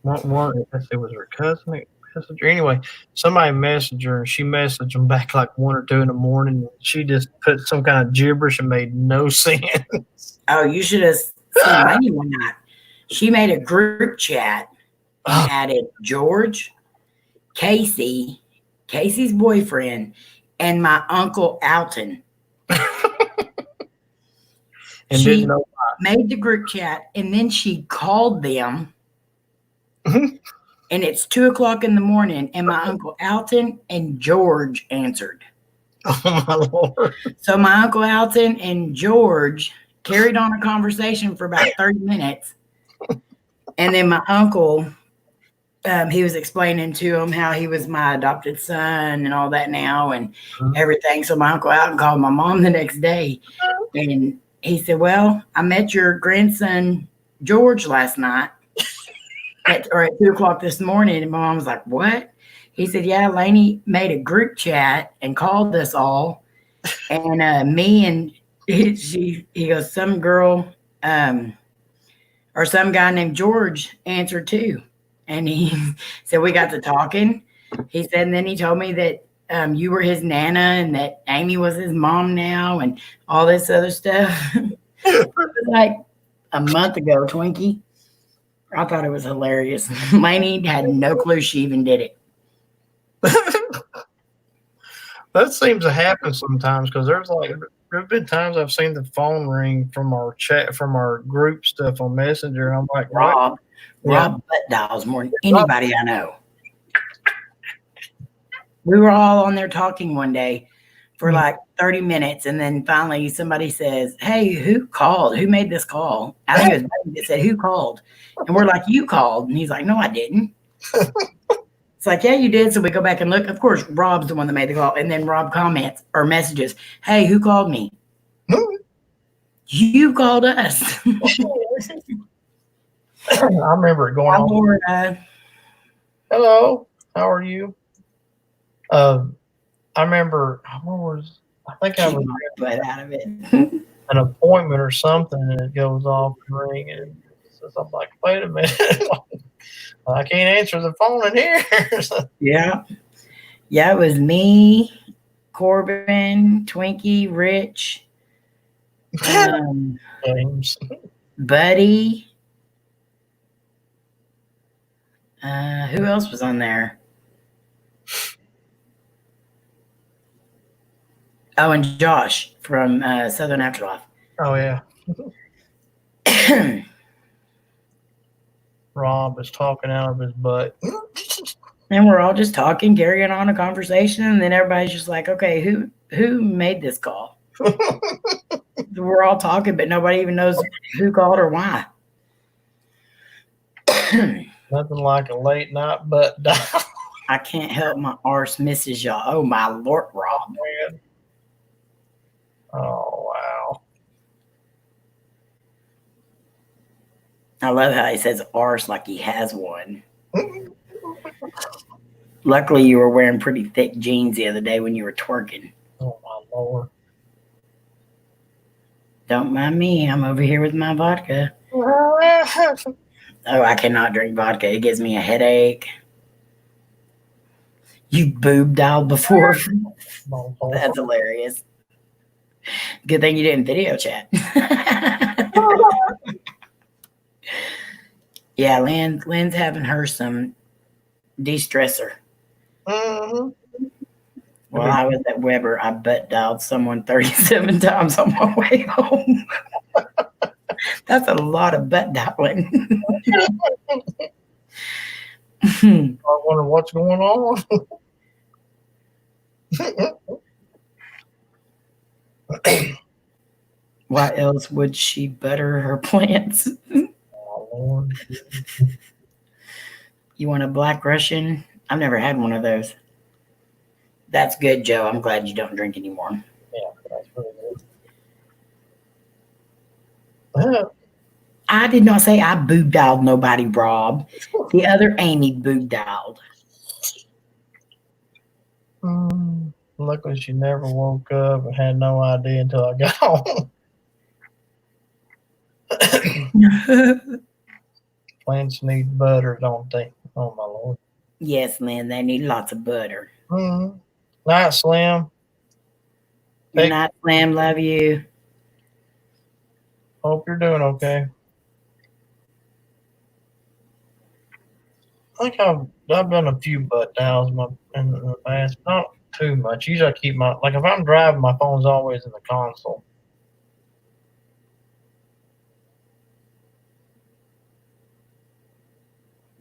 One, I it was her cousin. Messenger. Anyway, somebody messaged her and she messaged them back like 1 or 2 in the morning. And she just put some kind of gibberish and made no sense. Oh, you should have seen Lainey one night. She made a group chat and added George, Casey's boyfriend, and my uncle Alton. And she didn't know why. Made the group chat and then she called them. And it's 2:00 in the morning, and my uncle Alton and George answered. Oh my Lord! So my uncle Alton and George carried on a conversation for about 30 minutes, and then my uncle, he was explaining to him how he was my adopted son and all that now and everything. So my uncle Alton called my mom the next day, and he said, "Well, I met your grandson George last night." At 2:00 this morning, and my mom was like, "What?" He said, "Yeah, Lainey made a group chat and called us all, and me and he goes, some girl or some guy named George answered too, and he said we got to talking." He said, and then he told me that you were his nana and that Amy was his mom now, and all this other stuff. It was like a month ago, Twinkie. I thought it was hilarious. Lainey had no clue she even did it. That seems to happen sometimes because there's been times I've seen the phone ring from our chat, from our group stuff on Messenger. I'm like, Rob butt dials more than anybody I know. We were all on there talking one day for like 30 minutes, and then finally somebody says, "Hey, who called? Who made this call?" I think it was Buddy that said, "Who called?" And we're like, "You called." And he's like, "No, I didn't." It's like, "Yeah, you did." So we go back and look. Of course, Rob's the one that made the call. And then Rob comments or messages, "Hey, who called me?" You called us. I remember it going on. Lord, hello, how are you? I remember, I was butt out of it. an appointment or something, and it goes off and ring, and I'm like, wait a minute, I can't answer the phone in here. Yeah. Yeah, it was me, Corbin, Twinkie, Rich, James. Buddy. Who else was on there? Oh, and Josh from Southern Afterlife. Oh yeah. Rob is talking out of his butt. And we're all just talking, carrying on a conversation, and then everybody's just like, "Okay, who made this call?" We're all talking, but nobody even knows who called or why. Nothing like a late night butt dial. I can't help my arse misses y'all. Oh my Lord, Rob. Man. Oh wow. I love how he says arse like he has one. Luckily, you were wearing pretty thick jeans the other day when you were twerking. Oh my Lord. Don't mind me. I'm over here with my vodka. Oh, I cannot drink vodka. It gives me a headache. You boob dialed before. That's hilarious. Good thing you didn't video chat. Yeah, Lynn's having her some de-stressor. Mm-hmm. While I was at Weber, I butt dialed someone 37 times on my way home. That's a lot of butt dialing. I wonder what's going on. Why else would she butter her plants? Oh, Lord. You want a Black Russian? I've never had one of those. That's good, Joe. I'm glad you don't drink anymore. Yeah, that's really good. I did not say I boob dialed nobody, Rob. The other Amy boob dialed. Luckily, she never woke up and had no idea until I got home. Plants need butter, don't they? Oh, my Lord. Yes, Lynn, they need lots of butter. Mm-hmm. Night, Slim. Good night, Slim. Love you. Hope you're doing okay. I think I've done a few butt dials in the past, not too much. Usually I keep my, like if I'm driving, my phone's always in the console.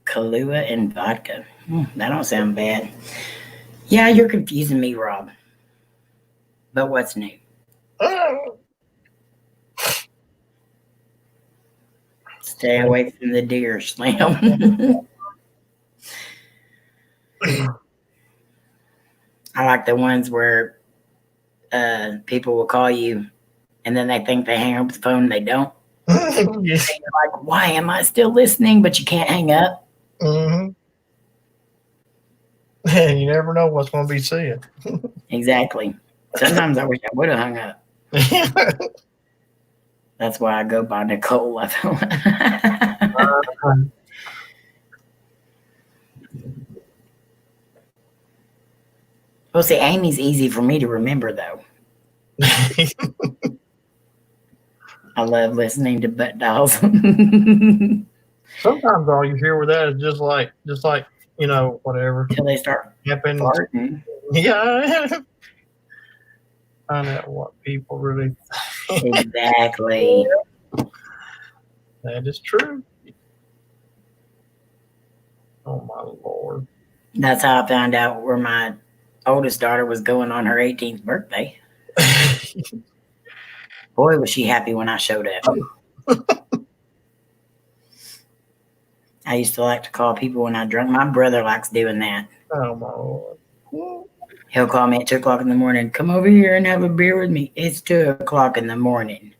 Kahlua and vodka. That don't sound bad. Yeah, you're confusing me, Rob. But what's new? Stay away from the deer, Slam. I like the ones where people will call you and then they think they hang up the phone and they don't. Yes. And you're like, why am I still listening? But you can't hang up. Mm-hmm. And you never know what's going to be said. Exactly. Sometimes I wish I would have hung up. That's why I go by Nicole. Well, see, Amy's easy for me to remember, though. I love listening to butt dials. Sometimes all you hear with that is just like whatever. Until they start farting. Yeah. Find out what people really think. Exactly. That is true. Oh my Lord. That's how I found out where my oldest daughter was going on her 18th birthday. Boy, was she happy when I showed up. I used to like to call people when I drunk. My brother likes doing that. Oh my Lord. He'll call me at 2 o'clock in the morning. Come over here and have a beer with me. It's 2 o'clock in the morning.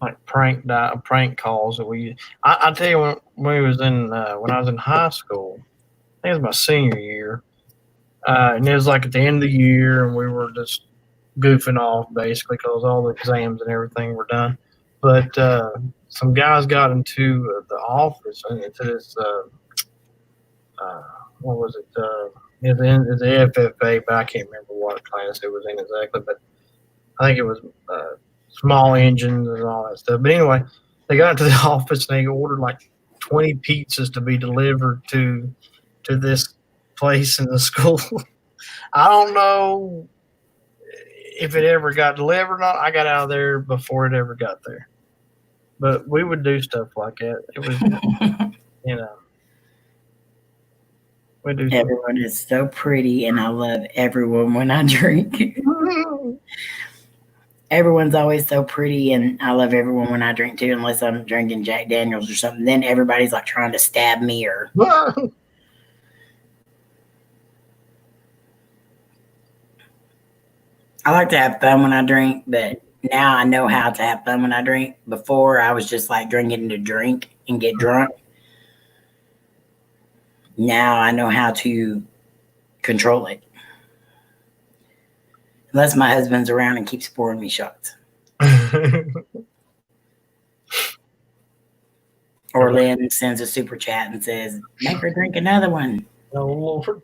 Like prank calls that we. I tell you when I was in high school, I think it was my senior year. And it was like at the end of the year, and we were just goofing off basically because all the exams and everything were done. But some guys got into the office and into this. What was it? It's the FFA, but I can't remember what class it was in exactly. But I think it was small engines and all that stuff. But anyway, they got into the office and they ordered like 20 pizzas to be delivered to this place in the school. I don't know if it ever got delivered or not. I got out of there before it ever got there. But we would do stuff like that. It was, you know, we do. Everyone is so pretty, and I love everyone when I drink. Everyone's always so pretty, and I love everyone when I drink too, unless I'm drinking Jack Daniels or something. Then everybody's like trying to stab me or. I like to have fun when I drink, but now I know how to have fun when I drink. Before, I was just like drinking to drink and get drunk. Now I know how to control it. Unless my husband's around and keeps pouring me shots. Or Lynn sends a super chat and says, make her drink another one. Oh, Lord.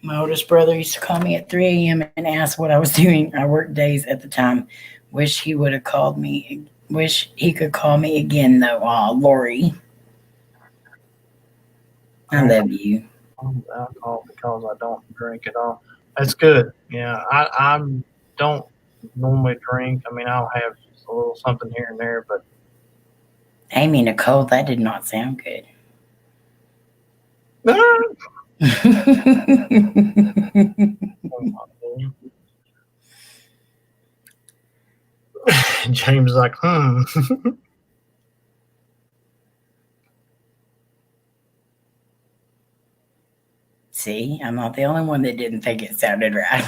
My oldest brother used to call me at 3 a.m. and ask what I was doing. I worked days at the time. Wish he would have called me. Wish he could call me again, though. Aw, Lori. I love you. Alcohol because I don't drink at all. That's good. Yeah, I don't normally drink. I mean, I'll have just a little something here and there, but Amy Nicole, that did not sound good. James is like, See, I'm not the only one that didn't think it sounded right.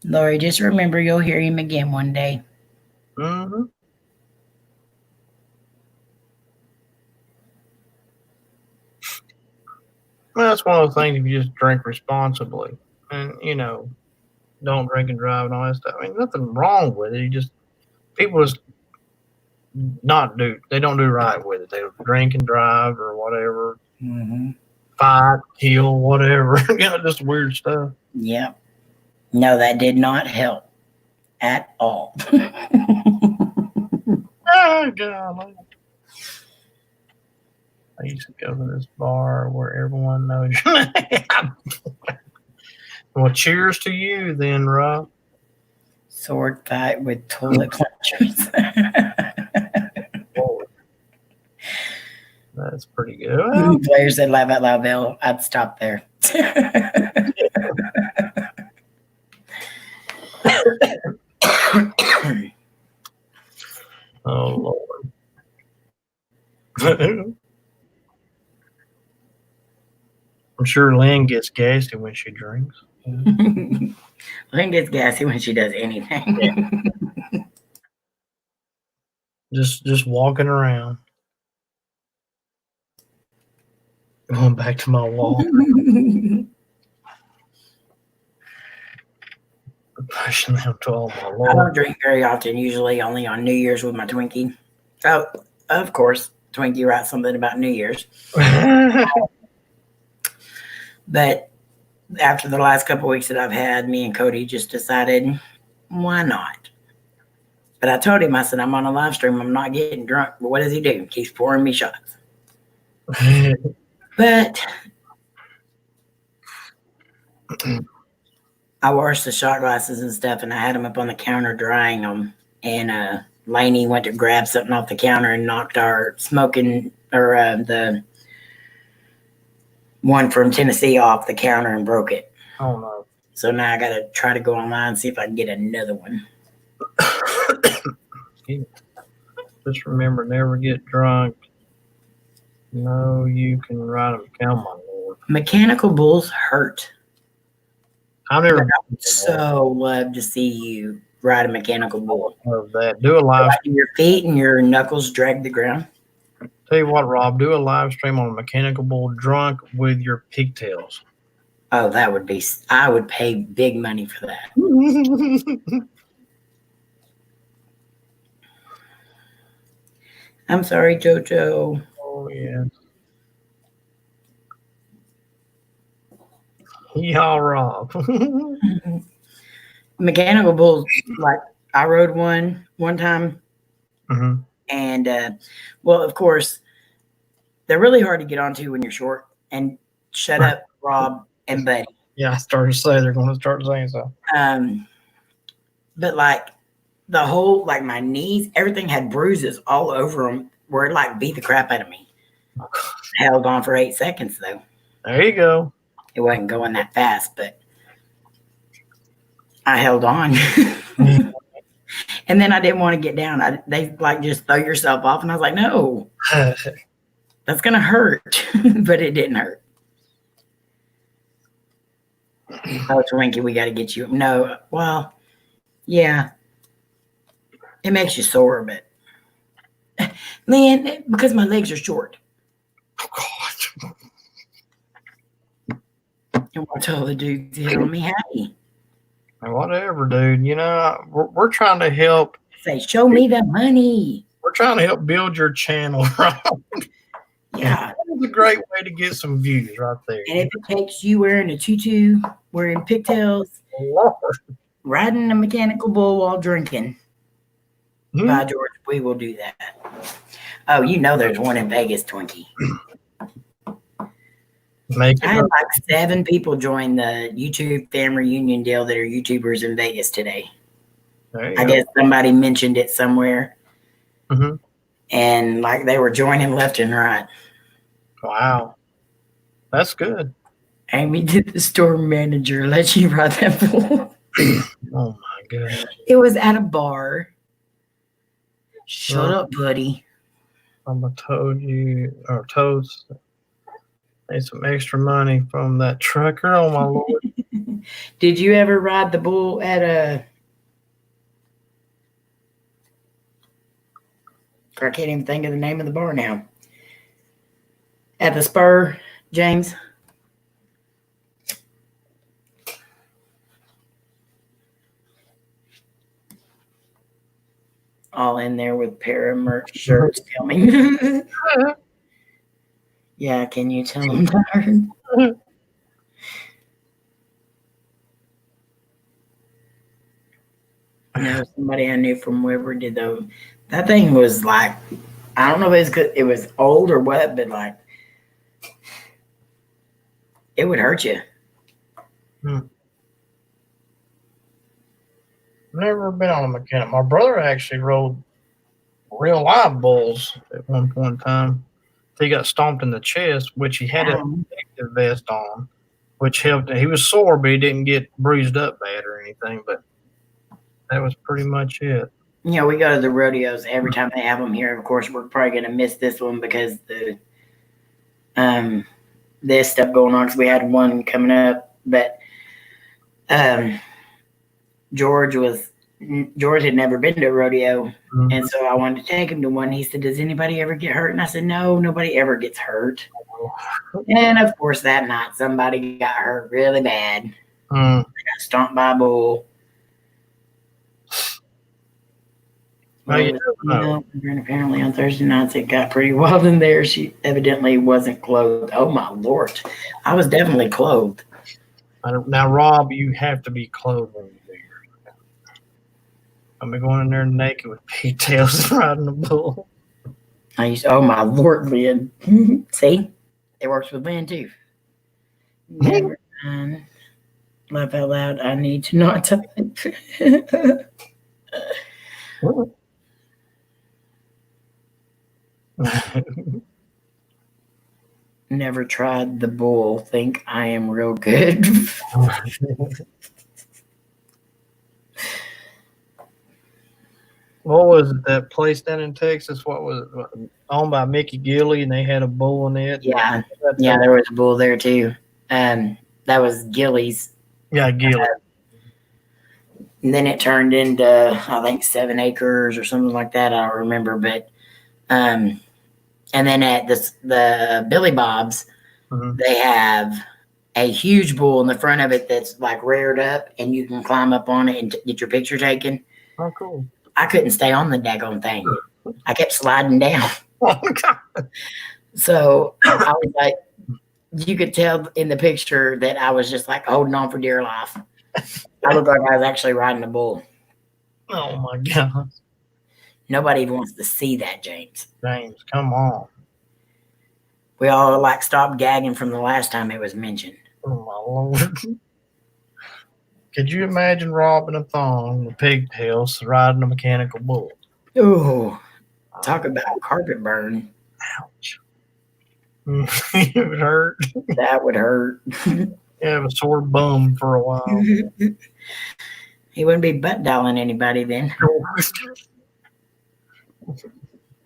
Lori, just remember you'll hear him again one day. Mm-hmm. Well, that's one of the things if you just drink responsibly and, don't drink and drive and all that stuff. I mean, nothing wrong with it. You just, people just they don't do right with it. They drink and drive or whatever, fight, kill, whatever, just weird stuff. Yep. No, that did not help at all. Oh, God. I used to go to this bar where everyone knows your name. Well, cheers to you then, Rob. Sword fight with toilet plungers. That's pretty good. Players that laugh out loud, I'd stop there. Oh, Lord. I'm sure Lynn gets gassy when she drinks. Lynn gets gassy when she does anything. Yeah. Just walking around. Going back to my wall. Pushing them to all my Lord. I don't drink very often, usually only on New Year's with my Twinkie. Oh, of course, Twinkie writes something about New Year's. But after the last couple of weeks that I've had, me and Cody just decided, why not? But I told him, I said, I'm on a live stream. I'm not getting drunk. But what does he do? He keeps pouring me shots. But I washed the shot glasses and stuff, and I had them up on the counter drying them. And Lainey went to grab something off the counter and knocked our smoking, or the one from Tennessee off the counter and broke it. Oh, no. So now I got to try to go online and see if I can get another one. Just remember, never get drunk. No, you can ride them down, my Lord. Mechanical bulls hurt. I never. I would so love to see you ride a mechanical bull. Love that. Do a live. Like your feet and your knuckles drag the ground. Tell you what, Rob, do a live stream on a mechanical bull drunk with your pigtails. Oh, that would be. I would pay big money for that. I'm sorry, JoJo. Oh yeah. Y'all, Rob. Mechanical bulls, like I rode one time, Mm-hmm. and well, of course, they're really hard to get onto when you're short. And shut up, Rob and Buddy. Yeah, I started to say they're going to start saying so. But like the whole, like my knees, everything had bruises all over them where it like beat the crap out of me. Held on for 8 seconds though. There you go. It wasn't going that fast, but I held on. And then I didn't want to get down. They like just throw yourself off, and I was like, no, that's gonna hurt. But it didn't hurt. Oh, Twinkie, we got to get you. No, well, yeah, it makes you sore, but man, because my legs are short. Oh, God. And what tell the dudes telling me, hey, Whatever, dude. You know, we're trying to help. say, show me the money. We're trying to help build your channel, right? Yeah. That's a great way to get some views right there. And if it takes you wearing a tutu, wearing pigtails, riding a mechanical bull while drinking, by George, we will do that. Oh, you know there's one in Vegas, Twinkie. I had like 7 people join the YouTube fan reunion deal that are YouTubers in Vegas today. I guess somebody mentioned it somewhere. Mm-hmm. And like they were joining left and right. Wow. That's good. Amy, did the store manager let you ride that bull? Oh my goodness. It was at a bar. Shut up, buddy. I'm a toads. Need some extra money from that trucker. Oh my Lord. Did you ever ride the bull at a? I can't even think of the name of the bar now. At the Spur, James. All in there with pair of merch shirts coming. Yeah, can you tell them that? No, somebody I knew from wherever did those. That thing was like, I don't know if it was old or what, but like, it would hurt you. Never been on a mechanic. My brother actually rode real live bulls at one point in time. He got stomped in the chest, which he had a protective vest on, which helped. He was sore, but he didn't get bruised up bad or anything. But that was pretty much it. You know, we go to the rodeos every time they have them here. Of course, we're probably going to miss this one because this stuff going on because we had one coming up. But George had never been to a rodeo, and so I wanted to take him to one. He said, "Does anybody ever get hurt?" And I said, "No, nobody ever gets hurt." And of course, that night somebody got hurt really bad. They got stomped by a bull. And apparently on Thursday nights it got pretty wild in there. She evidently wasn't clothed. Oh my Lord, I was definitely clothed. Now, Rob, you have to be clothed when you do yours. I'll be going in there naked with pigtails riding a bull. Oh my Lord, Lynn. See, it works with Lynn too. Never mind. Laugh out loud. I need to not type. Never tried the bull. Think I am real good. What was it, that place down in Texas? What was it? Owned by Mickey Gilley, and they had a bull in it. Yeah, there was a bull there too. That was Gillies. Yeah, Gilley. And then it turned into, I think, 7 acres or something like that. I don't remember, but and then at the Billy Bob's, they have a huge bull in the front of it that's like reared up, and you can climb up on it and get your picture taken. Oh, cool. I couldn't stay on the daggone thing. I kept sliding down. Oh, God. So I was like, you could tell in the picture that I was just like holding on for dear life. I looked like I was actually riding a bull. Oh, my God. Nobody even wants to see that, James. James, come on. We all like stopped gagging from the last time it was mentioned. Oh, my Lord. Could you imagine Rob in a thong with pigtails riding a mechanical bull? Ooh, talk about carpet burn. Ouch. It would hurt. That would hurt. You have a sore bum for a while. He wouldn't be butt dialing anybody then.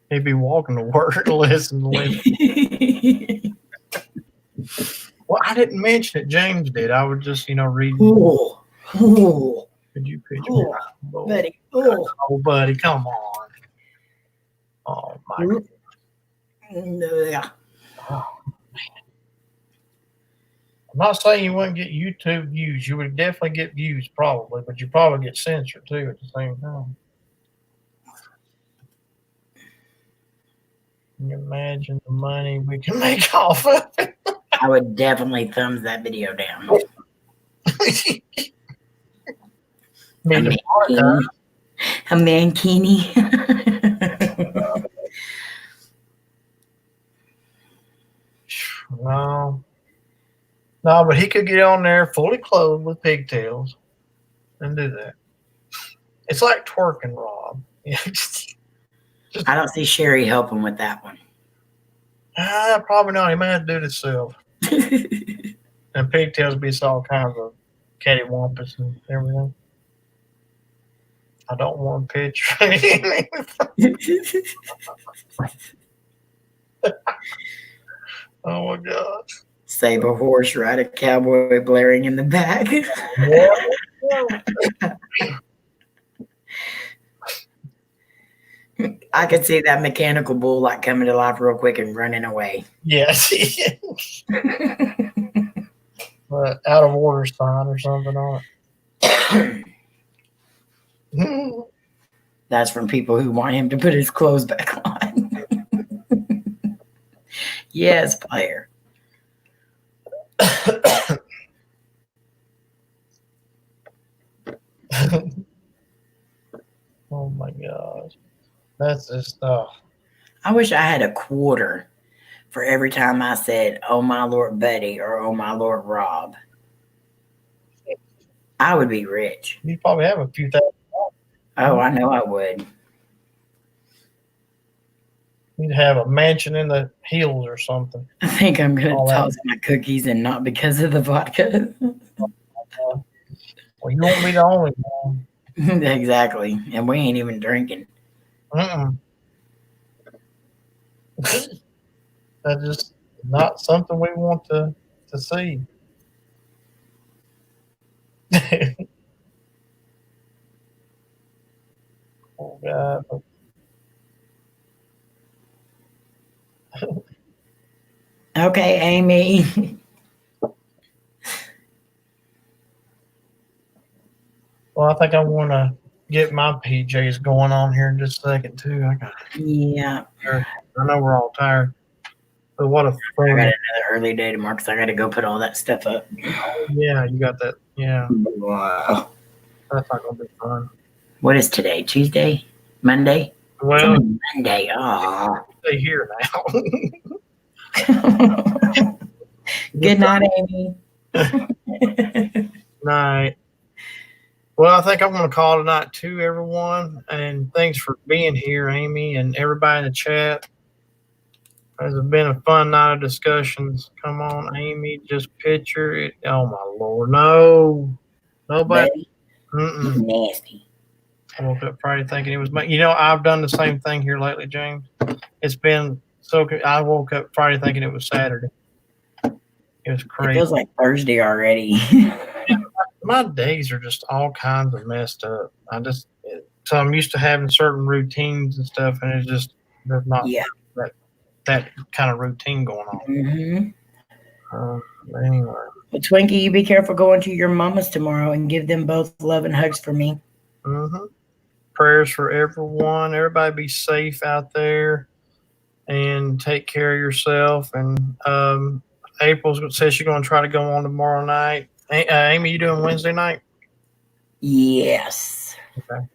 He'd be walking to work, listen. Well, I didn't mention it. James did. I was just, reading. Ooh. Ooh. Could you picture Ooh. that? Buddy. Ooh. Oh, buddy, come on. Oh, my God. Yeah. Oh, man. I'm not saying you wouldn't get YouTube views. You would definitely get views, probably, but you probably get censored, too, at the same time. Can you imagine the money we can make off of it? I would definitely thumbs that video down. A mankini. No, but he could get on there fully clothed with pigtails and do that. It's like twerking, Rob. I don't see Sherry helping with that one. Probably not. He might have to do it himself. And pigtails be all kinds of cattywampus and everything. I don't want a picture. Oh, my God. Saber horse, ride a cowboy blaring in the back. I could see that mechanical bull like coming to life real quick and running away. Yes. But out of order sign or something on it. That's from people who want him to put his clothes back on. Yes, player. Oh my gosh. That's just stuff. I wish I had a quarter for every time I said, "Oh my Lord Buddy" or "Oh my Lord Rob." I would be rich. You'd probably have a few thousand. Oh, I know I would. You'd have a mansion in the hills or something. I think I'm going to toss my cookies, and not because of the vodka. Well, you won't be the only one. Exactly. And we ain't even drinking. That's just not something we want to see. Oh, God. Okay, Amy. Well, I think I want to get my PJs going on here in just a second, too. Yeah. I know we're all tired. But what a I got another early day tomorrow because I got to go put all that stuff up. Yeah, you got that. Yeah. Wow. That's not going to be fun. What is today? Tuesday? Monday? Well, Monday. Oh. Stay here now. Good night, Amy. Night. Well, I think I'm going to call tonight too, everyone. And thanks for being here, Amy, and everybody in the chat. It's been a fun night of discussions. Come on, Amy, just picture it. Oh, my Lord. No. Nobody. Nasty. I woke up Friday thinking it was my. I've done the same thing here lately, James. It's been so. I woke up Friday thinking it was Saturday. It was crazy. It feels like Thursday already. my days are just all kinds of messed up. So I'm used to having certain routines and stuff, and it's just there's not Yeah. that kind of routine going on. Mm-hmm. But anyway, But Twinkie, you be careful going to your mamas tomorrow and give them both love and hugs for me. Prayers for everyone. Everybody be safe out there and take care of yourself. And April says she's going to try to go on tomorrow night. Amy, you doing Wednesday night? Yes. Okay.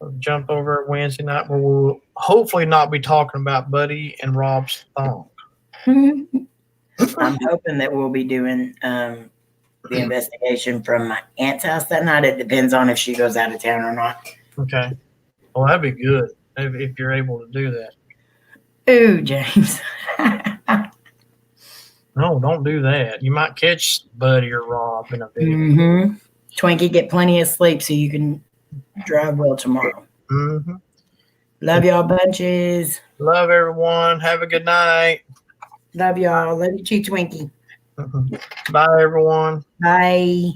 We'll jump over Wednesday night where we'll hopefully not be talking about Buddy and Rob's thong. I'm hoping that we'll be doing the investigation from my aunt's house that night. It depends on if she goes out of town or not. Okay. Well, that'd be good if you're able to do that. Ooh, James. No, don't do that. You might catch Buddy or Rob in a video. Mm-hmm. Twinkie, get plenty of sleep so you can drive well tomorrow. Mm-hmm. Love y'all bunches. Love everyone. Have a good night. Love y'all. Love you too, Twinkie. Bye, everyone. Bye.